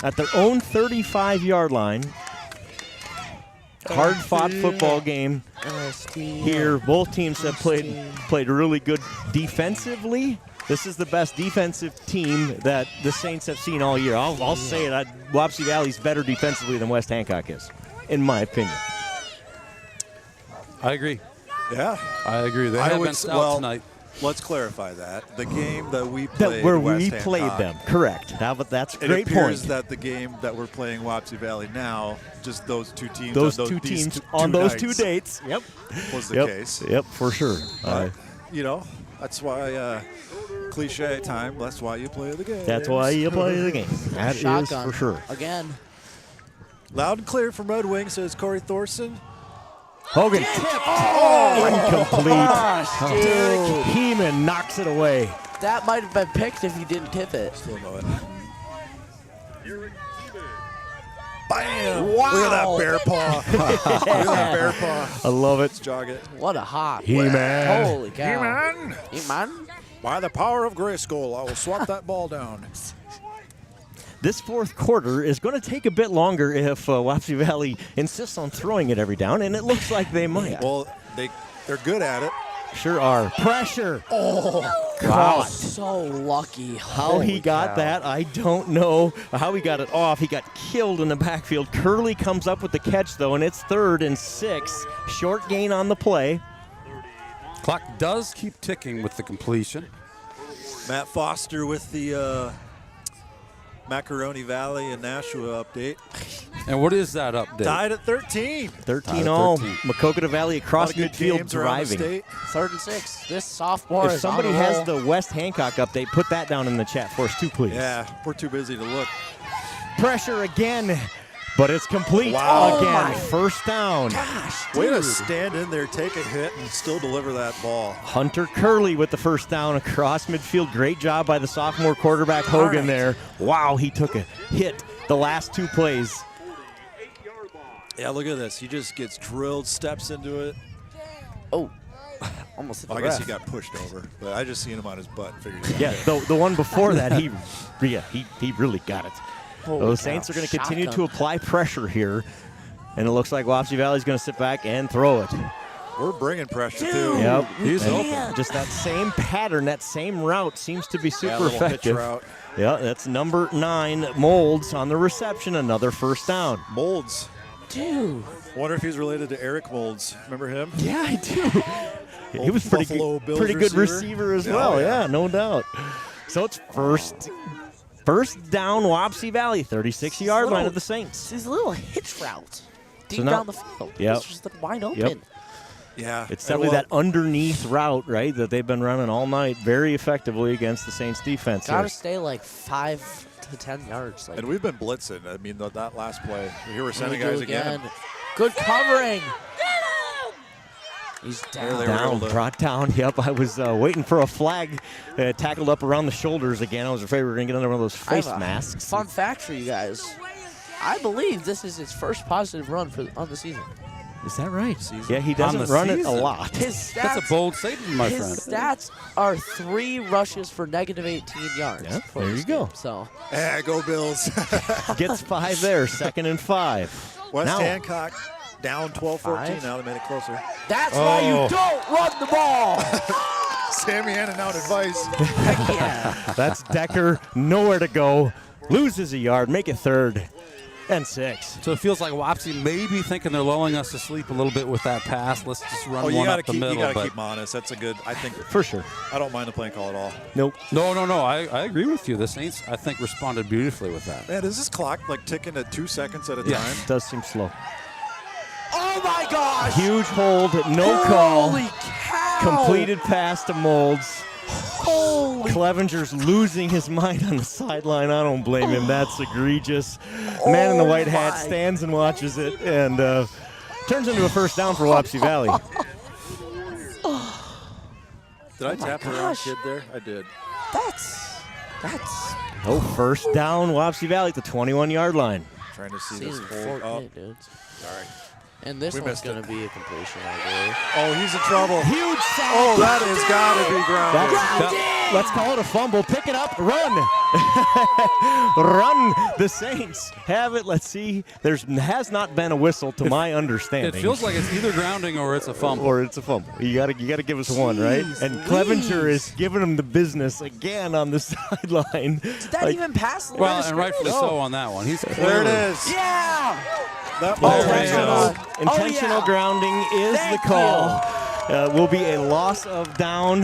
Speaker 1: at their own 35-yard line. Hard-fought football game here. Both teams have played really good defensively. This is the best defensive team that the Saints have seen all year. I'll say it. Wapsie Valley's better defensively than West Hancock is, in my opinion.
Speaker 16: I agree.
Speaker 2: Yeah.
Speaker 16: I agree. They have been stout tonight.
Speaker 2: Let's clarify that. The game that we played
Speaker 1: where
Speaker 2: West
Speaker 1: we
Speaker 2: Hancock,
Speaker 1: played them, correct. How about that's a great point.
Speaker 2: It appears that the game that we're playing Wapsie Valley now, just those two teams
Speaker 1: those two teams on those 2 dates. Yep.
Speaker 2: Was the case.
Speaker 1: Yep, for sure.
Speaker 2: That's why cliche time. That's why you play the game.
Speaker 1: That's why you play the game. That is for sure.
Speaker 18: Again.
Speaker 2: Loud and clear from Red Wing, says Corey Thorson.
Speaker 1: Hogan tipped. Incomplete.
Speaker 18: Gosh, dude.
Speaker 1: Heeman knocks it away.
Speaker 18: That might have been picked if you didn't tip it.
Speaker 2: Still know it. Bam!
Speaker 18: Wow.
Speaker 2: Look at that bear paw. Look at that bear paw.
Speaker 1: I love it.
Speaker 2: Let's jog it.
Speaker 18: What a hop.
Speaker 1: He-Man.
Speaker 18: Holy cow.
Speaker 2: He-Man.
Speaker 18: He-Man?
Speaker 2: By the power of Grayskull, I will swat that ball down.
Speaker 1: This fourth quarter is going to take a bit longer if Wapsie Valley insists on throwing it every down, and it looks like they might.
Speaker 2: Well, they're good at it.
Speaker 1: Sure are. Pressure.
Speaker 18: Oh,
Speaker 1: God.
Speaker 18: So lucky.
Speaker 1: How he got that, I don't know. How he got it off. He got killed in the backfield. Curley comes up with the catch, though, and it's 3rd and 6. Short gain on the play.
Speaker 16: Clock does keep ticking with the completion.
Speaker 2: Matt Foster with the Macaroni Valley and Nashua update.
Speaker 16: And what is that update?
Speaker 2: Tied at 13.
Speaker 1: 13 all. Makokata Valley across midfield driving.
Speaker 18: 3rd and 6. This sophomore
Speaker 1: If
Speaker 18: is
Speaker 1: somebody
Speaker 18: on a
Speaker 1: has
Speaker 18: roll.
Speaker 1: the West Hancock update, put that down in the chat for us too, please.
Speaker 2: Yeah, we're too busy to look.
Speaker 1: Pressure again, but it's complete
Speaker 2: Wow.
Speaker 1: again. First down.
Speaker 18: Gosh,
Speaker 2: Way to
Speaker 18: dude.
Speaker 2: stand in there, take a hit, and still deliver that ball.
Speaker 1: Hunter Curley with the first down across midfield. Great job by the sophomore quarterback Hogan there. Wow, he took a hit the last 2 plays.
Speaker 2: Yeah, look at this. He just gets drilled, steps into it.
Speaker 18: Oh, almost hit the
Speaker 2: I guess
Speaker 18: ref.
Speaker 2: he got pushed over, but I just seen him on his butt and figured he
Speaker 1: Yeah, the one before that, he really got it.
Speaker 18: Holy
Speaker 1: Those
Speaker 18: cow.
Speaker 1: Saints are going to continue
Speaker 18: Shotgun.
Speaker 1: to apply pressure here, and it looks like Wapsie Valley's going to sit back and throw it.
Speaker 2: We're bringing pressure,
Speaker 18: Dude.
Speaker 2: too.
Speaker 1: Yep.
Speaker 16: He's
Speaker 1: And
Speaker 16: open.
Speaker 1: just that same pattern, that same route seems to be super
Speaker 2: little hitch
Speaker 1: effective.
Speaker 2: route.
Speaker 1: Yeah, that's number 9, Molds on the reception. Another first down.
Speaker 2: Molds.
Speaker 18: Dude.
Speaker 2: Wonder if he's related to Eric Molds. Remember him?
Speaker 1: Yeah, I do. He was
Speaker 2: Buffalo Bills
Speaker 1: pretty good receiver as well.
Speaker 2: Oh,
Speaker 1: Yeah, no doubt. So it's first down, Wapsie Valley, 36-yard line of the Saints.
Speaker 18: It's his little hitch route. Deep
Speaker 1: now-
Speaker 18: down the field.
Speaker 1: Yep.
Speaker 18: It's just wide open.
Speaker 1: Yep.
Speaker 2: Yeah.
Speaker 1: It's definitely that underneath route, right, that they've been running all night very effectively against the Saints defense.
Speaker 18: Gotta
Speaker 1: here.
Speaker 18: stay like 5 to 10 yards. Like,
Speaker 2: And we've been blitzing. I mean, that last play. Here we're
Speaker 18: we
Speaker 2: sending
Speaker 18: do
Speaker 2: guys again.
Speaker 18: Good covering. He's
Speaker 2: There
Speaker 18: down.
Speaker 2: they were.
Speaker 1: Brought down. Yep, I was waiting for a flag tackled up around the shoulders again. I was afraid we were going to get under one of those
Speaker 18: I have
Speaker 1: face
Speaker 18: a
Speaker 1: masks.
Speaker 18: Fun fact for you guys. I believe this is his first positive run on the season.
Speaker 1: Is that right? Yeah, he doesn't run it a lot.
Speaker 18: His stats,
Speaker 16: That's a bold statement, my
Speaker 18: his
Speaker 16: friend.
Speaker 18: stats are 3 rushes for negative 18 yards.
Speaker 1: Yeah,
Speaker 18: for
Speaker 1: there
Speaker 18: this
Speaker 1: you go.
Speaker 18: game. So
Speaker 2: Yeah, go Bills.
Speaker 1: Gets 5 there, 2nd and 5.
Speaker 2: West
Speaker 1: Now-
Speaker 2: Hancock down 12-14.
Speaker 18: 5.
Speaker 2: Now they made it closer.
Speaker 18: that's why you don't run the ball.
Speaker 2: Sammy handing out advice.
Speaker 18: Heck yeah.
Speaker 1: That's Decker, nowhere to go. Loses a yard, make it 3rd and 6.
Speaker 16: So it feels like Wapsie may be thinking they're lulling us to sleep a little bit with that pass. Let's just run
Speaker 2: You
Speaker 16: one
Speaker 2: gotta
Speaker 16: up the
Speaker 2: keep,
Speaker 16: middle.
Speaker 2: you gotta
Speaker 16: but
Speaker 2: keep him honest. That's a good. I think
Speaker 1: For sure.
Speaker 2: I don't mind the playing call at all.
Speaker 1: Nope.
Speaker 16: No. I agree with you. The Saints, I think, responded beautifully with that.
Speaker 2: Man, is this clock like ticking at 2 seconds at a
Speaker 16: Yeah.
Speaker 2: time?
Speaker 1: Does seem slow.
Speaker 18: Oh my gosh.
Speaker 1: Huge hold, no call.
Speaker 18: Holy cow.
Speaker 1: Completed pass to Molds.
Speaker 18: Holy.
Speaker 1: Clevenger's losing his mind on the sideline. I don't blame him. That's egregious. The man in the white hat
Speaker 18: my.
Speaker 1: stands and watches it and turns into a first down for Wapsie Valley.
Speaker 2: Did I tap the wrong
Speaker 18: gosh.
Speaker 2: kid there? I did.
Speaker 18: That's
Speaker 1: Oh, first down, Wapsie Valley at the 21-yard line.
Speaker 2: Trying to see this
Speaker 18: season
Speaker 2: hold
Speaker 18: 14,
Speaker 2: up.
Speaker 18: dude.
Speaker 2: Sorry.
Speaker 18: And this
Speaker 2: We
Speaker 18: one's
Speaker 2: missed
Speaker 18: going
Speaker 2: it.
Speaker 18: to be a completion, I believe.
Speaker 2: Oh, he's in trouble.
Speaker 1: Huge sack.
Speaker 2: Oh, that has got to be grounded.
Speaker 1: Let's call it a fumble. Pick it up. Run. Run. The Saints have it. Let's see. There has not been a whistle to my understanding.
Speaker 16: It feels like it's either grounding or it's a fumble.
Speaker 1: Or it's a fumble. You gotta give us one, right? And Clevenger is giving him the business again on the sideline.
Speaker 18: Did that even pass the line
Speaker 16: Well,
Speaker 18: of
Speaker 16: and rightfully
Speaker 18: scrimmage?
Speaker 16: so on that one. He's
Speaker 2: There it
Speaker 16: clearly-
Speaker 2: is.
Speaker 18: Yeah.
Speaker 2: That
Speaker 1: Oh,
Speaker 2: ball
Speaker 1: there you go.
Speaker 18: Oh,
Speaker 1: Intentional
Speaker 18: yeah.
Speaker 1: grounding is
Speaker 18: Thank
Speaker 1: the call. Will be a loss of down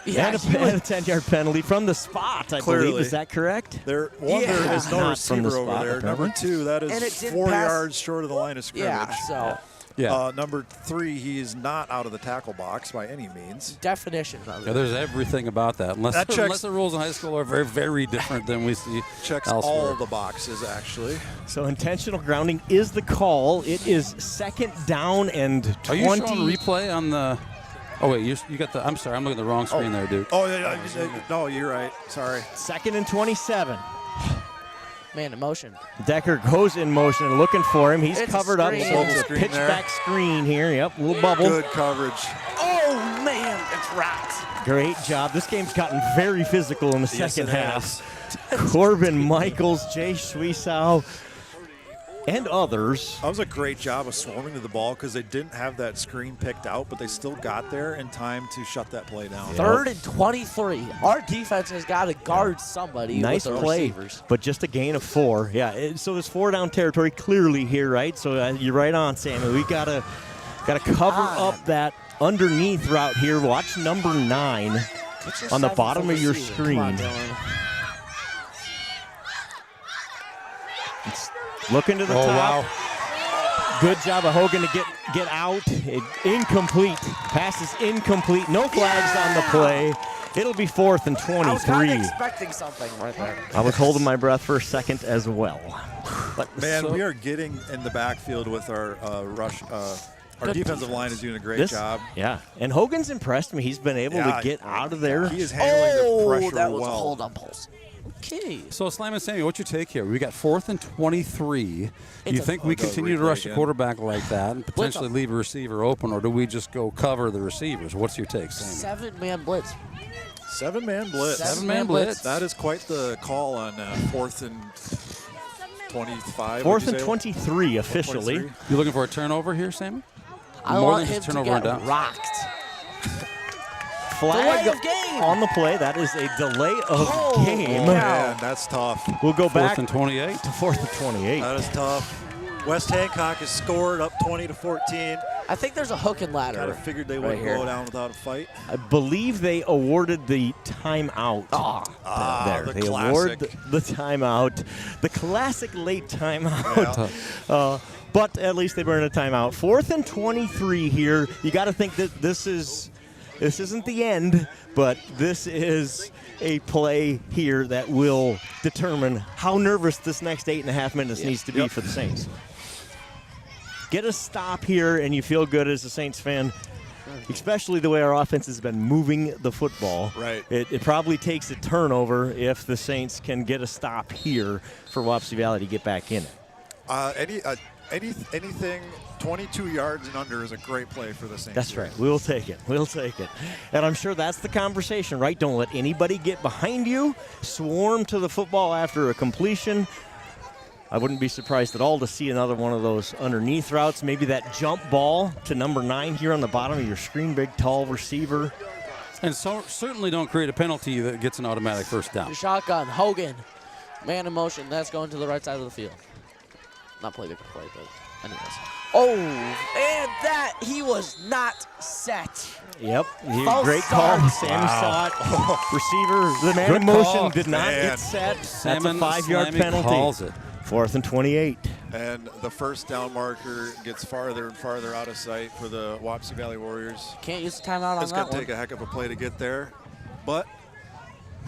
Speaker 18: Yeah,
Speaker 1: and a 10-yard penalty from the spot, I
Speaker 2: Clearly.
Speaker 1: believe. Is that correct?
Speaker 2: There is
Speaker 1: Yeah.
Speaker 2: no
Speaker 1: Not from the
Speaker 2: receiver over
Speaker 1: spot,
Speaker 2: there. Number
Speaker 1: apparently.
Speaker 2: 2, that
Speaker 18: And it
Speaker 2: is
Speaker 18: didn't
Speaker 2: 4
Speaker 18: pass-
Speaker 2: yards short of the line of scrimmage.
Speaker 18: Yeah, so
Speaker 16: Yeah.
Speaker 2: Number 3, he is not out of the tackle box by any means.
Speaker 18: Definition of it.
Speaker 16: Yeah, there's everything about that. Unless the rules in high school are very, very different than we see
Speaker 2: Checks
Speaker 16: elsewhere.
Speaker 2: all the boxes, actually.
Speaker 1: So intentional grounding is the call. It is 2nd down and 20.
Speaker 16: Are you showing replay on the? Oh wait, you got the. I'm sorry, I'm looking at the wrong screen there, dude.
Speaker 2: Oh yeah, no, you're right. Sorry.
Speaker 1: 2nd and 27.
Speaker 18: Man in motion.
Speaker 1: Decker goes in motion looking for him. He's
Speaker 18: It's
Speaker 1: covered up.
Speaker 18: screen.
Speaker 1: So it's a
Speaker 2: Screen
Speaker 1: pitch
Speaker 2: there.
Speaker 1: back screen here. Yep, little bubble.
Speaker 2: Good coverage.
Speaker 18: Oh, man, it's rocked.
Speaker 1: Great job. This game's gotten very physical in the
Speaker 2: Yes,
Speaker 1: second
Speaker 2: it
Speaker 1: half. Corbin Michaels, Jay Schwiesow, and others.
Speaker 2: That was a great job of swarming to the ball because they didn't have that screen picked out, but they still got there in time to shut that play down.
Speaker 18: 3rd and 23. Our defense has got to guard somebody.
Speaker 1: Nice
Speaker 18: with the
Speaker 1: play,
Speaker 18: receivers.
Speaker 1: but just a gain of 4. Yeah, so there's 4 down territory clearly here, right? So you're right on, Sammy. We gotta cover up that underneath route here. Watch number 9 on the bottom of your screen.
Speaker 18: Come on, Dylan.
Speaker 1: Looking to the top.
Speaker 16: Wow.
Speaker 1: Good job of Hogan to get out. Incomplete. Pass is incomplete. No flags on the play. It'll be 4th and 23.
Speaker 18: I was kind of expecting something right there.
Speaker 1: I was holding my breath for a second as well. But
Speaker 2: Man, we are getting in the backfield with our rush. Our defensive line is doing a great job.
Speaker 1: Yeah, and Hogan's impressed me. He's been able to get out of there.
Speaker 2: He is handling the pressure
Speaker 18: that was
Speaker 2: well.
Speaker 18: a hold on pulse. Okay.
Speaker 16: So, Slam and Sammy, what's your take here? We got 4th and 23. Do you think we continue to rush the quarterback like that and potentially leave a receiver open, or do we just go cover the receivers? What's your take, Sammy?
Speaker 18: 7-man blitz.
Speaker 2: 7-man blitz.
Speaker 16: 7-man blitz.
Speaker 2: That is quite the call on 4th and 25.
Speaker 1: 4th and 23 officially.
Speaker 16: You looking for a turnover here, Sammy?
Speaker 18: I
Speaker 16: More
Speaker 18: want
Speaker 16: than
Speaker 18: him
Speaker 16: just
Speaker 18: to
Speaker 16: turnover and
Speaker 18: get
Speaker 16: down.
Speaker 18: rocked.
Speaker 1: Flag
Speaker 18: Delay of game.
Speaker 1: on the play. That is a delay of game.
Speaker 2: Man, that's tough.
Speaker 1: We'll go
Speaker 16: 4th
Speaker 1: back
Speaker 16: and 28.
Speaker 1: to 4th and 28.
Speaker 2: That is tough. West Hancock has scored up 20-14.
Speaker 18: I think there's a hook and ladder.
Speaker 2: Kind of figured they wouldn't go down without a fight.
Speaker 1: I believe they awarded the timeout. There.
Speaker 2: The
Speaker 1: They
Speaker 2: classic.
Speaker 1: award the timeout. The classic late timeout. But at least they burn a timeout. 4th and 23 here. You got to think that this isn't the end, but this is a play here that will determine how nervous this next 8.5 minutes needs to be for the Saints. Get a stop here, and you feel good as a Saints fan, especially the way our offense has been moving the football.
Speaker 2: Right.
Speaker 1: It probably takes a turnover if the Saints can get a stop here for Wapsie Valley to get back in it.
Speaker 2: Anything 22 yards and under is a great play for the Saints.
Speaker 1: That's right. We'll take it. We'll take it. And I'm sure that's the conversation, right? Don't let anybody get behind you. Swarm to the football after a completion. I wouldn't be surprised at all to see another one of those underneath routes. Maybe that jump ball to number 9 here on the bottom of your screen. Big, tall receiver.
Speaker 16: And so certainly don't create a penalty that gets an automatic first down.
Speaker 18: Shotgun. Hogan. Man in motion. That's going to the right side of the field. Not play the play, but anyways. Oh, and that he was not set.
Speaker 1: Yep.
Speaker 18: False
Speaker 1: Great call.
Speaker 18: start.
Speaker 1: Sammy saw it. Receiver, the man
Speaker 16: Good
Speaker 1: in motion
Speaker 16: call.
Speaker 1: did not
Speaker 2: Man.
Speaker 1: get set. That's a
Speaker 16: Salmon
Speaker 1: 5-yard
Speaker 16: Slammy
Speaker 1: penalty.
Speaker 16: calls it.
Speaker 1: 4th and 28.
Speaker 2: And the first down marker gets farther and farther out of sight for the Wapsie Valley Warriors.
Speaker 18: Can't use the timeout on
Speaker 2: It's
Speaker 18: that
Speaker 2: going to
Speaker 18: one.
Speaker 2: take a heck of a play to get there, but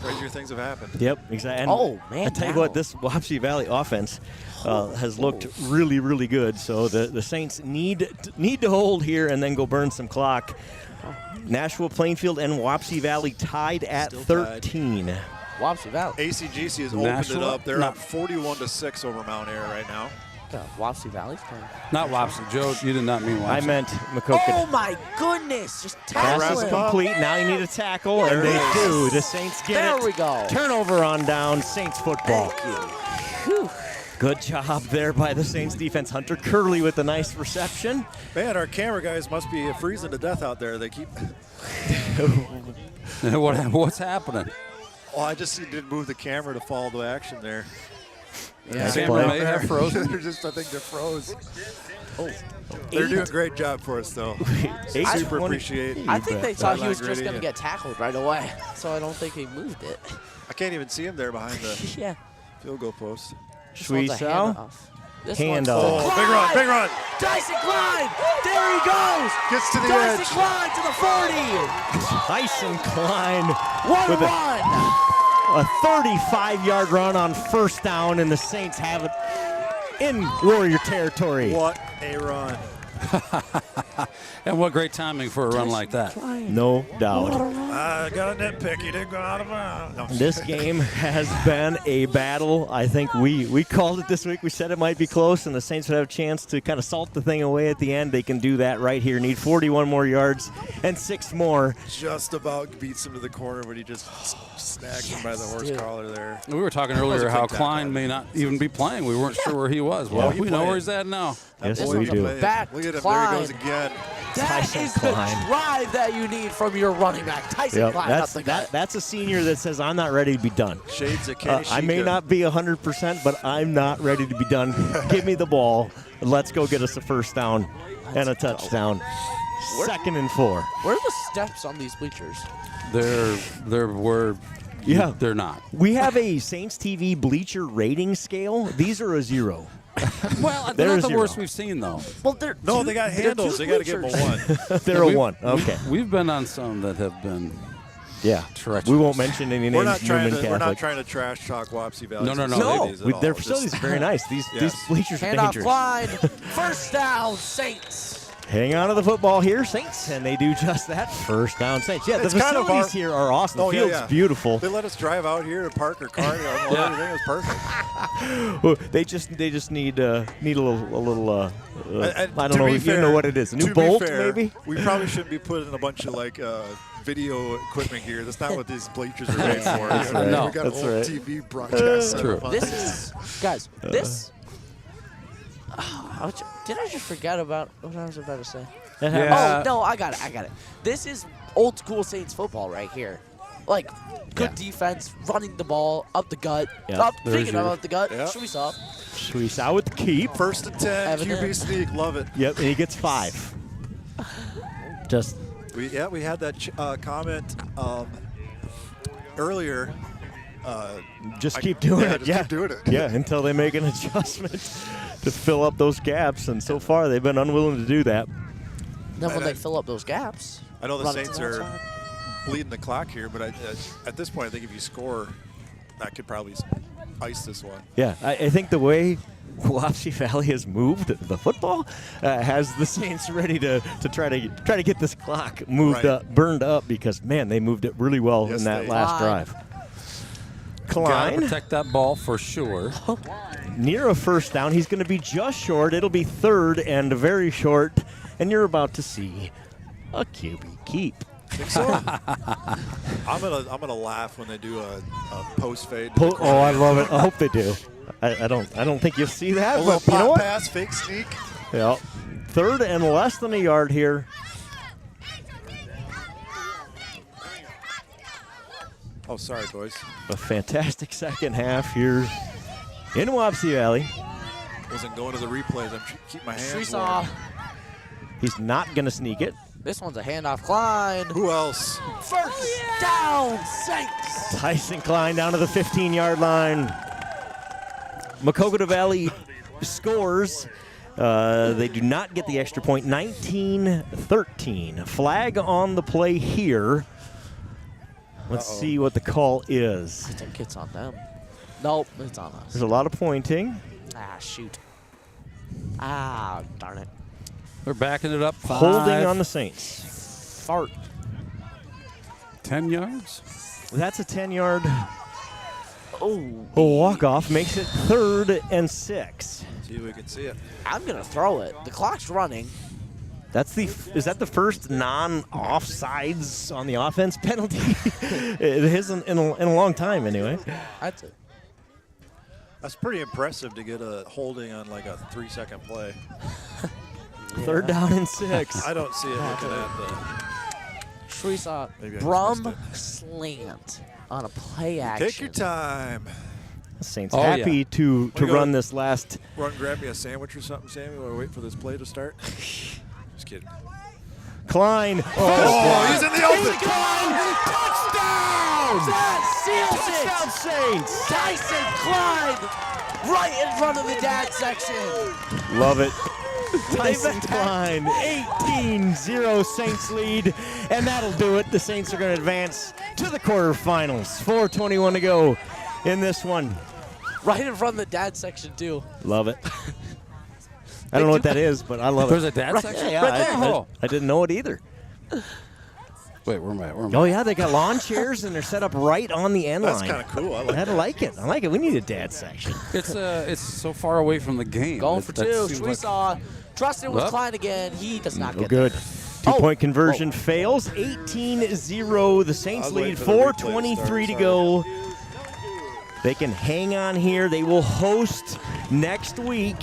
Speaker 2: crazier things have happened.
Speaker 1: Yep, exactly. And
Speaker 18: Oh, man,
Speaker 1: I tell you
Speaker 18: now.
Speaker 1: what, this Wapsie Valley offense has looked really, really good. So the Saints need to hold here and then go burn some clock. Nashua, Plainfield, and Wapsie Valley tied at
Speaker 2: Still
Speaker 1: 13.
Speaker 18: Wapsie Valley.
Speaker 2: ACGC has opened it
Speaker 16: Nashua?
Speaker 2: up. They're
Speaker 16: No.
Speaker 2: up 41-6 over Mount Air right now.
Speaker 18: Wapsie Valley's playing.
Speaker 16: Not Wapsie. Joe, you did not mean Wapsie.
Speaker 1: I meant McCoken.
Speaker 18: Oh, my goodness. Just
Speaker 1: Pass
Speaker 18: tackle
Speaker 1: is
Speaker 18: him.
Speaker 1: complete. Now you need a tackle, and they do. The Saints get
Speaker 18: There
Speaker 1: it.
Speaker 18: we go.
Speaker 1: Turnover on down. Saints football.
Speaker 18: Whew.
Speaker 1: Good job there by the Saints defense. Hunter Curley with a nice reception.
Speaker 2: Man, our camera guys must be freezing to death out there. They keep.
Speaker 16: What's happening?
Speaker 2: Oh, I just didn't move the camera to follow the action there.
Speaker 16: Yeah,
Speaker 1: Camera
Speaker 16: camera
Speaker 1: play.
Speaker 16: may have frozen.
Speaker 2: I think they're froze.
Speaker 18: Oh.
Speaker 2: They're doing a great job for us, though. Super appreciate it.
Speaker 18: I think they thought he was
Speaker 2: Sideline
Speaker 18: just going to
Speaker 2: gritty.
Speaker 18: get tackled right away, so I don't think he moved it.
Speaker 2: I can't even see him there behind the
Speaker 18: Yeah.
Speaker 2: field goal post.
Speaker 18: Just wants to hand it
Speaker 1: Schwiesow
Speaker 18: off.
Speaker 1: Hand
Speaker 2: Oh,
Speaker 1: off.
Speaker 2: big run, big run.
Speaker 18: Tyson Klein, there he goes.
Speaker 2: Gets to the
Speaker 18: Tyson
Speaker 2: edge.
Speaker 18: Klein to the 40.
Speaker 1: Tyson Klein
Speaker 18: What a
Speaker 1: with
Speaker 18: run.
Speaker 1: a 35-yard run on first down, and the Saints have it in Warrior territory.
Speaker 2: What a run.
Speaker 16: And what great timing for a run like that.
Speaker 1: No doubt.
Speaker 2: I got a nitpick. He didn't go out of bounds. No.
Speaker 1: This game has been a battle. I think we called it this week. We said it might be close, and the Saints would have a chance to kind of salt the thing away at the end. They can do that right here. Need 41 more yards and 6 more.
Speaker 2: Just about beats him to the corner, but he just snags him by the horse collar there.
Speaker 16: We were talking earlier how Klein may not even be playing. We weren't sure where he was. Well, we know where he's at now.
Speaker 1: Yes, we do.
Speaker 18: Back
Speaker 2: Look at him.
Speaker 18: Klein.
Speaker 2: There he goes again.
Speaker 18: That
Speaker 1: Tyson
Speaker 18: is the
Speaker 1: Klein.
Speaker 18: drive that you need from your running back. Tyson
Speaker 1: Yep,
Speaker 18: Klein up the gut.
Speaker 1: that's a senior that says, I'm not ready to be done.
Speaker 2: Shades of Kenny
Speaker 1: I may
Speaker 2: Shika.
Speaker 1: not be 100%, but I'm not ready to be done. Give me the ball. Let's go get us a first down and a touchdown. 2nd and 4.
Speaker 18: Where are the steps on these bleachers?
Speaker 16: They're not.
Speaker 1: We have a Saints TV bleacher rating scale. These are a 0.
Speaker 16: Well,
Speaker 1: They're
Speaker 16: they're not the
Speaker 1: 0.
Speaker 16: worst we've seen, though.
Speaker 18: Well, they're
Speaker 2: No, they got handles. They got to give him a 1.
Speaker 1: They're a 1. Okay.
Speaker 16: We've been on some that have been
Speaker 1: Yeah.
Speaker 16: treacherous.
Speaker 1: We won't mention any
Speaker 2: We're
Speaker 1: names.
Speaker 2: not trying
Speaker 1: Newman
Speaker 2: to. We're not
Speaker 1: Catholic.
Speaker 2: trying to trash talk Wapsie Valley.
Speaker 16: No.
Speaker 2: facilities at all.
Speaker 1: Their
Speaker 2: Just-
Speaker 1: facilities are very nice. These
Speaker 2: Yes.
Speaker 1: bleachers are
Speaker 18: Hand off
Speaker 1: dangerous.
Speaker 18: Klein. First down, Saints.
Speaker 1: Hang on to the football here, Saints, and they do just that. First down, Saints. Yeah, the
Speaker 2: It's kind of
Speaker 1: facilities
Speaker 2: our-
Speaker 1: here are awesome. The
Speaker 2: Oh, yeah,
Speaker 1: field's
Speaker 2: yeah.
Speaker 1: beautiful.
Speaker 2: They let us drive out here to park our car. Everything was perfect.
Speaker 1: Well, they just need a little.
Speaker 2: And
Speaker 1: I
Speaker 2: to
Speaker 1: don't know.
Speaker 2: be
Speaker 1: You
Speaker 2: fair-
Speaker 1: know what it is? A new
Speaker 2: to be
Speaker 1: bolt,
Speaker 2: fair,
Speaker 1: maybe.
Speaker 2: We probably shouldn't be putting a bunch of video equipment here. That's not what these bleachers are made for.
Speaker 1: That's right.
Speaker 16: No,
Speaker 2: we got
Speaker 1: that's
Speaker 2: a whole
Speaker 1: right.
Speaker 2: TV broadcast. set
Speaker 16: True.
Speaker 2: up on
Speaker 18: This
Speaker 2: it.
Speaker 18: is, guys, this. Did I just forget about what I was about to say?
Speaker 16: Yeah.
Speaker 18: Oh, no, I got it. This is old school Saints football right here. Like, good defense, running the ball, up the gut.
Speaker 1: Yeah,
Speaker 18: Speaking of
Speaker 1: your-
Speaker 18: up the gut,
Speaker 2: Yeah.
Speaker 18: Shweesa.
Speaker 1: Squeeze out with the keep.
Speaker 2: 1st and 10,
Speaker 18: Evident.
Speaker 2: QB sneak, love it.
Speaker 1: Yep, and he gets 5. Just
Speaker 2: We had that comment earlier.
Speaker 1: just keep doing it.
Speaker 2: Just keep doing it.
Speaker 1: Yeah, until they make an adjustment to fill up those gaps, and so far they've been unwilling to do that.
Speaker 18: Then when they fill up those gaps,
Speaker 2: I know the
Speaker 18: run it to
Speaker 2: Saints
Speaker 18: the
Speaker 2: are
Speaker 18: outside.
Speaker 2: bleeding the clock here, but at this point, I think if you score, that could probably ice this one.
Speaker 1: Yeah, I think the way Wapsie Valley has moved the football has the Saints ready to try to get this clock moved
Speaker 2: Right.
Speaker 1: burned up, because man, they moved it really well
Speaker 2: Yes,
Speaker 1: in that
Speaker 2: they-
Speaker 1: last
Speaker 18: Klein.
Speaker 1: drive.
Speaker 16: Gotta
Speaker 1: Klein
Speaker 16: protect that ball for sure.
Speaker 1: near a first down. He's going to be just short. It'll be 3rd and very short, and you're about to see a QB keep.
Speaker 2: Think so? I'm gonna laugh when they do a post fade.
Speaker 1: Oh, I love it. I hope they do. I don't think you'll see that,
Speaker 2: A little
Speaker 1: but you know
Speaker 2: pop
Speaker 1: what?
Speaker 2: pass, fake sneak.
Speaker 1: Yeah, 3rd and less than a yard here.
Speaker 2: Oh, sorry, boys.
Speaker 1: A fantastic second half here in Wapsie Valley.
Speaker 2: Wasn't going to the replays. I'm keep my hands
Speaker 18: Shweesa.
Speaker 2: warm.
Speaker 1: He's not going to sneak it.
Speaker 18: This one's a handoff, Klein.
Speaker 2: Who else?
Speaker 18: First down, Saints.
Speaker 1: Tyson Klein down to the 15-yard line. Makogata Valley scores. They do not get the extra point. 19-13. Flag on the play here. Let's see what the call is.
Speaker 18: I think it's on them. Nope, it's on us.
Speaker 1: There's a lot of pointing.
Speaker 18: Ah, shoot. Ah, darn it.
Speaker 16: They're backing it up. 5.
Speaker 1: Holding on the Saints.
Speaker 18: Fart.
Speaker 16: 10 yards.
Speaker 1: That's a 10-yard
Speaker 18: Oh.
Speaker 1: walk-off. Makes it 3rd and 6.
Speaker 2: See if we can see it.
Speaker 18: I'm going to throw it. The clock's running.
Speaker 1: Is that the first non-offsides on the offense penalty? It isn't in a long time, anyway.
Speaker 18: That's it.
Speaker 2: That's pretty impressive to get a holding on like a 3-second play.
Speaker 1: 3rd down and 6.
Speaker 2: I don't see it looking at the.
Speaker 18: Shweesa,
Speaker 2: Maybe I just
Speaker 18: Brum
Speaker 2: missed
Speaker 18: slant on a play action.
Speaker 2: Take your time.
Speaker 1: The Saints
Speaker 16: Oh,
Speaker 1: happy
Speaker 16: yeah.
Speaker 1: to
Speaker 2: Wanna go
Speaker 1: run this last.
Speaker 2: Run, grab me a sandwich or something, Sammy, while we wait for this play to start. Just kidding.
Speaker 1: Klein.
Speaker 2: Oh, he's in the open.
Speaker 1: Touchdown!
Speaker 18: That seals
Speaker 1: Touchdown
Speaker 18: it.
Speaker 1: Saints!
Speaker 18: Tyson Klein right in front of the dad section.
Speaker 1: Love it. Tyson Klein, 18-0 Saints lead, and that'll do it. The Saints are going to advance to the quarterfinals. 4:21 to go in this one.
Speaker 18: Right in front of the dad section, too.
Speaker 1: Love it. I don't know what that is, but I love it.
Speaker 16: There's a dad section?
Speaker 1: Yeah,
Speaker 16: Right there.
Speaker 1: I didn't know it either.
Speaker 16: Wait, where am I?
Speaker 1: Oh, yeah, they got lawn chairs, and they're set up right on the end
Speaker 2: That's
Speaker 1: line.
Speaker 2: kind of cool. I like it.
Speaker 1: I like it. We need a dad section.
Speaker 16: It's so far away from the game.
Speaker 18: Going for
Speaker 16: That
Speaker 18: two.
Speaker 16: seems
Speaker 18: We
Speaker 16: like-
Speaker 18: saw Trustin with
Speaker 16: Up.
Speaker 18: Klein again. He does not
Speaker 1: No
Speaker 18: get
Speaker 1: good.
Speaker 18: there.
Speaker 1: 2-point conversion fails. 18-0. The Saints lead. 4:23 to go. They can hang on here. They will host next week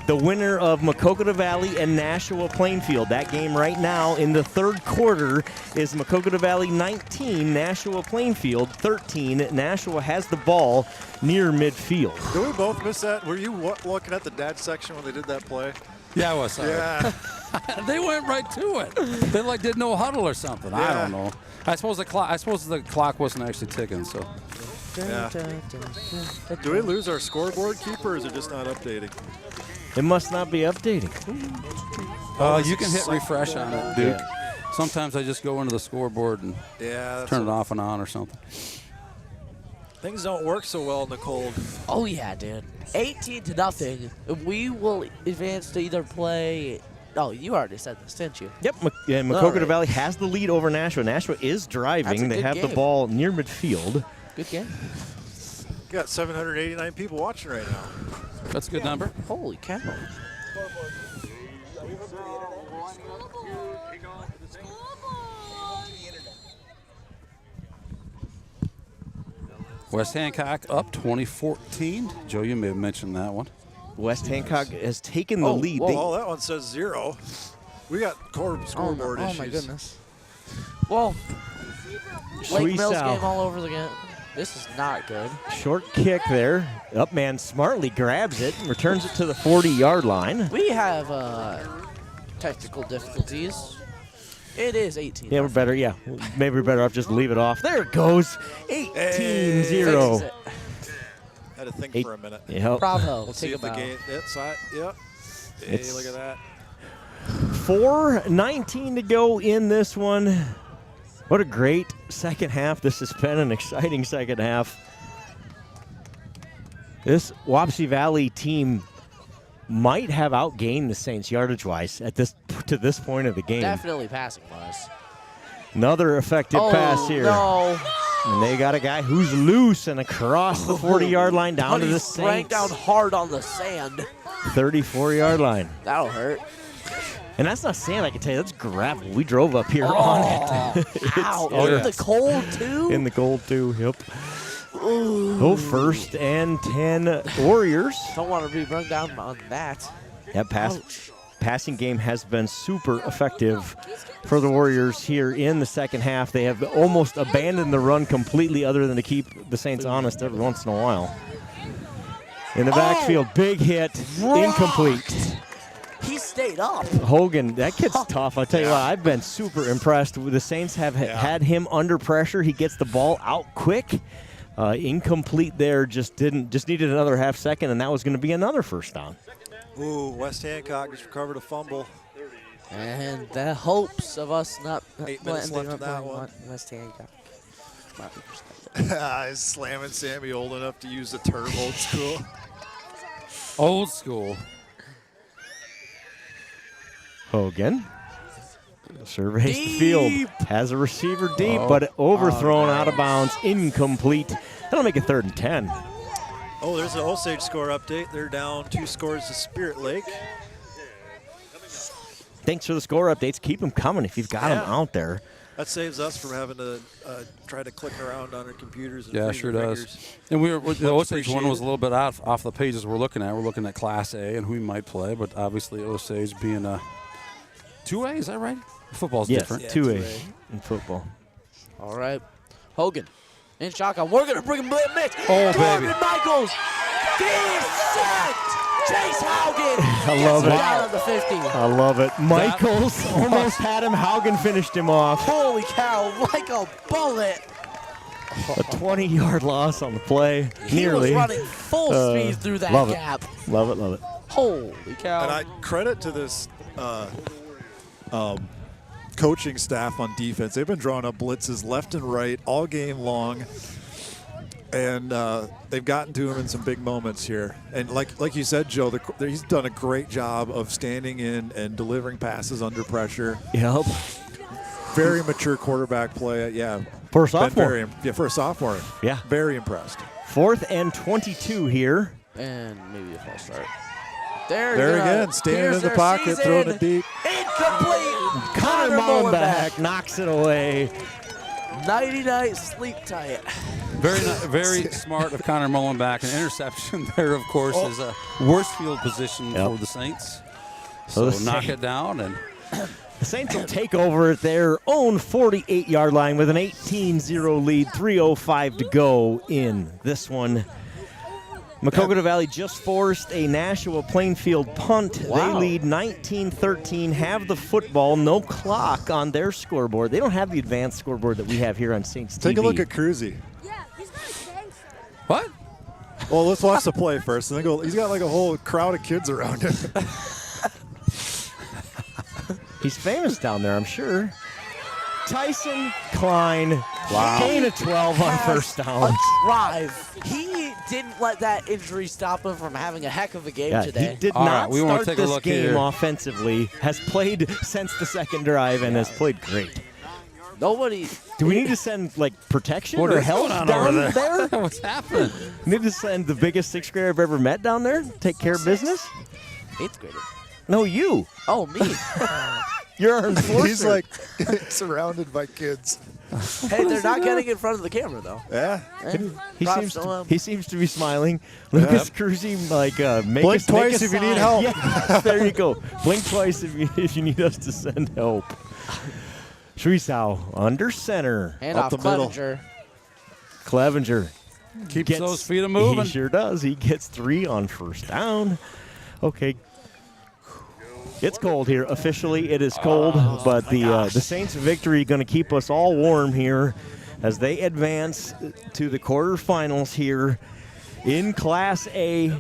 Speaker 1: the winner of Maquoketa Valley and Nashua Plainfield. That game right now in the third quarter is Maquoketa Valley 19, Nashua Plainfield 13. Nashua has the ball near midfield.
Speaker 2: Did we both miss that? Were you looking at the dad section when they did that play?
Speaker 16: Yeah, I was. Sorry.
Speaker 2: Yeah.
Speaker 16: They went right to it. They like did no huddle or something. I
Speaker 2: Yeah.
Speaker 16: don't know. I suppose the clock wasn't actually ticking. So.
Speaker 2: Yeah. Do we lose our scoreboard keeper, or is it just not updating?
Speaker 1: It must not be updating.
Speaker 16: You can hit refresh on it, Duke.
Speaker 1: Yeah.
Speaker 16: Sometimes I just go into the scoreboard and turn it off and on or something.
Speaker 2: Things don't work so well in the cold.
Speaker 18: Oh, yeah, dude. 18-0. We will advance to either play. Oh, you already said this, didn't you?
Speaker 1: Yep, Maquoketa Valley has the lead over Nashua. Nashua is driving. They
Speaker 18: good
Speaker 1: have the
Speaker 18: game.
Speaker 1: ball near midfield.
Speaker 18: Good game.
Speaker 2: Got 789 people watching right now.
Speaker 16: That's a good number.
Speaker 18: Holy cow.
Speaker 16: West Hancock up 2014. Joe, you may have mentioned that one.
Speaker 1: West Hancock has taken the lead.
Speaker 2: Oh, that one says 0. We got scoreboard issues.
Speaker 18: Oh, my goodness. Well, Lake Mills game all over again. This is not good.
Speaker 1: Short kick there. Up man smartly grabs it and returns it to the 40-yard line.
Speaker 18: We have technical difficulties. It is 18.
Speaker 1: Yeah, we're better. Yeah, maybe we're better off just leave it off. There it goes. 18-0.
Speaker 2: Had to think for a minute.
Speaker 1: Yep.
Speaker 18: Bravo.
Speaker 2: Let's see if the game. Yep. Hey, look at that.
Speaker 1: 4:19 to go in this one. What a great second half. This has been an exciting second half. This Wapsie Valley team might have outgained the Saints yardage-wise to this point of the game.
Speaker 18: Definitely passing wise.
Speaker 1: Another effective pass here.
Speaker 18: No.
Speaker 1: And they got a guy who's loose and across the 40-yard line down to the
Speaker 18: Saints. Down hard on the sand.
Speaker 1: 34-yard line.
Speaker 18: That'll hurt.
Speaker 1: And that's not sand, I can tell you. That's gravel. We drove up here on it.
Speaker 18: Ow. In the cold, too?
Speaker 1: In the cold, too. Yep. Oh, 1st and 10 Warriors.
Speaker 18: Don't want to be run down on that.
Speaker 1: That passing game has been super effective for the Warriors here in the second half. They have almost abandoned the run completely other than to keep the Saints honest every once in a while. In the backfield, big hit, incomplete.
Speaker 18: He stayed up.
Speaker 1: Hogan, that kid's tough. I'll tell you what, I've been super impressed. The Saints have had him under pressure. He gets the ball out quick. Incomplete there, just needed another half second, and that was going to be another first down.
Speaker 2: Ooh, West Hancock just recovered a fumble.
Speaker 18: And the hopes of us not
Speaker 2: 8 minutes left in that one.
Speaker 18: West Hancock.
Speaker 2: He's slamming Sammy old enough to use the term old school.
Speaker 16: Old school.
Speaker 1: Hogan surveys the field, has a receiver deep, but overthrown out of bounds, incomplete. That'll make it 3rd and 10.
Speaker 2: Oh, there's an Osage score update. They're down 2 scores to Spirit Lake.
Speaker 1: Thanks for the score updates. Keep them coming if you've got them out there.
Speaker 2: That saves us from having to try to click around on our computers. And
Speaker 16: Yeah, sure does. And the Osage one was a little bit off the pages we're looking at. We're looking at Class A and who we might play, but obviously Osage being a 2A, is that right? Football's different.
Speaker 1: Yes, 2A in football.
Speaker 18: All right. Hogan in shotgun. We're going to bring him in mix.
Speaker 16: Oh,
Speaker 18: Corbin
Speaker 16: baby.
Speaker 18: Michaels. He's sacked. Chase Haugen.
Speaker 1: I love it.
Speaker 18: Down at the 50.
Speaker 1: I love it. Michaels almost had him. Haugen finished him off.
Speaker 18: Holy cow. Like a bullet.
Speaker 1: A 20-yard loss on the play.
Speaker 18: He
Speaker 1: Nearly.
Speaker 18: was running full speed through that
Speaker 1: love
Speaker 18: gap.
Speaker 1: It. Love it, love it.
Speaker 18: Holy cow.
Speaker 2: And I credit to this coaching staff on defense. They've been drawing up blitzes left and right all game long. And they've gotten to him in some big moments here. And like you said, Joe, he's done a great job of standing in and delivering passes under pressure.
Speaker 1: Yep.
Speaker 2: Very mature quarterback play. Yeah.
Speaker 1: For a sophomore.
Speaker 2: For a sophomore.
Speaker 1: Yeah.
Speaker 2: Very impressed.
Speaker 1: 4th and 22 here.
Speaker 18: And maybe a false start.
Speaker 2: There again, standing in the pocket, throwing it deep.
Speaker 18: Incomplete.
Speaker 1: Connor Mullenbeck knocks it away.
Speaker 18: Nighty-night, sleep tight.
Speaker 16: Very smart of Connor Mullenbeck. An interception there, of course, is a worst field position for the Saints. So knock it down. And
Speaker 1: the Saints will take over at their own 48-yard line with an 18-0 lead, 3:05 to go in this one. Maquoketa Valley just forced a Nashua Plainfield punt. Wow. They lead 19-13, have the football, no clock on their scoreboard. They don't have the advanced scoreboard that we have here on Saints TV.
Speaker 2: Take a look at Cruzy.
Speaker 11: Yeah, he's got a gangster.
Speaker 16: What?
Speaker 2: Well, let's watch the play first. And then go. He's got like a whole crowd of kids around him.
Speaker 1: He's famous down there, I'm sure. Tyson Klein, gain of 12 on first down.
Speaker 18: A drive. He didn't let that injury stop him from having a heck of a game today.
Speaker 1: He did not start this game offensively, has played since the second drive, and has played great.
Speaker 18: Nobody.
Speaker 1: Do we need to send, protection or help down there?
Speaker 16: What's happening?
Speaker 1: We need to send the biggest sixth grader I've ever met down there? Take care of business?
Speaker 18: Eighth grader.
Speaker 1: No, you.
Speaker 18: Oh, me.
Speaker 1: You're our enforcer.
Speaker 2: He's like surrounded by kids.
Speaker 18: Hey, they're not getting in front of the camera, though.
Speaker 2: Yeah.
Speaker 1: He seems to be smiling. Lucas Cruzy,
Speaker 2: blink twice if you need help.
Speaker 1: Yes, there you go. Blink twice if you need us to send help. Shrisau under center.
Speaker 18: Hand
Speaker 1: up
Speaker 18: off
Speaker 1: the middle. Clevenger.
Speaker 16: Keeps those feet moving.
Speaker 1: He sure does. He gets 3 on first down. Okay. It's cold here. Officially, it is cold, but the Saints' victory going to keep us all warm here as they advance to the quarterfinals here in Class A.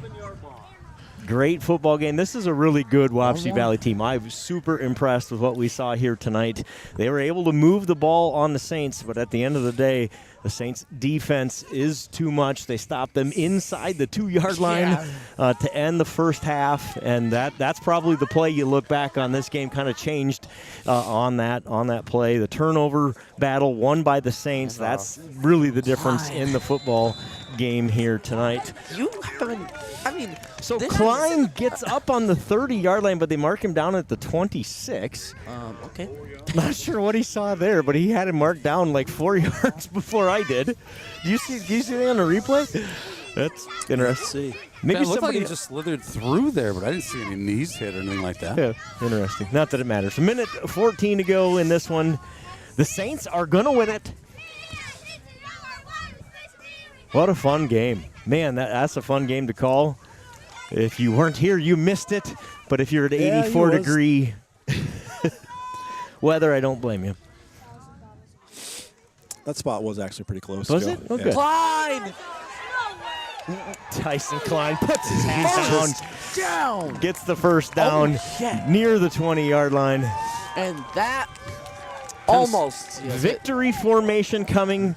Speaker 1: Great football game. This is a really good Wapsie Valley team. I was super impressed with what we saw here tonight. They were able to move the ball on the Saints, but at the end of the day, the Saints' defense is too much. They stopped them inside the 2-yard line to end the first half, and that's probably the play you look back on. This game kind of changed on that play. The turnover battle won by the Saints. That's really the difference in the football game here tonight.
Speaker 18: You haven't. I mean,
Speaker 1: so Klein gets up on the 30-yard line, but they mark him down at the 26.
Speaker 18: Okay.
Speaker 1: Not sure what he saw there, but he had him marked down 4 yards before I did. Do you see that on the replay? That's interesting.
Speaker 16: Maybe it looked like he just slithered through there, but I didn't see any knees hit or anything like that.
Speaker 1: Yeah, interesting. Not that it matters. A minute 14 to go in this one. The Saints are going to win it. What a fun game. Man, that's a fun game to call. If you weren't here, you missed it. But if you're at 84-degree weather, I don't blame you.
Speaker 2: That spot was actually pretty close.
Speaker 1: Was it? Okay.
Speaker 18: Klein!
Speaker 1: Tyson Klein puts his hand
Speaker 18: down.
Speaker 1: Gets the first down near the 20-yard line.
Speaker 18: And that almost.
Speaker 1: Victory formation coming.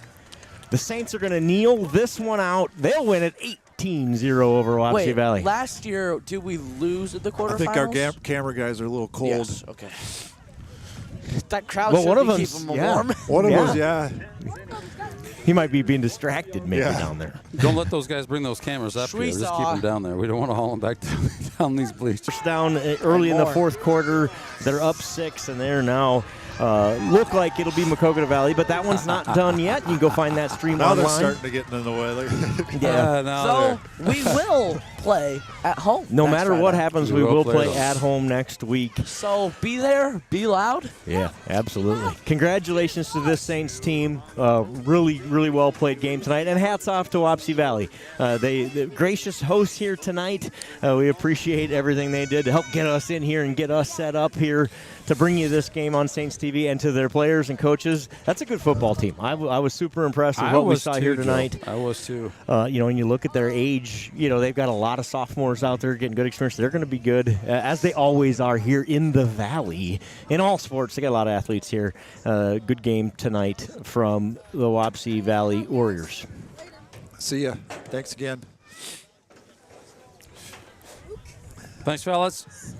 Speaker 1: The Saints are going to kneel this one out. They'll win it 18-0 over Wapsie Valley.
Speaker 18: Last year, did we lose at the quarterfinals?
Speaker 2: I think our camera guys are a little cold.
Speaker 18: Yes, okay. That crowd should be keeping them warm.
Speaker 2: One of us,
Speaker 1: He might be being distracted maybe down there.
Speaker 16: Don't let those guys bring those cameras up here. Just keep them down there. We don't want to haul them back down these bleachers.
Speaker 1: Down early in the fourth quarter. They're up 6, and they're now look like it'll be Maquoketa Valley, but that one's not done yet. You can go find that stream
Speaker 2: now
Speaker 1: online.
Speaker 2: Now they're starting to get in the way.
Speaker 18: So we will play at home.
Speaker 1: No matter what happens, we will play at home next week.
Speaker 18: So be there, be loud.
Speaker 1: Yeah, absolutely. Congratulations to this Saints team. Really, really well played game tonight, and hats off to Wapsie Valley. The gracious hosts here tonight. We appreciate everything they did to help get us in here and get us set up here to bring you this game on Saints TV, and to their players and coaches. That's a good football team. I was super impressed with what we saw here tonight.
Speaker 16: Joe. I was too.
Speaker 1: When you look at their age, they've got a lot of sophomores out there getting good experience. They're going to be good, as they always are here in the Valley. In all sports, they got a lot of athletes here. Good game tonight from the Wapsie Valley Warriors.
Speaker 2: See ya. Thanks again.
Speaker 16: Thanks, fellas.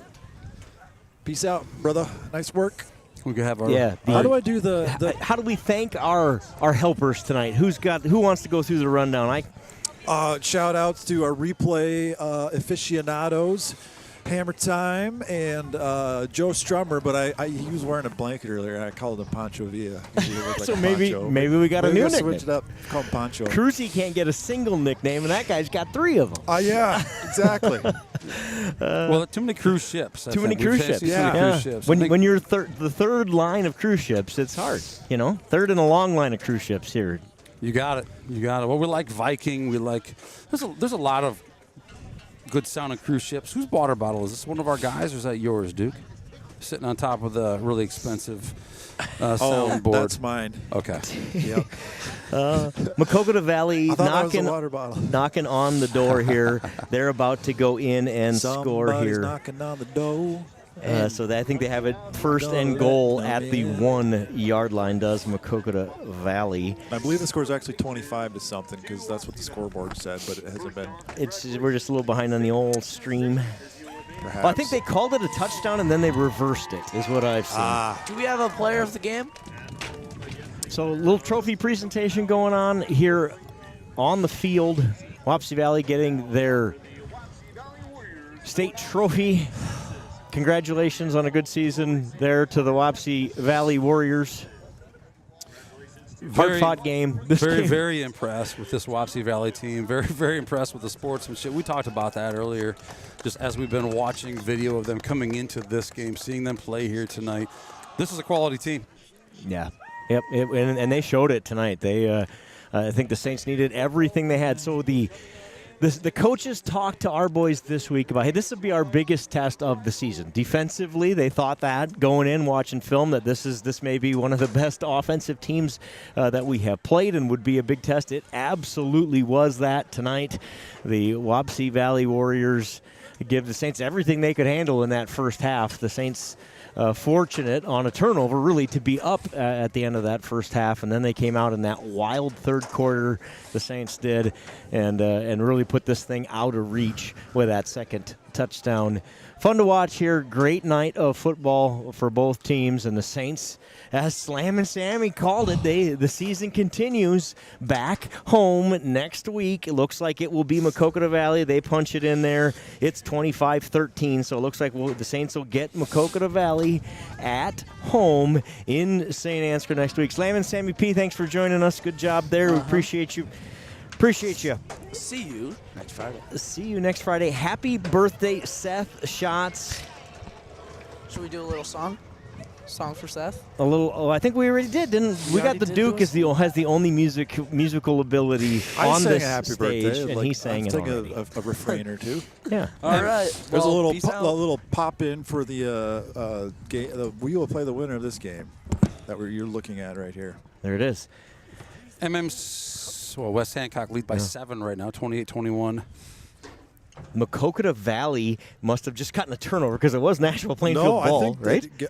Speaker 2: Peace out, brother. Nice work.
Speaker 16: We could have our.
Speaker 1: Yeah.
Speaker 2: How do I do the?
Speaker 1: How do we thank our helpers tonight? Who wants to go through the rundown?
Speaker 2: Shout outs to our replay aficionados, Hammer Time, and Joe Strummer. But he was wearing a blanket earlier, and I called him Pancho Villa.
Speaker 1: So maybe we got a new nickname.
Speaker 2: Switch it up. Call him Pancho.
Speaker 1: Cruzy can't get a single nickname, and that guy's got 3 of them.
Speaker 2: Yeah, exactly.
Speaker 16: Well, too many cruise ships.
Speaker 1: Too many cruise ships.
Speaker 16: Cruise ships.
Speaker 1: When you're the third line of cruise ships, it's hard. Third in a long line of cruise ships here.
Speaker 16: You got it. Well, we like Viking. We like. There's a lot of good sounding cruise ships. Whose water bottle is this? One of our guys, or is that yours, Duke? Sitting on top of the really expensive soundboard.
Speaker 2: That's mine.
Speaker 16: Okay.
Speaker 2: Yep.
Speaker 1: Makokota Valley knocking on the door here. They're about to go in and score here.
Speaker 2: Knocking on the door.
Speaker 1: So I think they have it first and goal at the 1-yard line, does Makokota Valley.
Speaker 2: I believe the score is actually 25 to something, because that's what the scoreboard said, but it hasn't been.
Speaker 1: We're just a little behind on the old stream.
Speaker 2: Perhaps.
Speaker 1: Well, I think they called it a touchdown and then they reversed it, is what I've seen.
Speaker 18: Do we have a player of the game?
Speaker 1: So a little trophy presentation going on here on the field. Wapsie Valley getting their state trophy. Congratulations on a good season there to the Wapsie Valley Warriors. Hard-fought game.
Speaker 16: Very impressed with this Wapsie Valley team. Very, very impressed with the sportsmanship. We talked about that earlier, just as we've been watching video of them coming into this game, seeing them play here tonight. This is a quality team.
Speaker 1: Yeah. Yep. And they showed it tonight. I think the Saints needed everything they had. So the coaches talked to our boys this week about, hey, this will be our biggest test of the season. Defensively, they thought that going in, watching film, that this may be one of the best offensive teams that we have played and would be a big test. It absolutely was that tonight. The Wapsie Valley Warriors give the Saints everything they could handle in that first half. The Saints fortunate on a turnover, really, to be up at the end of that first half, and then they came out in that wild third quarter, the Saints did, and really put this thing out of reach with that second touchdown. Fun to watch here. Great night of football for both teams, and the Saints, as Slam and Sammy called it, the season continues back home next week. It looks like it will be Makokota Valley. They punch it in there. It's 25-13, so it looks like the Saints will get Makokota Valley at home in St. Ansgar next week. Slam and Sammy P, thanks for joining us. Good job there. We appreciate you. Appreciate you.
Speaker 18: See you next Friday.
Speaker 1: See you next Friday. Happy birthday, Seth Schatz.
Speaker 18: Should we do a little song? Song for Seth?
Speaker 1: A little. Oh, I think we already did, didn't we? We got the Duke has the only musical ability on this
Speaker 2: happy
Speaker 1: stage,
Speaker 2: birthday.
Speaker 1: and he sang it already.
Speaker 2: A refrain or two.
Speaker 1: Yeah.
Speaker 18: All right.
Speaker 2: There's
Speaker 18: Well,
Speaker 2: a
Speaker 18: peace out.
Speaker 2: little pop in for the game. We will play the winner of this game that you're looking at right here.
Speaker 1: There it is.
Speaker 16: West Hancock lead by 7 right now, 28-21.
Speaker 1: Makokota Valley must have just gotten a turnover because it was Nashville Plainfield ball, right? Did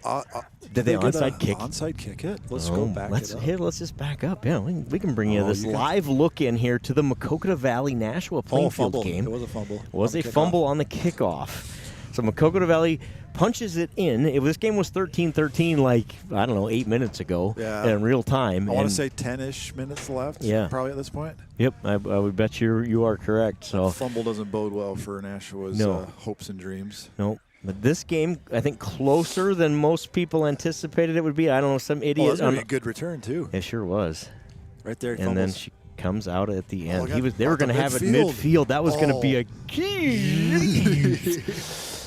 Speaker 1: they onside kick?
Speaker 2: Onside kick it. Let's go back it up.
Speaker 1: Let's just back up. Yeah, we can bring you this live look in here to the Makokata Valley Nashville Plainfield game.
Speaker 2: It was a fumble.
Speaker 1: It was a fumble on the kickoff. So Makokata Valley punches it in. This game was 13-13 8 minutes ago in real time.
Speaker 2: I want to say 10-ish minutes left.
Speaker 1: Yeah.
Speaker 2: Probably at this point.
Speaker 1: Yep, I would bet you are correct. So
Speaker 2: fumble doesn't bode well for Nashua's hopes and dreams.
Speaker 1: No. But this game, I think, closer than most people anticipated it would be. I don't know, some idiot.
Speaker 2: That was going to be a good return, too.
Speaker 1: It sure was.
Speaker 2: Right there,
Speaker 1: and then she comes out at the end. They were going to have it
Speaker 2: midfield.
Speaker 1: midfield. That was going to be a key.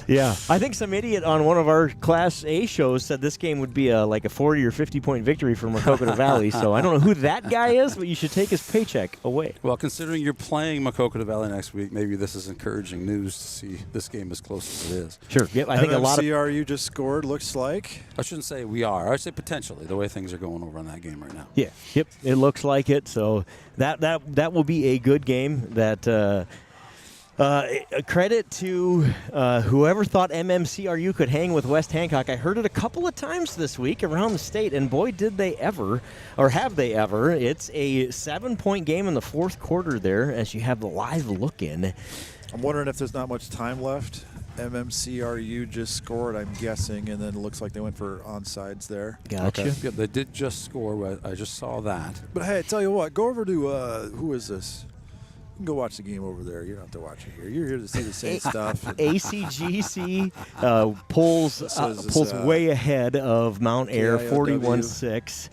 Speaker 1: Yeah, I think some idiot on one of our Class A shows said this game would be like a 40 or 50-point victory for Maquoketa Valley. So I don't know who that guy is, but you should take his paycheck away.
Speaker 16: Well, considering you're playing Maquoketa Valley next week, maybe this is encouraging news to see this game as close as it is.
Speaker 1: Sure. Yep. I think a lot of
Speaker 2: MCRU just scored. Looks like.
Speaker 16: I shouldn't say we are. I say potentially the way things are going over on that game right now.
Speaker 1: Yeah. Yep. It looks like it. So that will be a good game. That. Credit to whoever thought MMCRU could hang with West Hancock. I heard it a couple of times this week around the state, and boy, did they ever, or have they ever. It's a 7-point game in the fourth quarter there as you have the live look in.
Speaker 2: I'm wondering if there's not much time left. MMCRU just scored, I'm guessing, and then it looks like they went for onside there.
Speaker 1: Gotcha.
Speaker 16: Okay. Yeah, they did just score. I just saw that.
Speaker 2: But hey, I tell you what, go over to, who is this? You can go watch the game over there. You don't have to watch it here. You're here to see the same stuff.
Speaker 1: ACGC pulls way ahead of Mount Air, 41-6.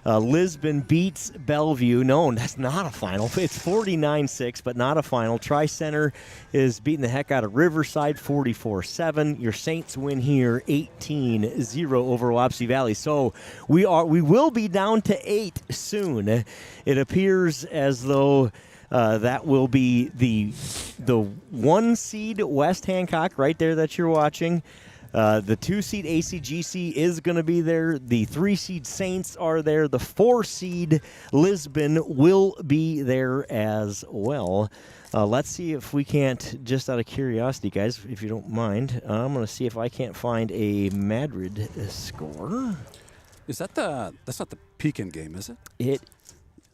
Speaker 1: Lisbon beats Bellevue. No, that's not a final. It's 49-6, but not a final. Tri-Center is beating the heck out of Riverside, 44-7. Your Saints win here, 18-0 over Wapsie Valley. So we will be down to 8 soon. It appears as though that will be the 1 seed West Hancock right there that you're watching. The 2 seed ACGC is going to be there. The 3 seed Saints are there. The 4 seed Lisbon will be there as well. Let's see if we can't, just out of curiosity, guys, if you don't mind, I'm going to see if I can't find a Madrid score.
Speaker 16: Is that that's not the Pekin game, is it?
Speaker 1: It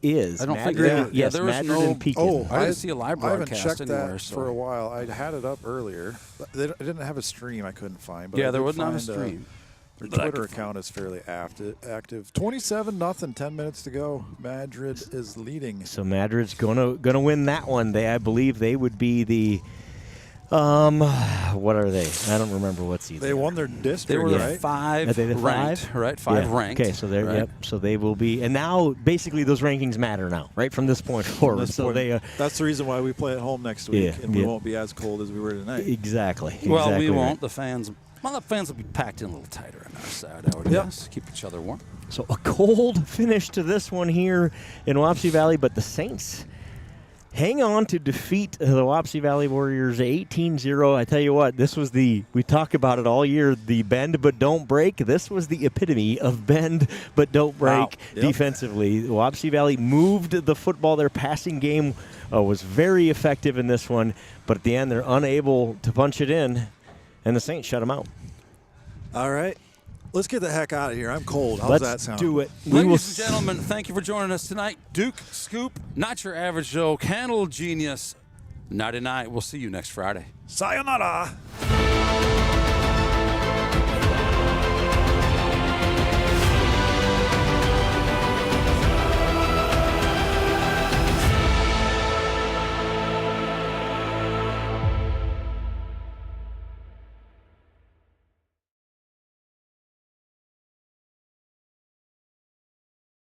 Speaker 1: is.
Speaker 16: I don't
Speaker 1: Madrid,
Speaker 16: think
Speaker 1: yes,
Speaker 16: there was
Speaker 1: Madrid
Speaker 16: no
Speaker 1: and Pekin.
Speaker 16: Oh, I didn't see a live
Speaker 2: I haven't
Speaker 16: broadcast
Speaker 2: checked
Speaker 16: anywhere.
Speaker 2: that for a while. I had it up earlier. They didn't have a stream I couldn't find. But
Speaker 16: Yeah,
Speaker 2: I
Speaker 16: there
Speaker 2: did
Speaker 16: was not a
Speaker 2: find,
Speaker 16: stream.
Speaker 2: Their
Speaker 16: But I
Speaker 2: Twitter
Speaker 16: could
Speaker 2: account is fairly active. 27-0, 10 minutes to go. Madrid is leading.
Speaker 1: So Madrid's gonna win that one. I believe they would be the what are they? I don't remember what seed.
Speaker 2: They won their district,
Speaker 16: They were
Speaker 2: right?
Speaker 16: 5
Speaker 1: Are they the
Speaker 16: ranked,
Speaker 1: 5?
Speaker 16: right? 5
Speaker 1: Yeah.
Speaker 16: ranked.
Speaker 1: Okay, so they're
Speaker 16: right?
Speaker 1: yep. So they will be, and now basically those rankings matter now, right from this point forward.
Speaker 2: This
Speaker 1: So
Speaker 2: point,
Speaker 1: they
Speaker 2: that's the reason why we play at home next week,
Speaker 1: Yeah,
Speaker 2: and we
Speaker 1: yeah.
Speaker 2: won't be as cold as we were tonight.
Speaker 1: exactly.
Speaker 16: Well,
Speaker 1: exactly
Speaker 16: we
Speaker 1: right.
Speaker 16: won't. The fans will be packed in a little tighter on our side, I would guess. Keep each other warm.
Speaker 1: So a cold finish to this one here in Wapsie Valley, but the Saints hang on to defeat the Wapsie Valley Warriors 18-0. I tell you what, this was we talk about it all year, the bend but don't break. This was the epitome of bend but don't break.
Speaker 2: Wow. Yep.
Speaker 1: Defensively. Wapsie Valley moved the football. Their passing game was very effective in this one, but at the end they're unable to punch it in, and the Saints shut them out.
Speaker 2: All right. Let's get the heck out of here. I'm cold. How's
Speaker 1: Let's
Speaker 2: that sound?
Speaker 1: do it.
Speaker 16: Ladies and gentlemen, thank you for joining us tonight. Duke Scoop, Not Your Average Joe, Candle Genius, 99. We'll see you next Friday.
Speaker 2: Sayonara.